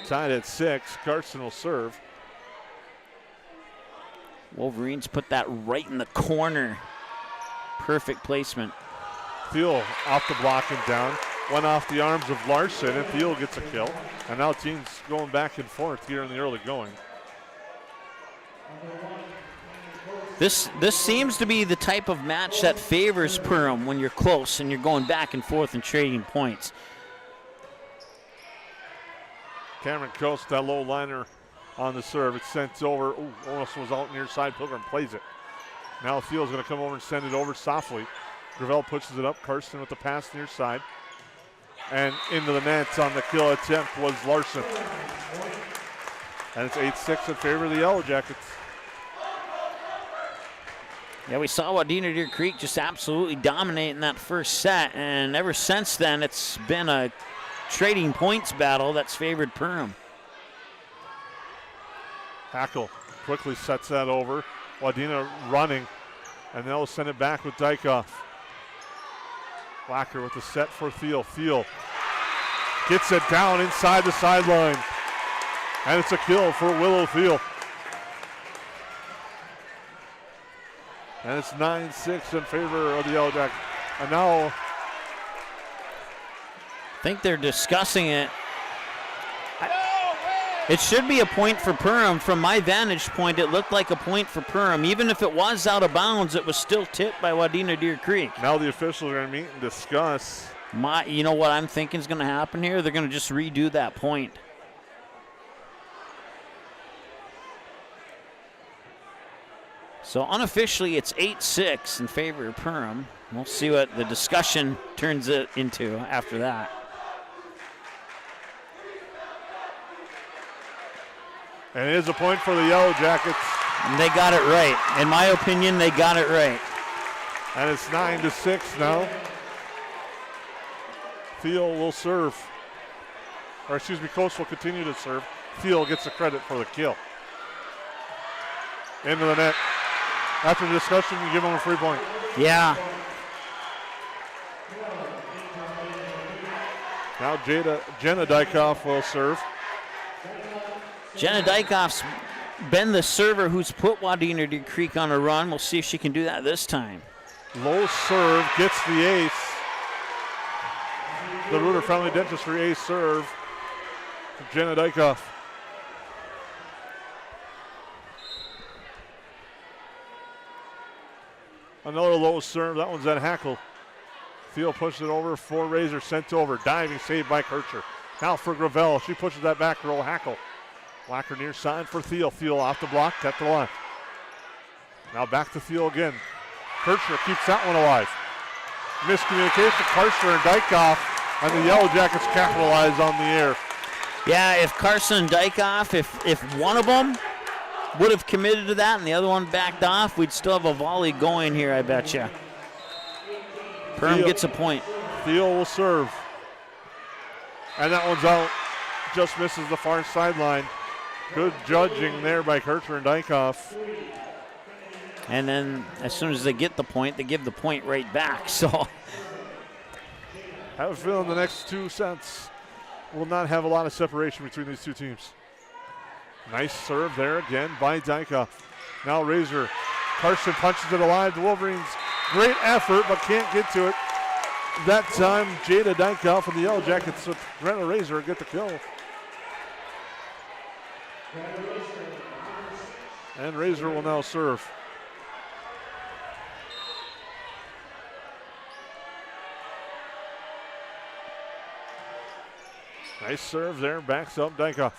Tied at 6. Carson will serve. Wolverines put that right in the corner. Perfect placement. Thiel off the block and down. Went off the arms of Larson, and Thiel gets a kill. And now teams going back and forth here in the early going. This seems to be the type of match that favors Perham when you're close and you're going back and forth and trading points. Cameron Coast, that low liner on the serve. It's sent over. Ooh, almost was out near side. Pilgrim plays it. Now Thiel's going to come over and send it over softly. Gravel pushes it up. Karsten with the pass near side. And into the net on the kill attempt was Larson. And it's 8-6 in favor of the Yellowjackets. Yeah, we saw Wadena-Deer Creek just absolutely dominate in that first set, and ever since then it's been a trading points battle that's favored Perham. Hackle quickly sets that over. Wadena running, and they'll send it back with Dykoff. Wacker with the set for Thiel. Thiel gets it down inside the sideline, and it's a kill for Willow Thiel. And it's 9-6 in favor of the Yellowjackets. And now I think they're discussing it. It should be a point for Perham. From my vantage point, it looked like a point for Perham. Even if it was out of bounds, it was still tipped by Wadena-Deer Creek. Now the officials are going to meet and discuss. You know what I'm thinking is going to happen here? They're going to just redo that point. So unofficially, it's 8-6 in favor of Perham. We'll see what the discussion turns it into after that. And it is a point for the Yellowjackets. And they got it right. In my opinion, they got it right. And it's 9-6 now. Thiel will serve. Or excuse me, Coast will continue to serve. Thiel gets the credit for the kill. Into the net. After the discussion, you give them a free point. Yeah. Now Jenna Dykoff will serve. Jenna Dykoff's been the server who's put Wadena-Deer Creek on a run. We'll see if she can do that this time. Low serve, gets the ace. the Reuter Friendly Dentistry ace serve from Jenna Dykoff. Another low serve. That one's at Hackle. Thiel pushes it over for Razor. Sent over. Diving save by Kircher. Now for Gravel. She pushes that back row. Hackle. Wacker near side for Thiel. Thiel off the block. Kept to the left. Now back to Thiel again. Kircher keeps that one alive. Miscommunication. Carson and Dykoff. And the Yellowjackets capitalize on the air. Yeah, if Carson and Dykoff, if one of them would have committed to that and the other one backed off, we'd still have a volley going here, I bet you. Perham gets a point. Thiel will serve. And that one's out. Just misses the far sideline. Good judging there by Kircher and Dykoff. And then as soon as they get the point, they give the point right back. So I have a feeling the next two sets will not have a lot of separation between these two teams. Nice serve there again by Dykoff. Now Razor. Carson punches it alive. The Wolverines, great effort, but can't get to it. That time, Jada Dykoff and the Yellowjackets with Brenna Razor get the kill. And Razor will now serve. Nice serve there, backs up Dykoff.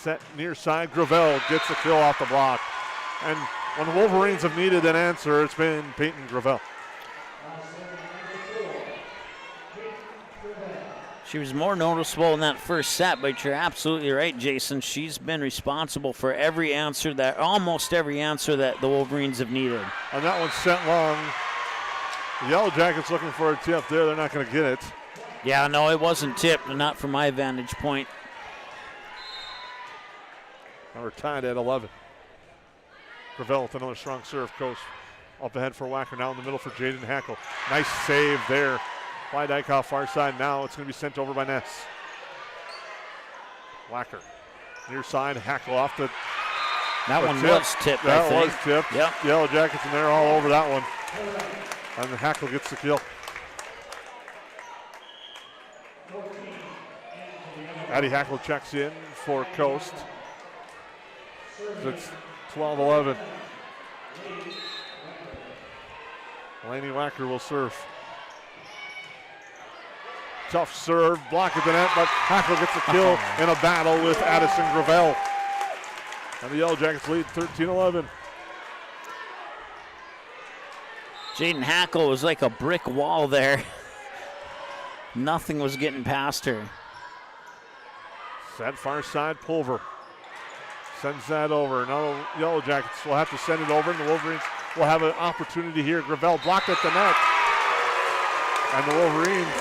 Set near side, Gravel gets the kill off the block. And when the Wolverines have needed an answer, it's been Peyton Gravel. she was more noticeable in that first set, but you're absolutely right, Jason. She's been responsible for every answer that, almost every answer that the Wolverines have needed. And that one's sent long. The Yellowjackets looking for a tip there. They're not going to get it. Yeah, no, it wasn't tipped, not from my vantage point. Now we're tied at 11. Gravel with another strong serve. Coast up ahead for Wacker. Now in the middle for Jaden Hackle. Nice save there by Dykoff, far side. Now it's going to be sent over by Ness. Wacker near side. Hackle off the. That one tip. was tipped, that I think. was tipped. Yep. Yellowjackets, and they're all over that one. And the Hackle gets the kill. Addie Hackle checks in for Coast. It's 12-11. Laney Wacker will serve. Tough serve, block at the net, but Hackle gets the kill in a battle with Addison Gravel. And the Yellowjackets lead 13-11. Jaden Hackle was like a brick wall there. Nothing was getting past her. Set far side, Pulver sends that over. Now the Yellowjackets will have to send it over, and the Wolverines will have an opportunity here. Gravel blocked at the net. And the Wolverines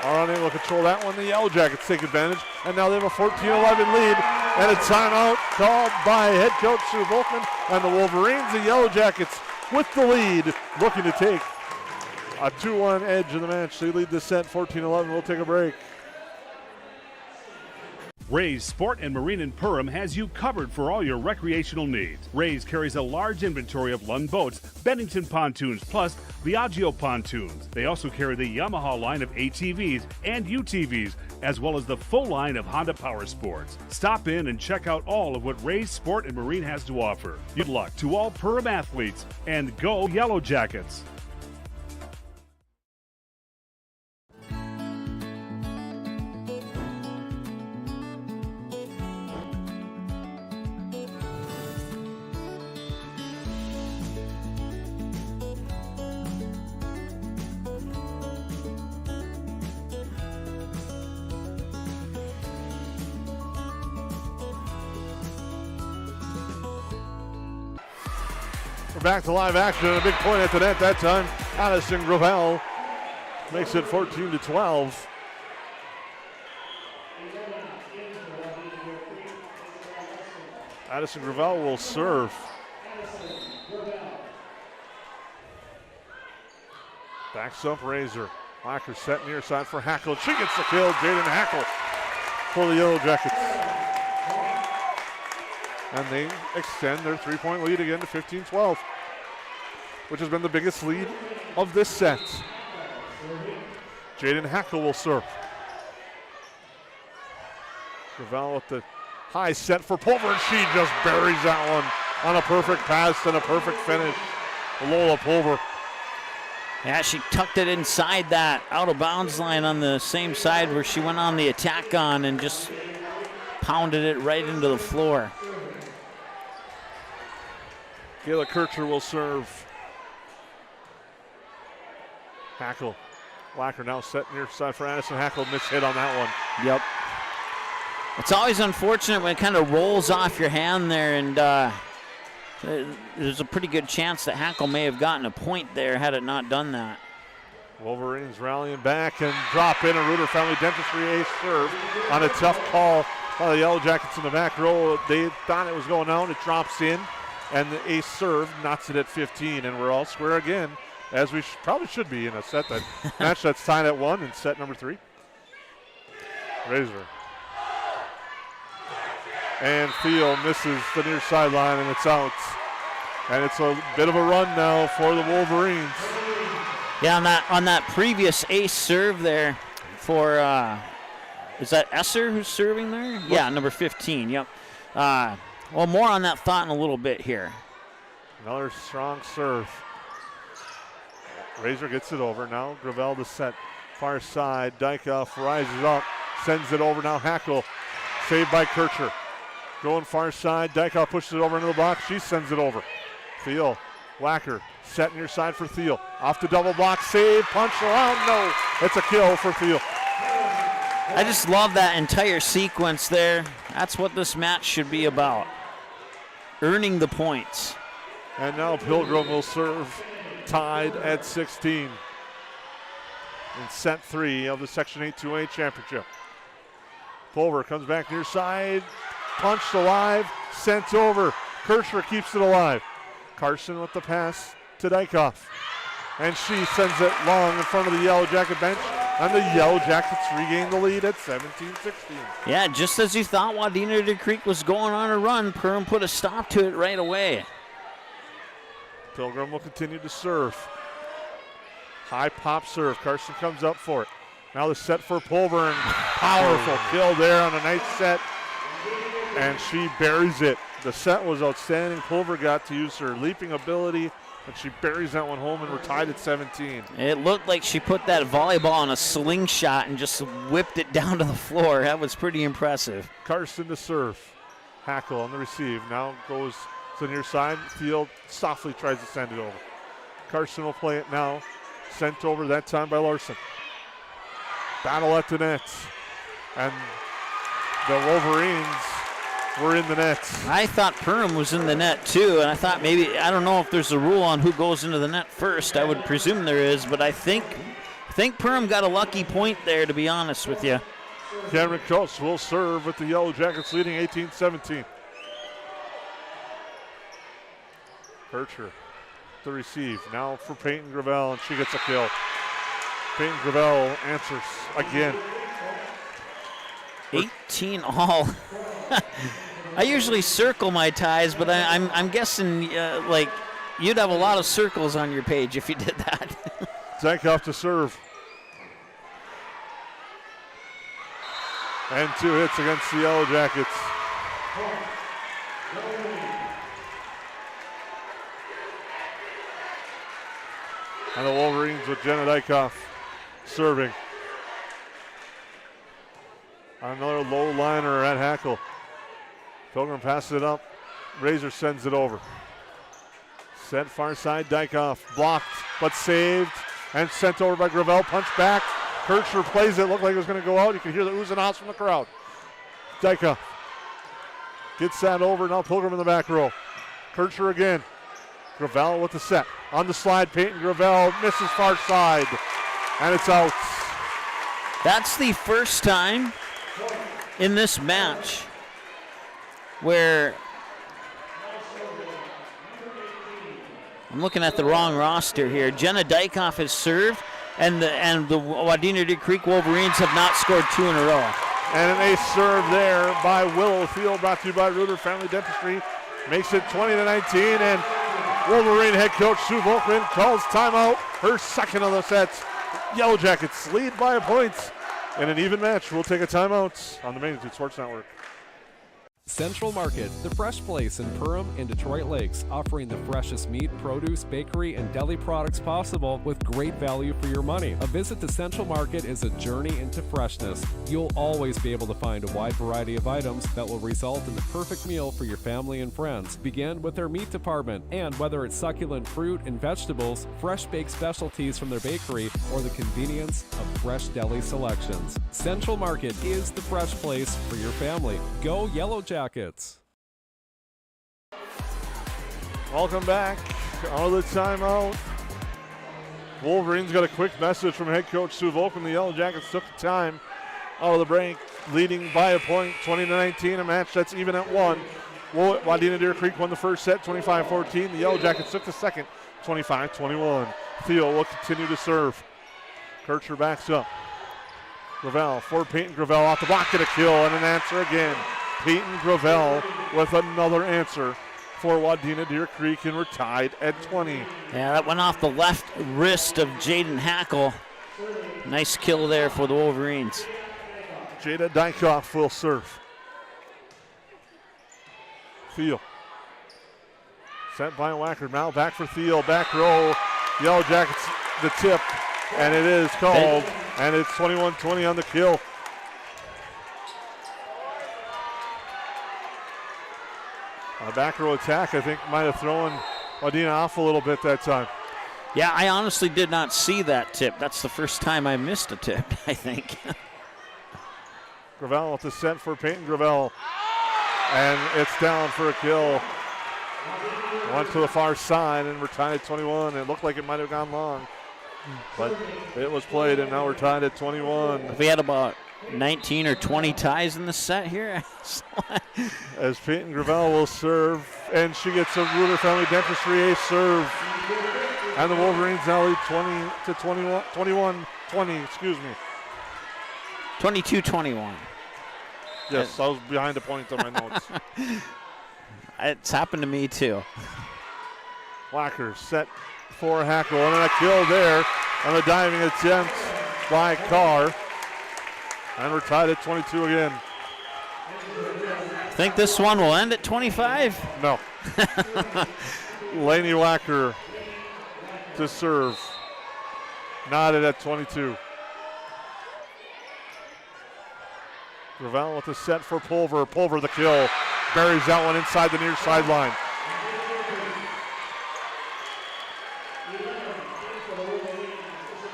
are unable to control that one. The Yellowjackets take advantage, and now they have a 14-11 lead, and a timeout called by head coach Sue Volkman. And the Wolverines, the Yellowjackets, with the lead, looking to take a 2-1 edge in the match. They lead this set 14-11. We'll take a break. Ray's Sport and Marine in Perham has you covered for all your recreational needs. Ray's carries a large inventory of Lund boats, Bennington pontoons, plus Viaggio pontoons. They also carry the Yamaha line of ATVs and UTVs, as well as the full line of Honda Power Sports. Stop in and check out all of what Ray's Sport and Marine has to offer. Good luck to all Perham athletes, and go Yellowjackets! Back to live action, and a big point at the net that time. Addison Gravel makes it 14-12. Addison Gravel will serve. Backs up Razor. Wacker set near side for Hackle. She gets the kill. Jaden Hackle for the Yellowjackets. And they extend their three-point lead again to 15-12, which has been the biggest lead of this set. Jaden Hackle will serve. Gravel with the high set for Pulver, and she just buries that one on a perfect pass and a perfect finish. Lola Pulver. Yeah, she tucked it inside that out of bounds line on the same side where she went on the attack on and just pounded it right into the floor. Kayla Kircher will serve. Hackle. Wacker now set near side for Addison Hackle. Miss hit on that one. Yep. It's always unfortunate when it kind of rolls off your hand there, and there's a pretty good chance that Hackle may have gotten a point there had it not done that. Wolverines rallying back and drop in a Reuter Family Dentistry ace serve on a tough call by the Yellowjackets in the back row. They thought it was going out. It drops in, and the ace serve knocks it at 15, and we're all square again, as we probably should be in a set that match that's tied at 1 in set number 3. Razor. And Thiel misses the near sideline, and it's out. And it's a bit of a run now for the Wolverines. Yeah, on that previous ace serve there for, is that Esser who's serving there? Yeah, number 15, yep. Well, more on that thought in a little bit here. Another strong serve. Razor gets it over. Now Gravel to set. Far side. Dykoff rises up. Sends it over. Now Hackle. Saved by Kircher. Going far side. Dykoff pushes it over into the box. She sends it over. Thiel. Wacker. Set near side for Thiel. Off the double block. Save. Punch around. No. It's a kill for Thiel. I just love that entire sequence there. That's what this match should be about. Earning the points. And now Pilgrim will serve. Tied at 16 in set 3 of the Section 8-2A championship. Pulver comes back near side, punched alive, sent over. Kircher keeps it alive. Carson with the pass to Dykoff. And she sends it long in front of the Yellow Jacket bench, and the Yellow Jackets regain the lead at 17-16. Yeah, just as you thought Wadena-Deer Creek was going on a run, Perham put a stop to it right away. Pilgrim will continue to serve. High pop serve. Carson comes up for it. Now the set for Pulver, and powerful kill there on a nice set. And she buries it. The set was outstanding. Pulver got to use her leaping ability, but she buries that one home, and we're tied at 17. It looked like she put that volleyball on a slingshot and just whipped it down to the floor. That was pretty impressive. Carson to serve. Hackle on the receive. Now goes to the near side. Field softly tries to send it over. Carson will play it now. Sent over that time by Larson. Battle at the net. And the Wolverines were in the net. I thought Perham was in the net too, and I thought maybe, I don't know if there's a rule on who goes into the net first. I would presume there is, but I think Perham got a lucky point there, to be honest with you. Cameron Coates will serve with the Yellow Jackets leading 18-17. Kircher to receive. Now for Peyton Gravel, and she gets a kill. Peyton Gravel answers again. 18 all. I usually circle my ties, but I'm guessing like you'd have a lot of circles on your page if you did that. Zankoff to serve. And 2 hits against the Yellow Jackets. And the Wolverines with Jenna Dykoff serving. Another low liner at Hackle. Pilgrim passes it up. Razor sends it over. Set far side, Dykoff blocked but saved and sent over by Gravel. Punch back. Kircher plays it. Looked like it was going to go out. You can hear the oohs and ahs from the crowd. Dykoff gets that over. Now Pilgrim in the back row. Kircher again. Gravel with the set. On the slide, Peyton Gravel misses far side. And it's out. That's the first time in this match where I'm looking at the wrong roster here. Jenna Dykoff has served, and the Wadena-Deer Creek Wolverines have not scored 2 in a row. And an ace serve there by Willow Field, brought to you by Reuter Family Dentistry. Makes it 20-19, and Wolverine head coach Sue Volkman calls timeout, her second of the sets. Yellow Jackets lead by a point in an even match. We'll take a timeout on the Magnitude Sports Network. Central Market, the fresh place in Perham and Detroit Lakes, offering the freshest meat, produce, bakery, and deli products possible with great value for your money. A visit to Central Market is a journey into freshness. You'll always be able to find a wide variety of items that will result in the perfect meal for your family and friends. Begin with their meat department, and whether it's succulent fruit and vegetables, fresh baked specialties from their bakery, or the convenience of fresh deli selections, Central Market is the fresh place for your family. Go Yellowjackets! Welcome back. Out of the timeout. Wolverines got a quick message from head coach Sue Volkman. The Yellow Jackets took the time out of the break, leading by a point, 20-19, a match that's even at 1. Wadena-Deer Creek won the first set, 25-14. The Yellow Jackets took the second, 25-21. Theo will continue to serve. Kircher backs up. Gravel for Peyton Gravel off the block, get a kill and an answer again. Peyton Gravel with another answer for Wadena-Deer Creek, and we're tied at 20. Yeah, that went off the left wrist of Jaden Hackle. Nice kill there for the Wolverines. Jada Dykoff will serve. Thiel. Sent by Wacker. Now back for Thiel. Back row. Yellow Jackets the tip, and it is called, and it's 21-20 on the kill. A back row attack, I think, might have thrown Wadena off a little bit that time. Yeah, I honestly did not see that tip. That's the first time I missed a tip, I think. Gravel with the set for Peyton Gravel. And it's down for a kill. Went to the far side, and we're tied at 21. It looked like it might have gone long, but it was played, and now we're tied at 21. We had about 19 or 20 ties in the set here. As Peyton Gravel will serve, and she gets a Ruder Family Dentistry ace serve. And the Wolverines now lead 21-20, excuse me. 22-21. Yes, I was behind a point on my notes. It's happened to me too. Wacker set for Hackle, and a kill there on the diving attempt by Carr. And we're tied at 22 again. Think this one will end at 25? No. Laney Wacker to serve. Knotted at 22. Gravel with the set for Pulver. Pulver the kill. Buries that one inside the near sideline.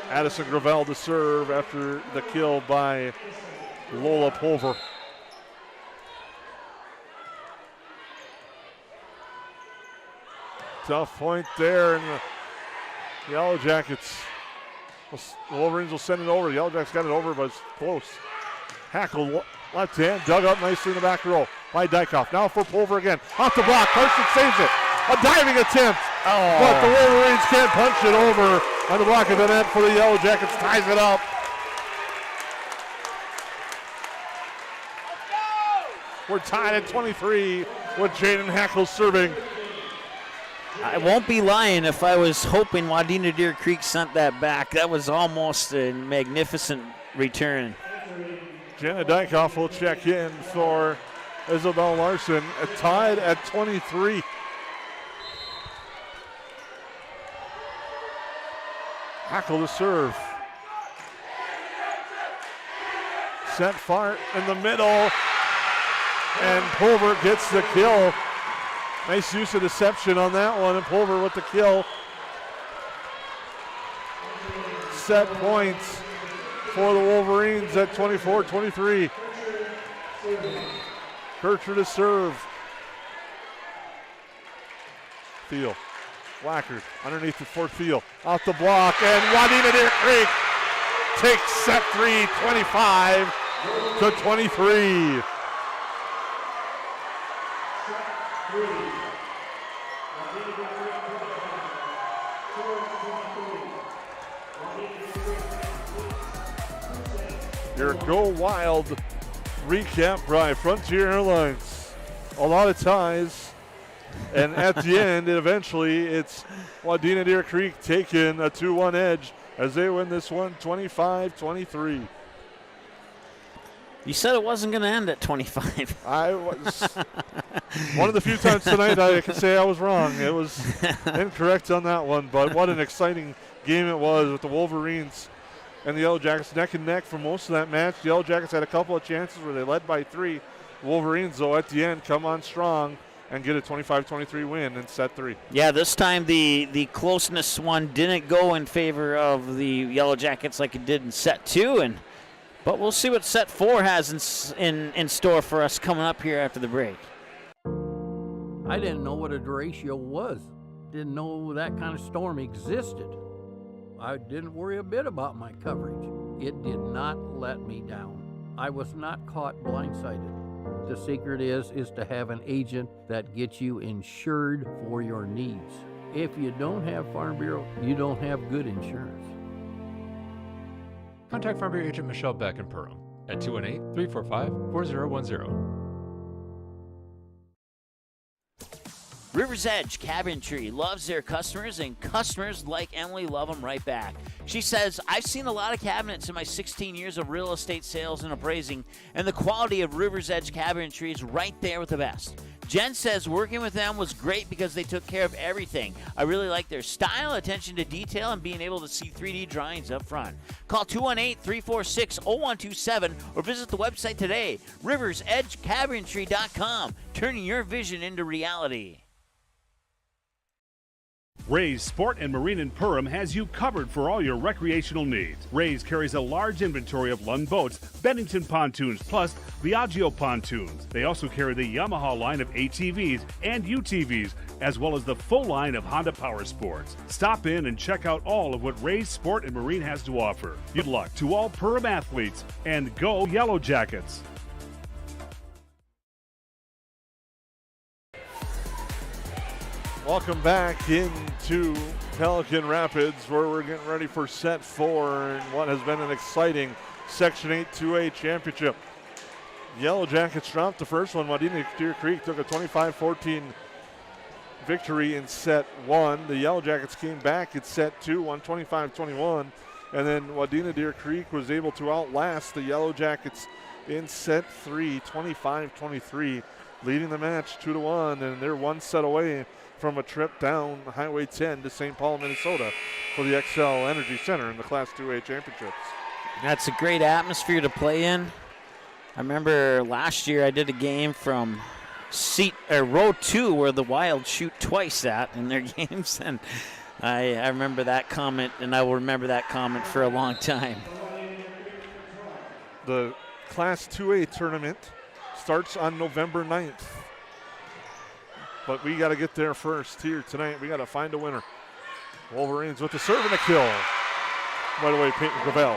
Addison Gravel to serve after the kill by Lola Pulver. Tough point there, and the Yellow Jackets, the Wolverines will send it over. The Yellow Jackets got it over, but it's close. Hackle left hand, dug up nicely in the back row by Dykoff. Now for Pulver again. Off the block, Carson saves it. A diving attempt, but the Wolverines can't punch it over on the block of the net for the Yellow Jackets. Ties it up. We're tied at 23 with Jaden Hackle serving. I won't be lying if I was hoping Wadena-Deer Creek sent that back. That was almost a magnificent return. Jenna Dykoff will check in for Isabel Larson, tied at 23. Hackle to serve. Set far in the middle, and Pulver gets the kill. Nice use of deception on that one, and Pulver with the kill. Set points for the Wolverines at 24-23. Kircher to serve. Thiel. Wacker underneath the fourth field. Off the block, and Wadena-Deer Creek takes set 3, 25-23. Your Go Wild recap by Frontier Airlines. A lot of ties, and at the end, it's Wadena-Deer Creek taking a 2-1 edge as they win this one 25-23. You said it wasn't going to end at 25. I was one of the few times tonight I can say I was wrong. It was incorrect on that one, but what an exciting game it was with the Wolverines and the Yellowjackets neck and neck for most of that match. The Yellowjackets had a couple of chances where they led by 3. Wolverines, though, at the end come on strong and get a 25-23 win in set 3. Yeah, this time the closeness one didn't go in favor of the Yellowjackets like it did in set 2, but we'll see what set 4 has in store for us coming up here after the break. I didn't know what a derecho was. Didn't know that kind of storm existed. I didn't worry a bit about my coverage. It did not let me down. I was not caught blindsided. The secret is to have an agent that gets you insured for your needs. If you don't have Farm Bureau, you don't have good insurance. Contact Farm Bureau agent Michelle Beck in Perham at 218-345-4010. River's Edge Cabinetry loves their customers, and customers like Emily love them right back. She says, I've seen a lot of cabinets in my 16 years of real estate sales and appraising, and the quality of River's Edge Cabinetry is right there with the best. Jen says working with them was great because they took care of everything. I really like their style, attention to detail, and being able to see 3D drawings up front. Call 218-346-0127 or visit the website today, riversedgecabinetry.com, turning your vision into reality. Ray's Sport and Marine in Perham has you covered for all your recreational needs. Ray's carries a large inventory of Lund boats, Bennington pontoons, plus Viaggio pontoons. They also carry the Yamaha line of ATVs and UTVs, as well as the full line of Honda Power Sports. Stop in and check out all of what Ray's Sport and Marine has to offer. Good luck to all Perham athletes, and go Yellowjackets! Welcome back into Pelican Rapids, where we're getting ready for set 4 and what has been an exciting Section 8 2A championship. Yellowjackets dropped the first one. Wadena-Deer Creek took a 25-14 victory in set 1. The Yellowjackets came back in set 2, won 25-21, and then Wadena-Deer Creek was able to outlast the Yellowjackets in set 3, 25-23, leading the match 2-1, and they're one set away from a trip down Highway 10 to St. Paul, Minnesota for the XL Energy Center in the Class 2A championships. That's a great atmosphere to play in. I remember last year I did a game from row 2 where the Wild shoot twice at in their games, and I remember that comment, and I will remember that comment for a long time. The Class 2A tournament starts on November 9th. But we got to get there first here tonight. We got to find a winner. Wolverines with the serve and a kill. Right away, Peyton Gravel.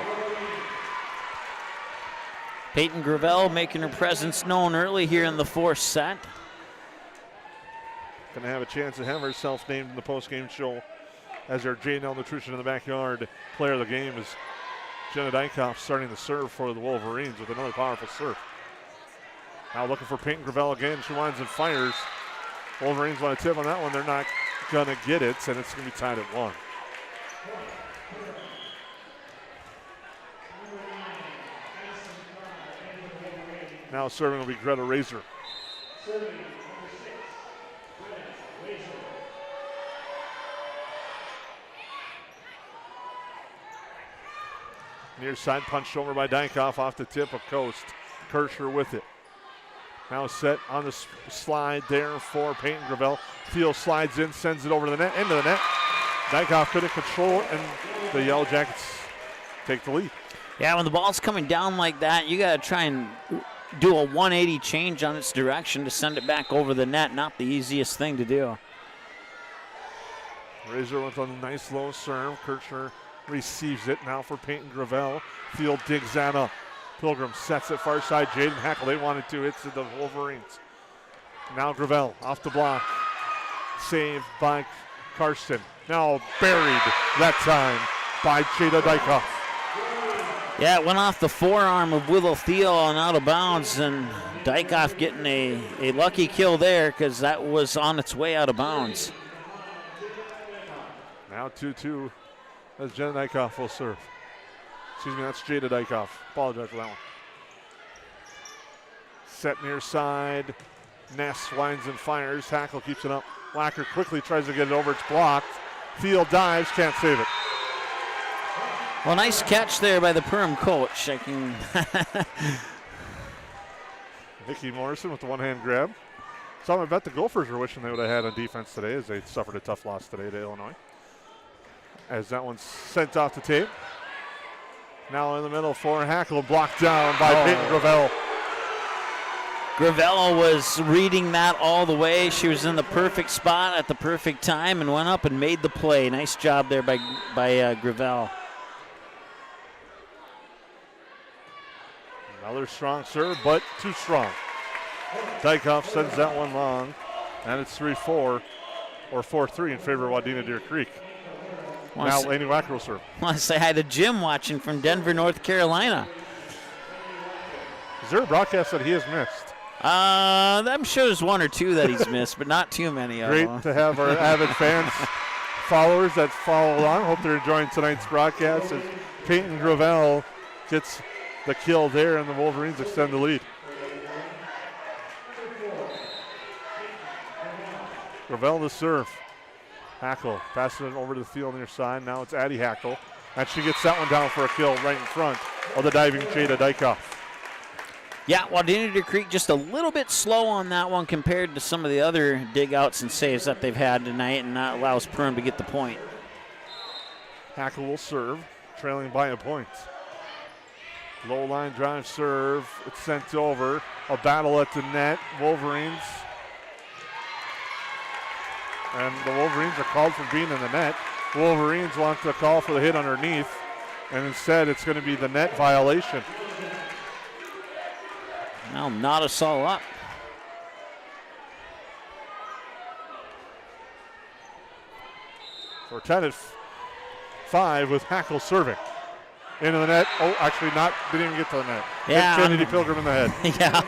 Peyton Gravel making her presence known early here in the 4th set. Going to have a chance to have herself named in the post-game show as our J&L Nutrition in the Backyard player of the game is Jenna Dykoff starting the serve for the Wolverines with another powerful serve. Now looking for Peyton Gravel again. She winds and fires. Wolverines want a tip on that one. They're not going to get it, and it's going to be tied at 1. Now serving will be Greta Razor. Near side punched over by Dykoff off the tip of Coast. Kirschner with it. Now set on the slide there for Peyton Gravel. Thiel slides in, sends it over to the net, into the net. Dykoff couldn't control it, and the Yellowjackets take the lead. Yeah, when the ball's coming down like that, you got to try and do a 180 change on its direction to send it back over the net. Not the easiest thing to do. Razor with a nice low serve. Kirchner receives it now for Peyton Gravel. Thiel digs that up. Pilgrim sets it far side. Jaden Hackle, they wanted to. It's the Wolverines. Now Gravel off the block. Saved by Karsten. Now buried that time by Jada Dykoff. Yeah, it went off the forearm of Willow Thiel and out of bounds, and Dykoff getting a lucky kill there because that was on its way out of bounds. Now 2-2 as Jenna Dykoff will serve. Excuse me, that's Jada Dykoff. Apologize for that one. Set near side. Ness winds and fires. Hackle keeps it up. Wacker quickly tries to get it over. It's blocked. Field dives, can't save it. Well, nice catch there by the Perham coach. Nikki Morrison with the one-hand grab. So I bet the Gophers were wishing they would have had on defense today as they suffered a tough loss today to Illinois. As that one's sent off the tape. Now in the middle for Hackle, blocked down by Peyton Gravel. Gravel was reading that all the way. She was in the perfect spot at the perfect time and went up and made the play. Nice job there by Gravel. Another strong serve, but too strong. Dykoff sends that one long, and it's 3-4 or 4-3 in favor of Wadena-Deer Creek. Now Laney Wacker will serve. I want to say hi to Jim watching from Denver, North Carolina. Is there a broadcast that he has missed? I'm sure there's one or two that he's missed, but not too many of them. Great to have our avid fans, followers that follow along. Hope they're enjoying tonight's broadcast as Peyton Gravel gets the kill there, and the Wolverines extend the lead. Gravel to serve. Hackle passing it over to the field near side. Now it's Addie Hackle, and she gets that one down for a kill right in front of the diving Jada Dykoff. Yeah, Wadena-Deer Creek just a little bit slow on that one compared to some of the other dig outs and saves that they've had tonight, and that allows Perham to get the point. Hackle will serve, trailing by a point. Low line drive serve. It's sent over. A battle at the net. Wolverines. And the Wolverines are called for being in the net. Wolverines want to call for the hit underneath. And instead it's going to be the net violation. Now knot us all up. For 10 at 5 with Hackle serving. Into the net. Oh, actually not. Didn't even get to the net. Yeah. Hit Kennedy Pilgrim in the head. Yeah.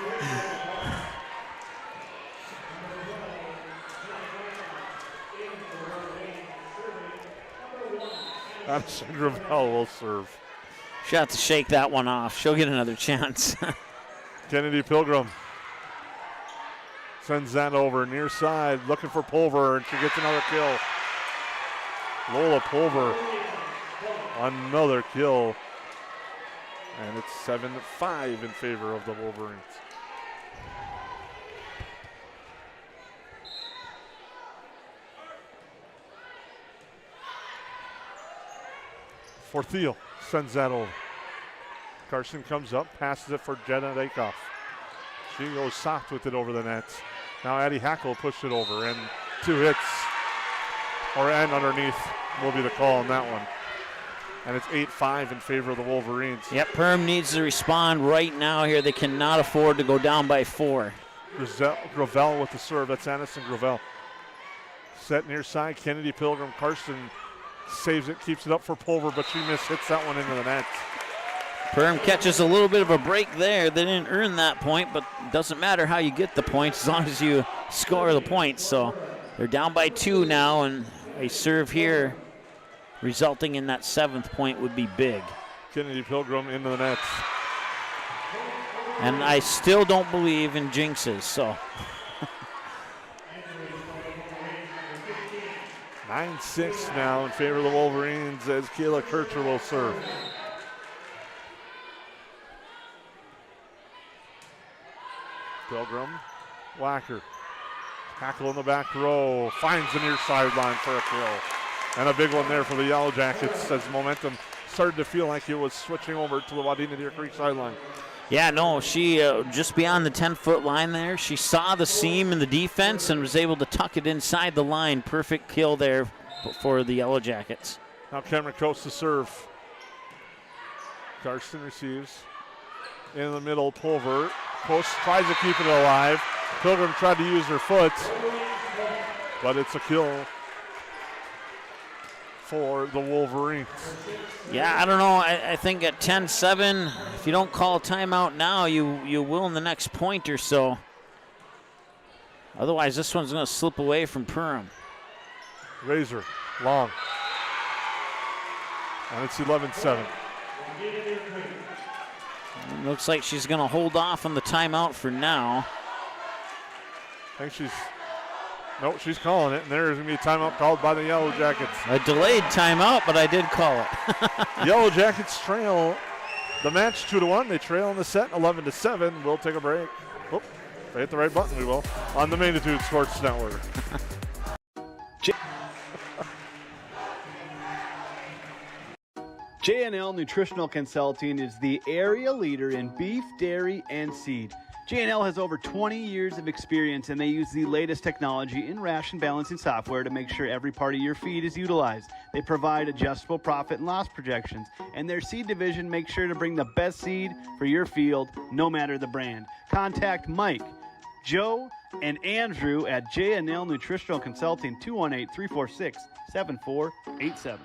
Addison Gravel will serve. She'll have to shake that one off. She'll get another chance. Kennedy Pilgrim sends that over near side, looking for Pulver, and she gets another kill. Lola Pulver, another kill. And it's 7-5 in favor of the Wolverines. Forthiel sends that over. Carson comes up, passes it for Jenna Dykoff. She goes soft with it over the net. Now Addie Hackle pushed it over, and 2 hits, or and underneath will be the call on that one. And it's 8-5 in favor of the Wolverines. Yep, Perham needs to respond right now here. They cannot afford to go down by 4. Gravel with the serve. That's Addison Gravel. Set near side, Kennedy Pilgrim. Carson saves it, keeps it up for Pulver, but she hits that one into the net. Perham catches a little bit of a break there. They didn't earn that point, but it doesn't matter how you get the points as long as you score the points. So they're down by 2 now, and a serve here resulting in that 7th point would be big. Kennedy Pilgrim into the net. And I still don't believe in jinxes, so. 9-6 now in favor of the Wolverines as Kayla Kircher will serve. Pilgrim, Wacker, Hackle in the back row, finds the near sideline for a kill. And a big one there for the Yellowjackets as momentum started to feel like it was switching over to the Wadena-Deer Creek sideline. Yeah, no, she just beyond the 10-foot line there. She saw the seam in the defense and was able to tuck it inside the line. Perfect kill there for the Yellowjackets. Now Cameron Coates to serve. Karsten receives. In the middle, Pulver. Post tries to keep it alive. Pilgrim tried to use her foot, but it's a kill for the Wolverines. Yeah, I don't know. I think at 10-7, if you don't call a timeout now, you will in the next point or so. Otherwise, this one's going to slip away from Perham. Razor, long. And it's 11-7. Looks like she's going to hold off on the timeout for now. I think she's calling it, and there's going to be a timeout called by the Yellowjackets. A delayed timeout, but I did call it. Yellowjackets trail the match 2-1. They trail in the set 11-7. We'll take a break. If I hit the right button, we will. On the Magnitude Sports Network. J&L Nutritional Consulting is the area leader in beef, dairy, and seed. J&L has over 20 years of experience, and they use the latest technology in ration balancing software to make sure every part of your feed is utilized. They provide adjustable profit and loss projections, and their seed division makes sure to bring the best seed for your field, no matter the brand. Contact Mike, Joe, and Andrew at J&L Nutritional Consulting, 218-346-7487.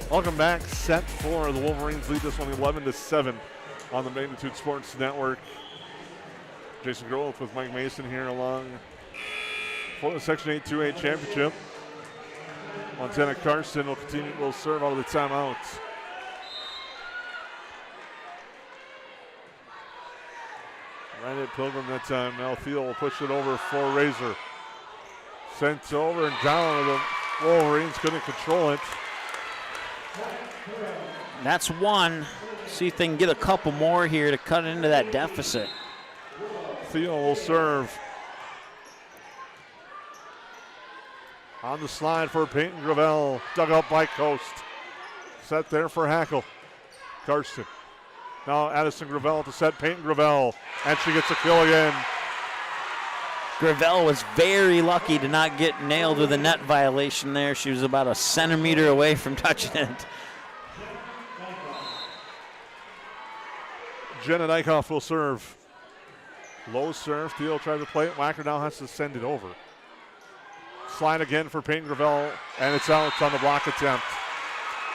Welcome back. Set 4. The Wolverines lead this one 11-7 on the Magnitude Sports Network. Jason Growth with Mike Mason here along for the Section 8 2A Championship. Montana Karsten will serve out of the timeout. Right at Pilgrim that time. Now Thiel will push it over for Razor. Sent over and down. The Wolverines couldn't control it. That's one. See if they can get a couple more here to cut into that deficit. Thiel will serve. On the slide for Peyton Gravel. Dug up by Coast. Set there for Hackle. Karsten. Now Addison Gravel to set Peyton Gravel. And she gets a kill again. Gravel was very lucky to not get nailed with a net violation there. She was about a centimeter away from touching it. Jenna Dykoff will serve. Low serve. Thiel tried to play it. Wacker now has to send it over. Slide again for Peyton Gravel, and it's out on the block attempt.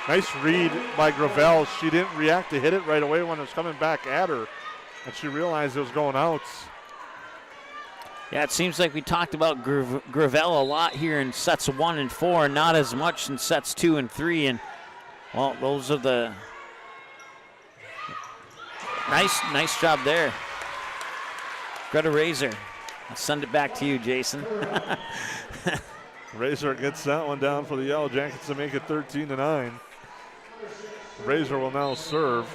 Nice read by Gravel. She didn't react to hit it right away when it was coming back at her, and she realized it was going out. Yeah, it seems like we talked about Gravel a lot here in sets 1 and 4, not as much in sets 2 and 3. And, well, those are the nice job there. Greta Razor. I'll send it back to you, Jason. Razor gets that one down for the Yellowjackets to make it 13-9. Razor will now serve.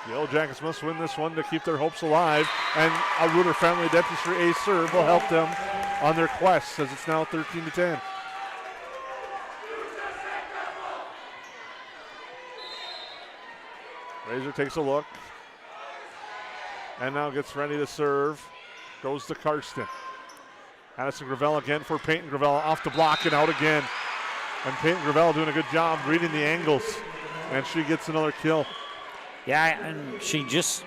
The Yellowjackets must win this one to keep their hopes alive, and a Reuter Family Dentistry ace serve will help them on their quest as it's now 13-10. Razor takes a look and now gets ready to serve. Goes to Karsten. Addison Gravel again for Peyton Gravel off the block and out again. And Peyton Gravel doing a good job reading the angles, and she gets another kill. Yeah, and she just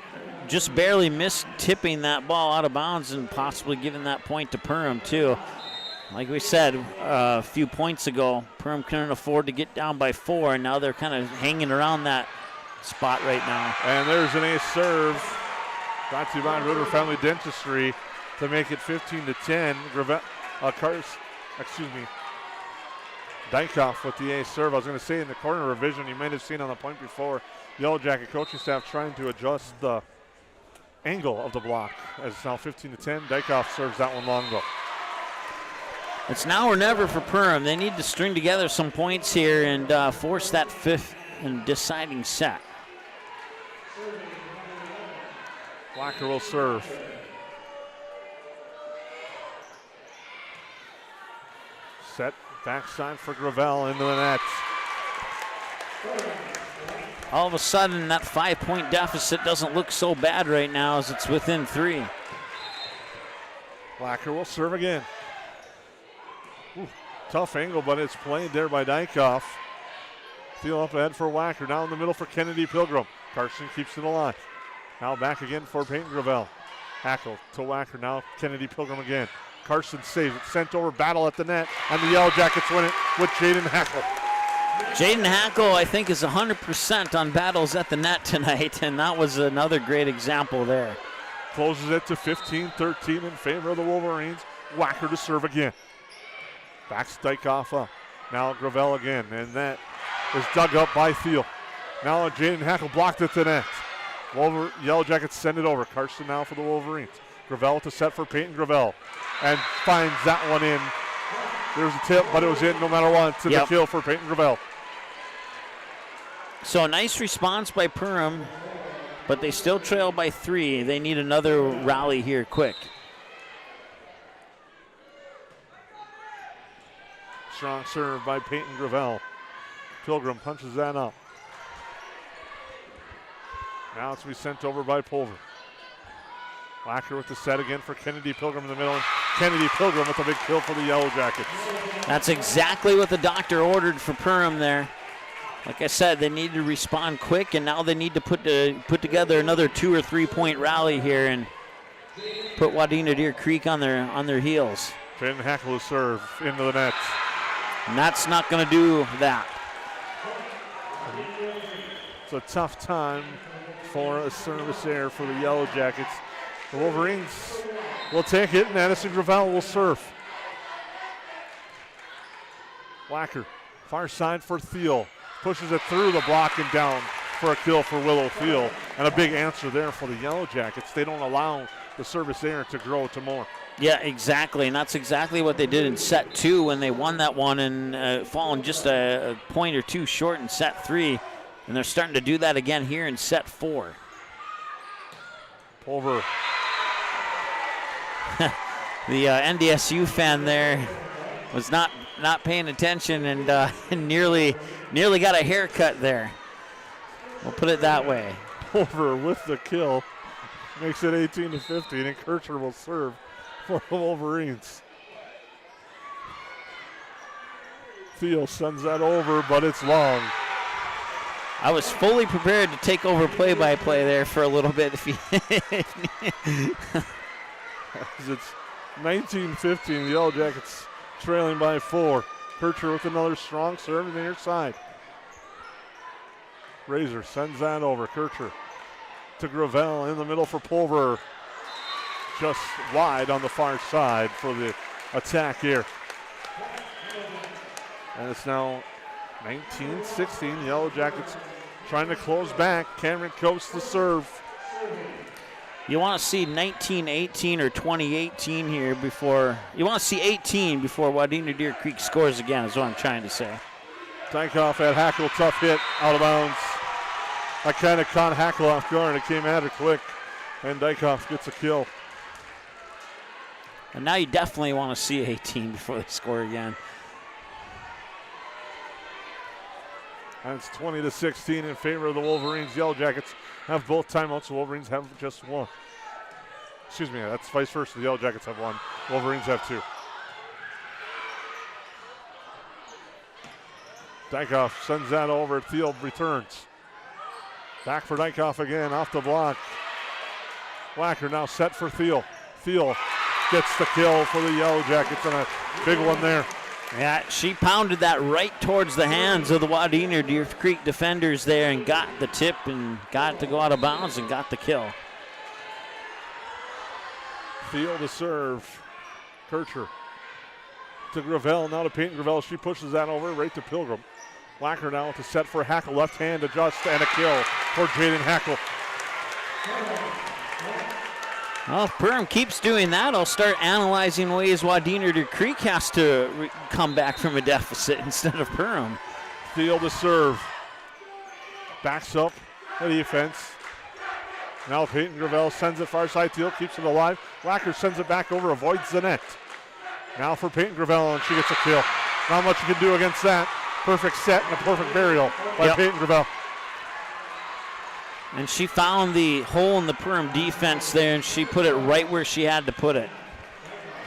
barely missed tipping that ball out of bounds and possibly giving that point to Perham too. Like we said a few points ago, Perham couldn't afford to get down by 4, and now they're kind of hanging around that spot right now. And there's an ace serve brought to you by Reuter Family Dentistry to make it 15-10. Dykoff with the ace serve. I was going to say in the corner revision, you might have seen on the point before, the Yellowjacket coaching staff trying to adjust the angle of the block. As it's now 15-10, Dykoff serves that one long though. It's now or never for Perham. They need to string together some points here and force that 5th and deciding set. Wacker will serve. Set backside for Gravel into the net. All of a sudden, that 5-point deficit doesn't look so bad right now as it's within 3. Wacker will serve again. Ooh, tough angle, but it's played there by Dykoff. Thiel up ahead for Wacker. Now in the middle for Kennedy Pilgrim. Karsten keeps it alive. Now back again for Peyton Gravel. Hackle to Wacker. Now Kennedy Pilgrim again. Karsten saves it. Sent over, battle at the net. And the Yellowjackets win it with Jaden Hackle. Jaden Hackle, I think, is 100% on battles at the net tonight, and that was another great example there. Closes it to 15-13 in favor of the Wolverines. Wacker to serve again. Backs Dykoff up. Now Gravel again, and that is dug up by Thiel. Now Jaden Hackle blocked it to net. Yellowjackets send it over. Carson now for the Wolverines. Gravel to set for Peyton Gravel, and finds that one in. There's a tip, but it was in no matter what. To the kill for Peyton Gravel. So a nice response by Perham, but they still trail by 3. They need another rally here quick. Strong serve by Peyton Gravel. Pilgrim punches that up. Now it's to be sent over by Pulver. Wacker with the set again for Kennedy Pilgrim in the middle. Kennedy Pilgrim with a big kill for the Yellowjackets. That's exactly what the doctor ordered for Perham there. Like I said, they need to respond quick, and now they need to put together another 2 or 3 point rally here and put Wadena-Deer Creek on their heels. Finn Hackle serve into the net. And that's not going to do that. It's a tough time for a service error for the Yellowjackets. The Wolverines will take it, and Addison Gravel will serve. Wacker, far side for Thiel. Pushes it through the block and down for a kill for Willow Thiel. And a big answer there for the Yellowjackets. They don't allow the service error to grow to more. Yeah, exactly, and that's exactly what they did in set 2 when they won that one and fallen just a point or 2 short in set 3. And they're starting to do that again here in set 4. Pulver. The NDSU fan there was not paying attention and nearly got a haircut there. We'll put it that way. Pulver with the kill makes it 18-15, and Kircher will serve for the Wolverines. Thiel sends that over, but it's long. I was fully prepared to take over play-by-play there for a little bit. As it's 19-15, the Yellowjackets trailing by 4. Kircher with another strong serve to the near side. Razor sends that over. Kircher to Gravel in the middle for Pulver. Just wide on the far side for the attack here. And it's now 19-16. The Yellowjackets trying to close back. Cameron Coates to serve. You want to see 19-18 or 20-18 here before. You want to see 18 before Wadena-Deer Creek scores again, is what I'm trying to say. Dykoff had Hackle, tough hit, out of bounds. That kind of caught Hackle off guard. It came at her quick, and Dykoff gets a kill. And now you definitely want to see 18 before they score again. And it's 20-16 in favor of the Wolverines. Yellowjackets have both timeouts. The Wolverines have just one. Excuse me, that's vice versa. The Yellowjackets have one. Wolverines have 2. Dykoff sends that over. Thiel returns. Back for Dykoff again, off the block. Wacker now set for Thiel. Thiel gets the kill for the Yellowjackets, and a big one there. Yeah, she pounded that right towards the hands of the Wadena-Deer Creek defenders there and got the tip and got it to go out of bounds and got the kill. Thiel to serve. Kircher to Gravel, now to Peyton Gravel. She pushes that over right to Pilgrim. Wacker now with the set for Hackle, left hand adjust, and a kill for Jaden Hackle. Well, if Perham keeps doing that, I'll start analyzing ways Wadena-Deer Creek has to come back from a deficit instead of Perham. Thiel to serve. Backs up the defense. Now Peyton Gravel sends it far side. Thiel keeps it alive. Wacker sends it back over, avoids the net. Now for Peyton Gravel, and she gets a kill. Not much you can do against that. Perfect set and a perfect burial by Peyton Gravel. And she found the hole in the Perham defense there, and she put it right where she had to put it.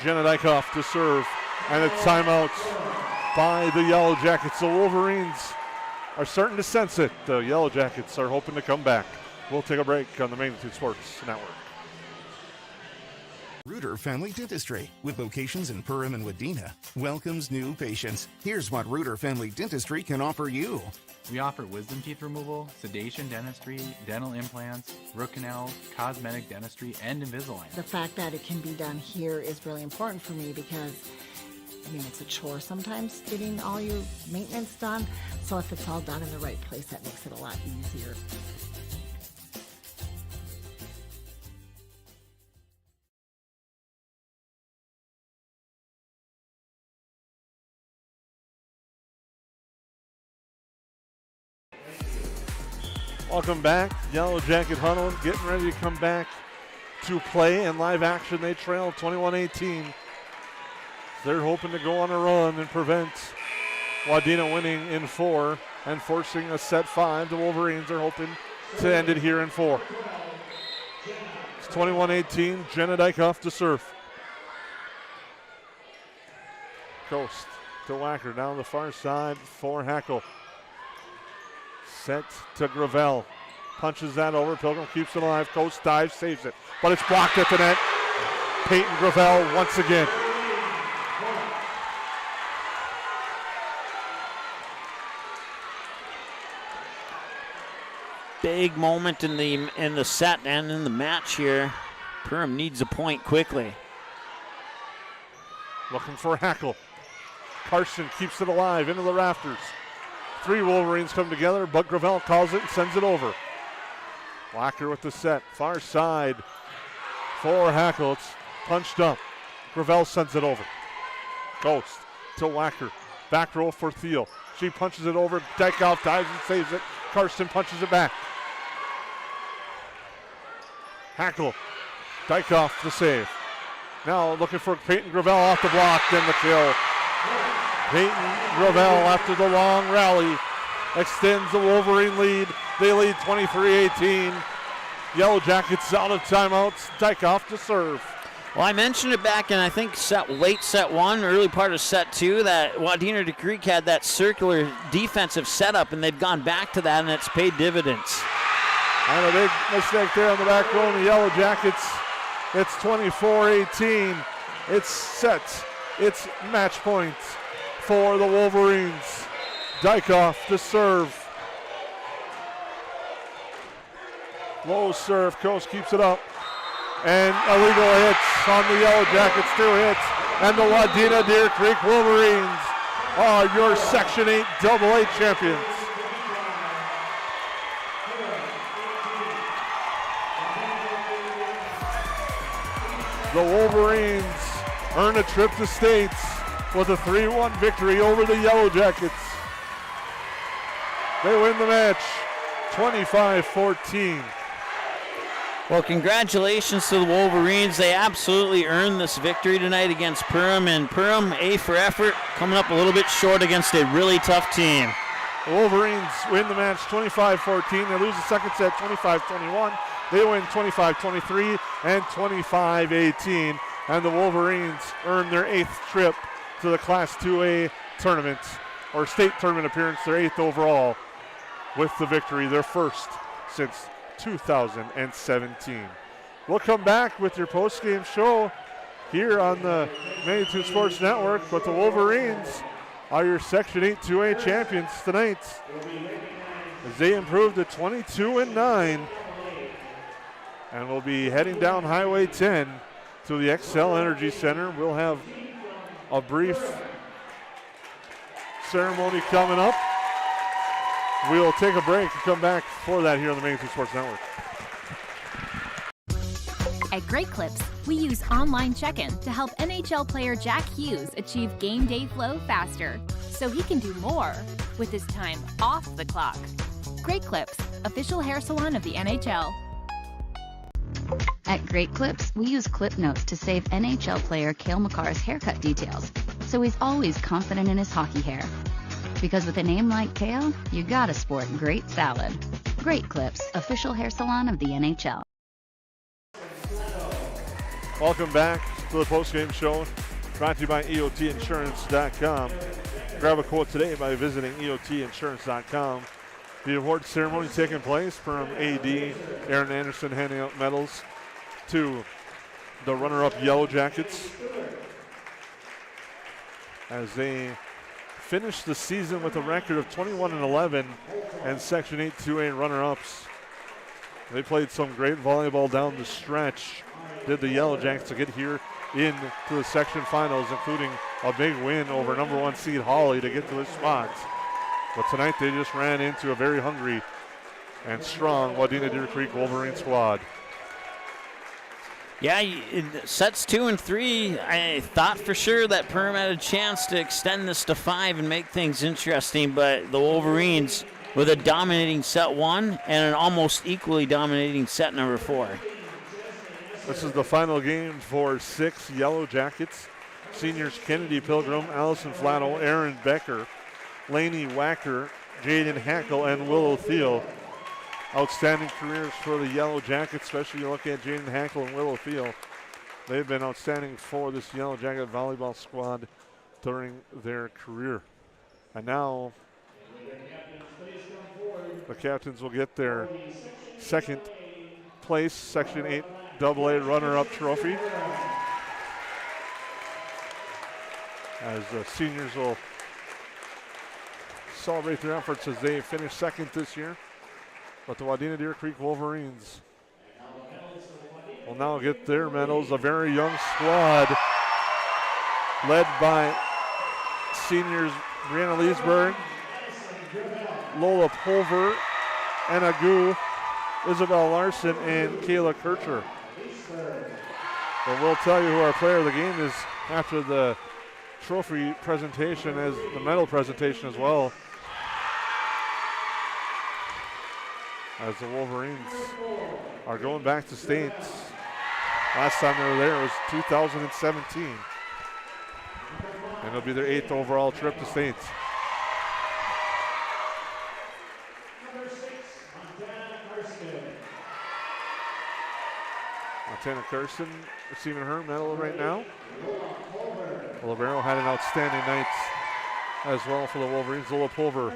Jenna Dykoff to serve, and a timeout by the Yellowjackets. The Wolverines are starting to sense it. The Yellowjackets are hoping to come back. We'll take a break on the Magnitude Sports Network. Reuter Family Dentistry, with locations in Perham and Wadena, welcomes new patients. Here's what Reuter Family Dentistry can offer you. We offer wisdom teeth removal, sedation dentistry, dental implants, root canals, cosmetic dentistry, and Invisalign. The fact that it can be done here is really important for me because, it's a chore sometimes getting all your maintenance done. So if it's all done in the right place, that makes it a lot easier. Welcome back. Yellow Jacket Huddle getting ready to come back to play in live action. They trail 21-18. They're hoping to go on a run and prevent Wadena winning in 4 and forcing a set 5. The Wolverines are hoping to end it here in 4. It's 21-18. Jenna Dykoff to serve. Coast to Wacker down the far side for Hackle. Set to Gravel. Punches that over. Pilgrim keeps it alive. Coast dives, saves it. But it's blocked at the net. Peyton Gravel once again. Big moment in the set and in the match here. Perham needs a point quickly. Looking for Hackle. Carson keeps it alive into the rafters. 3 Wolverines come together, but Gravel calls it and sends it over. Wacker with the set. Far side for Hackle. It's punched up. Gravel sends it over. Ghost to Wacker. Back row for Thiel. She punches it over. Dykoff dives and saves it. Karsten punches it back. Hackle. Dykoff the save. Now looking for Peyton Gravel off the block, then the kill. Peyton Gravel, after the long rally, extends the Wolverine lead. They lead 23-18. Yellow Jackets out of timeouts. Dykoff to serve. Well, I mentioned it back in, I think, late set 1, early part of set 2, that Wadena-Deer Creek had that circular defensive setup, and they've gone back to that, and it's paid dividends. And a big mistake there on the back row of the Yellow Jackets. It's 24-18. It's set. It's match point for the Wolverines. Dykoff to serve. Low serve. Coast keeps it up. And illegal hits on the Yellow Jackets. 2 hits. And the Wadena-Deer Creek Wolverines are your Section 8 AA champions. The Wolverines earn a trip to states with a 3-1 victory over the Yellow Jackets. They win the match 25-14. Well, congratulations to the Wolverines. They absolutely earned this victory tonight against Perham, and Perham, A for effort, coming up a little bit short against a really tough team. The Wolverines win the match 25-14. They lose the second set 25-21. They win 25-23 and 25-18. And the Wolverines earn their 8th trip to the Class 2A tournament, or state tournament appearance, their 8th overall, with the victory, their first since 2017. We'll come back with your post-game show here on the Magnitude Sports Network, but the Wolverines are your Section 8 2A champions tonight as they improve to 22-9 and will be heading down Highway 10 to the Xcel Energy Center. We'll have a brief ceremony coming up. We'll take a break and come back for that here on the Magnitude Sports Network. At Great Clips, we use online check-in to help NHL player Jack Hughes achieve game day flow faster, so he can do more with his time off the clock. Great Clips, official hair salon of the NHL. At Great Clips, we use clip notes to save NHL player Cale Makar's haircut details, so he's always confident in his hockey hair. Because with a name like Cale, you gotta sport great salad. Great Clips, official hair salon of the NHL. Welcome back to the postgame show, brought to you by EOTinsurance.com. Grab a quote today by visiting EOTinsurance.com. The award ceremony taking place from AD Aaron Anderson handing out medals to the runner-up Yellowjackets, as they finished the season with a record of 21-11 and Section 8 2A runner-ups. They played some great volleyball down the stretch, did the Yellowjackets, to get here into the section finals, including a big win over number 1 seed Holly to get to this spot. But tonight they just ran into a very hungry and strong Wadena-Deer Creek Wolverine squad. Yeah, in sets 2 and 3, I thought for sure that Perham had a chance to extend this to 5 and make things interesting, but the Wolverines with a dominating set 1 and an almost equally dominating set number 4. This is the final game for 6 Yellowjackets. Seniors Kennedy Pilgrim, Allison Flannel, Aaron Becker, Lainey Wacker, Jaden Hackle, and Willow Thiel. Outstanding careers for the Yellowjackets, especially you look at Jaden Hackle and Willow Thiel. They've been outstanding for this Yellowjacket volleyball squad during their career. And now the captains will get their second place Section 8 AA runner-up trophy, as the seniors will celebrate their efforts as they finish second this year. But the Wadena-Deer Creek Wolverines will now get their medals. A very young squad led by seniors Brianna Leesburg, Lola Pulver, Anna Gu, Isabel Larson, and Kayla Kircher. But we'll tell you who our player of the game is after the trophy presentation, as the medal presentation as well, as the Wolverines are going back to states. Last time they were there was 2017. And it'll be their 8th overall trip to states. Montana Kirsten receiving her medal right now. Olivero had an outstanding night as well for the Wolverines. Lola Pulver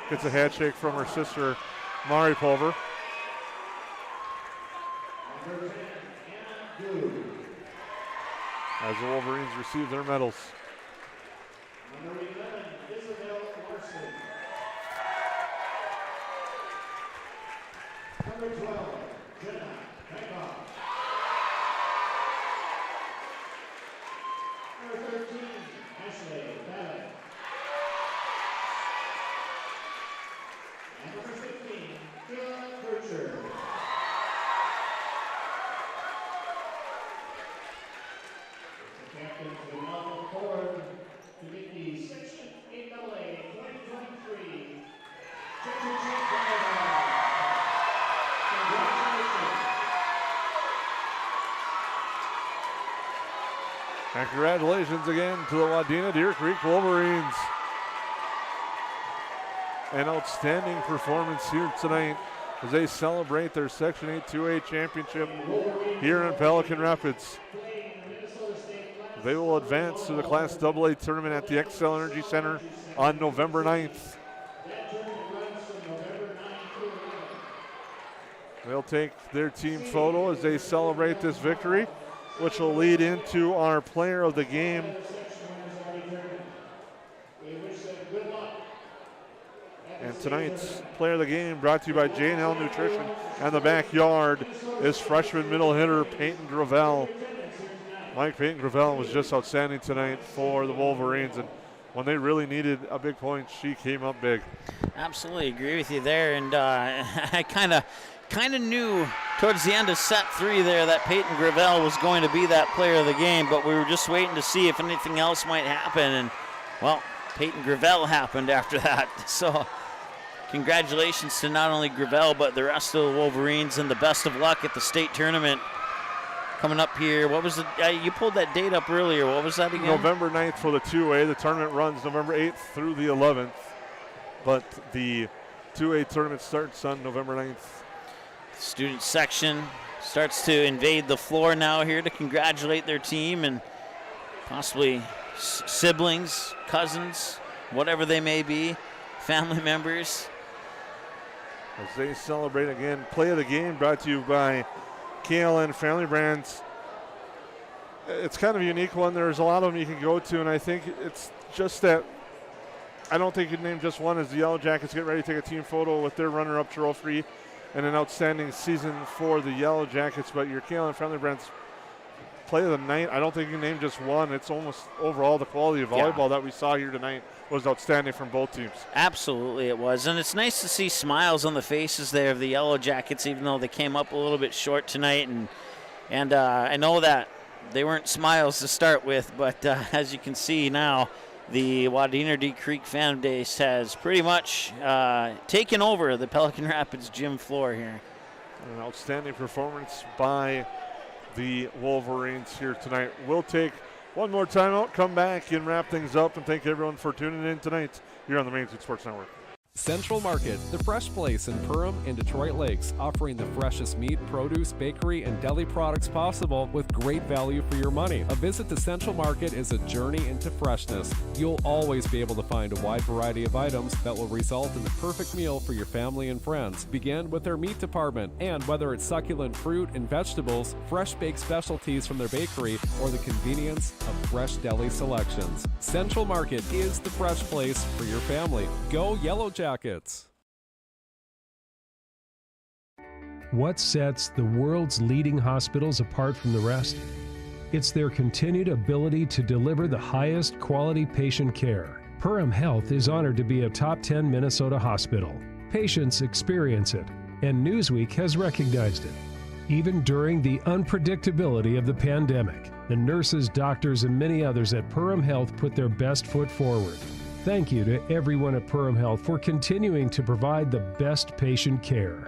gets a handshake from her sister, Mari Pulver. As the Wolverines receive their medals. Number 12, Jenna Hancock. Number 13, Ashley Ballard. And number 15, Kayla Kircher. The captains will now go forward to meet the Section 8AA 2023 Championship Volleyball. And congratulations again to the Wadena-Deer Creek Wolverines. An outstanding performance here tonight as they celebrate their Section 8 2A championship here in Pelican Rapids. They will advance to the Class AA tournament at the Xcel Energy Center on November 9th. They'll take their team photo as they celebrate this victory, which will lead into our player of the game. And tonight's player of the game, brought to you by J&L Nutrition and the Backyard, is freshman middle hitter Peyton Gravel. Peyton Gravel was just outstanding tonight for the Wolverines, and when they really needed a big point, she came up big. Absolutely agree with you there, and I kind of knew towards the end of set 3 there that Peyton Gravel was going to be that player of the game, but we were just waiting to see if anything else might happen, and well, Peyton Gravel happened after that. So congratulations to not only Gravel but the rest of the Wolverines, and the best of luck at the state tournament coming up here. What was it? You pulled that date up earlier. What was that again? November 9th for the 2A. The tournament runs November 8th through the 11th, but the 2A tournament starts on November 9th. Student section starts to invade the floor now here to congratulate their team, and possibly siblings, cousins, whatever they may be, family members. As they celebrate again, play of the game brought to you by KLN Family Brands, it's kind of a unique one. There's a lot of them you can go to, and I think it's just that I don't think you'd name just one as the Yellowjackets get ready to take a team photo with their runner-up trophy and an outstanding season for the Yellowjackets. But your Kalen Friendly Brands play of the night, I don't think you can name just one. It's almost overall the quality of volleyball that we saw here tonight was outstanding from both teams. Absolutely it was. And it's nice to see smiles on the faces there of the Yellowjackets, even though they came up a little bit short tonight. And I know that they weren't smiles to start with, but as you can see now, the Wadena-Deer Creek fan base has pretty much taken over the Pelican Rapids gym floor here. An outstanding performance by the Wolverines here tonight. We'll take one more timeout, come back and wrap things up, and thank everyone for tuning in tonight here on the Main Street Sports Network. Central Market, the fresh place in Perham and Detroit Lakes, offering the freshest meat, produce, bakery, and deli products possible with great value for your money. A visit to Central Market is a journey into freshness. You'll always be able to find a wide variety of items that will result in the perfect meal for your family and friends. Begin with their meat department, and whether it's succulent fruit and vegetables, fresh baked specialties from their bakery, or the convenience of fresh deli selections, Central Market is the fresh place for your family. Go Yellowjackets! What sets the world's leading hospitals apart from the rest? It's their continued ability to deliver the highest quality patient care. Perham Health is honored to be a top 10 Minnesota hospital. Patients experience it, and Newsweek has recognized it. Even during the unpredictability of the pandemic, the nurses, doctors, and many others at Perham Health put their best foot forward. Thank you to everyone at Perham Health for continuing to provide the best patient care.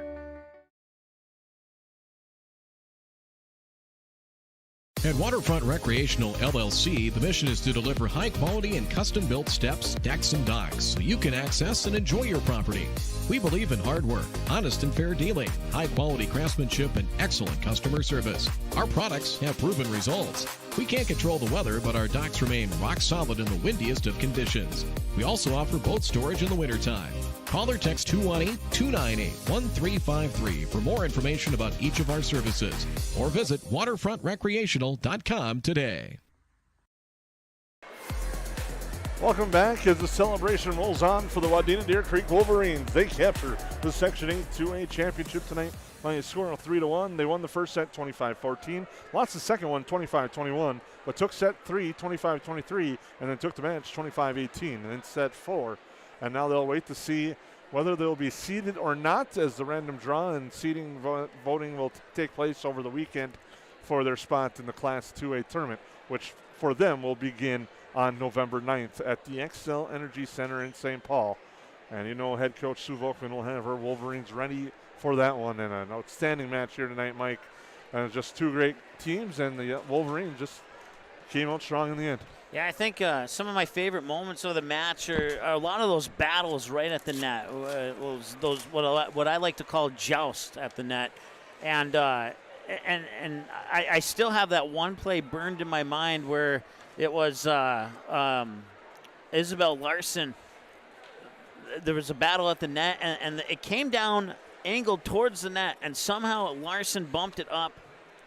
At Waterfront Recreational LLC, the mission is to deliver high-quality and custom-built steps, decks, and docks so you can access and enjoy your property. We believe in hard work, honest and fair dealing, high-quality craftsmanship, and excellent customer service. Our products have proven results. We can't control the weather, but our docks remain rock solid in the windiest of conditions. We also offer boat storage in the wintertime. Call or text 218-298-1353 for more information about each of our services, or visit waterfrontrecreational.com today. Welcome back as the celebration rolls on for the Wadena-Deer Creek Wolverines. They capture the Section 8 2A championship tonight by a score of 3-1. They won the first set 25-14, lost the second one 25-21, but took set 3 25-23, and then took the match 25-18, and then set 4. And now they'll wait to see whether they'll be seeded or not, as the random draw and seeding voting will take place over the weekend for their spot in the Class 2A tournament, which for them will begin on November 9th at the Xcel Energy Center in St. Paul. And you know, head coach Sue Volkman will have her Wolverines ready for that one. And an outstanding match here tonight, Mike. And just two great teams, and the Wolverines just came out strong in the end. Yeah, I think some of my favorite moments of the match are a lot of those battles right at the net. Those what I like to call joust at the net, and I still have that one play burned in my mind where it was Isabel Larson. There was a battle at the net, and it came down angled towards the net, and somehow Larson bumped it up,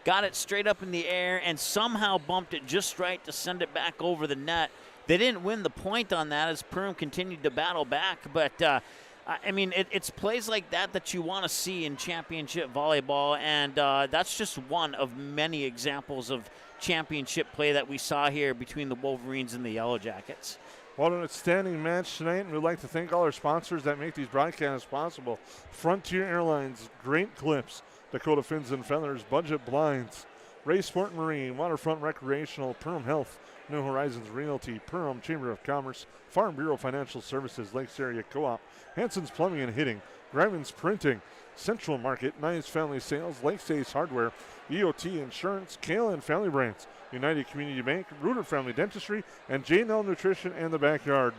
got it straight up in the air, and somehow bumped it just right to send it back over the net. They didn't win the point on that as Perham continued to battle back, but I mean, it's plays like that you want to see in championship volleyball, and that's just one of many examples of championship play that we saw here between the Wolverines and the Yellowjackets. What an outstanding match tonight, and we'd like to thank all our sponsors that make these broadcasts possible. Frontier Airlines, Great Clips, Dakota Fins and Feathers, Budget Blinds, Ray Sport and Marine, Waterfront Recreational, Perham Health, New Horizons Realty, Perham Chamber of Commerce, Farm Bureau Financial Services, Lakes Area Co-op, Hanson's Plumbing and Hitting, Griman's Printing, Central Market, Nice Family Sales, Lakes Ace Hardware, EOT Insurance, Kale and Family Brands, United Community Bank, Rooter Family Dentistry, and J&L Nutrition and the Backyard.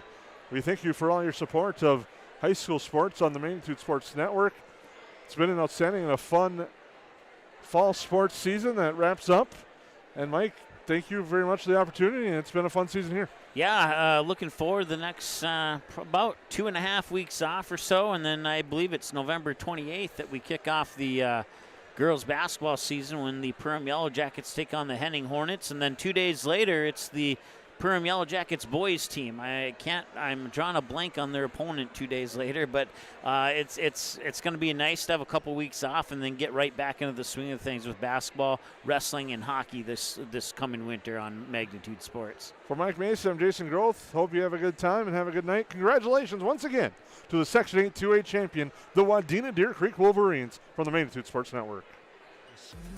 We thank you for all your support of high school sports on the Magnitude Sports Network. It's been an outstanding and a fun fall sports season that wraps up. And Mike, thank you very much for the opportunity, and it's been a fun season here. Yeah, looking forward to the next about 2.5 weeks off or so, and then I believe it's November 28th that we kick off the girls basketball season when the Perham Yellowjackets take on the Henning Hornets, and then 2 days later it's the Perham Yellowjackets boys team. I'm drawing a blank on their opponent 2 days later, but it's going to be nice to have a couple weeks off and then get right back into the swing of things with basketball, wrestling, and hockey this coming winter on Magnitude Sports. For Mike Mason, I'm Jason Groth. Hope you have a good time and have a good night. Congratulations once again to the Section 8 2A champion, the Wadena-Deer Creek Wolverines, from the Magnitude Sports Network.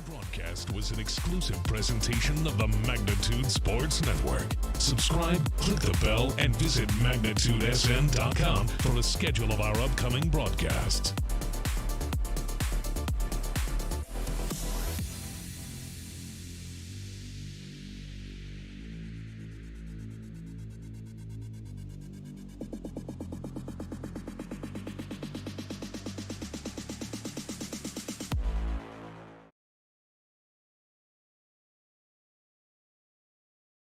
Broadcast was an exclusive presentation of the Magnitude Sports Network. Subscribe, click the bell, and visit magnitudesn.com for a schedule of our upcoming broadcasts.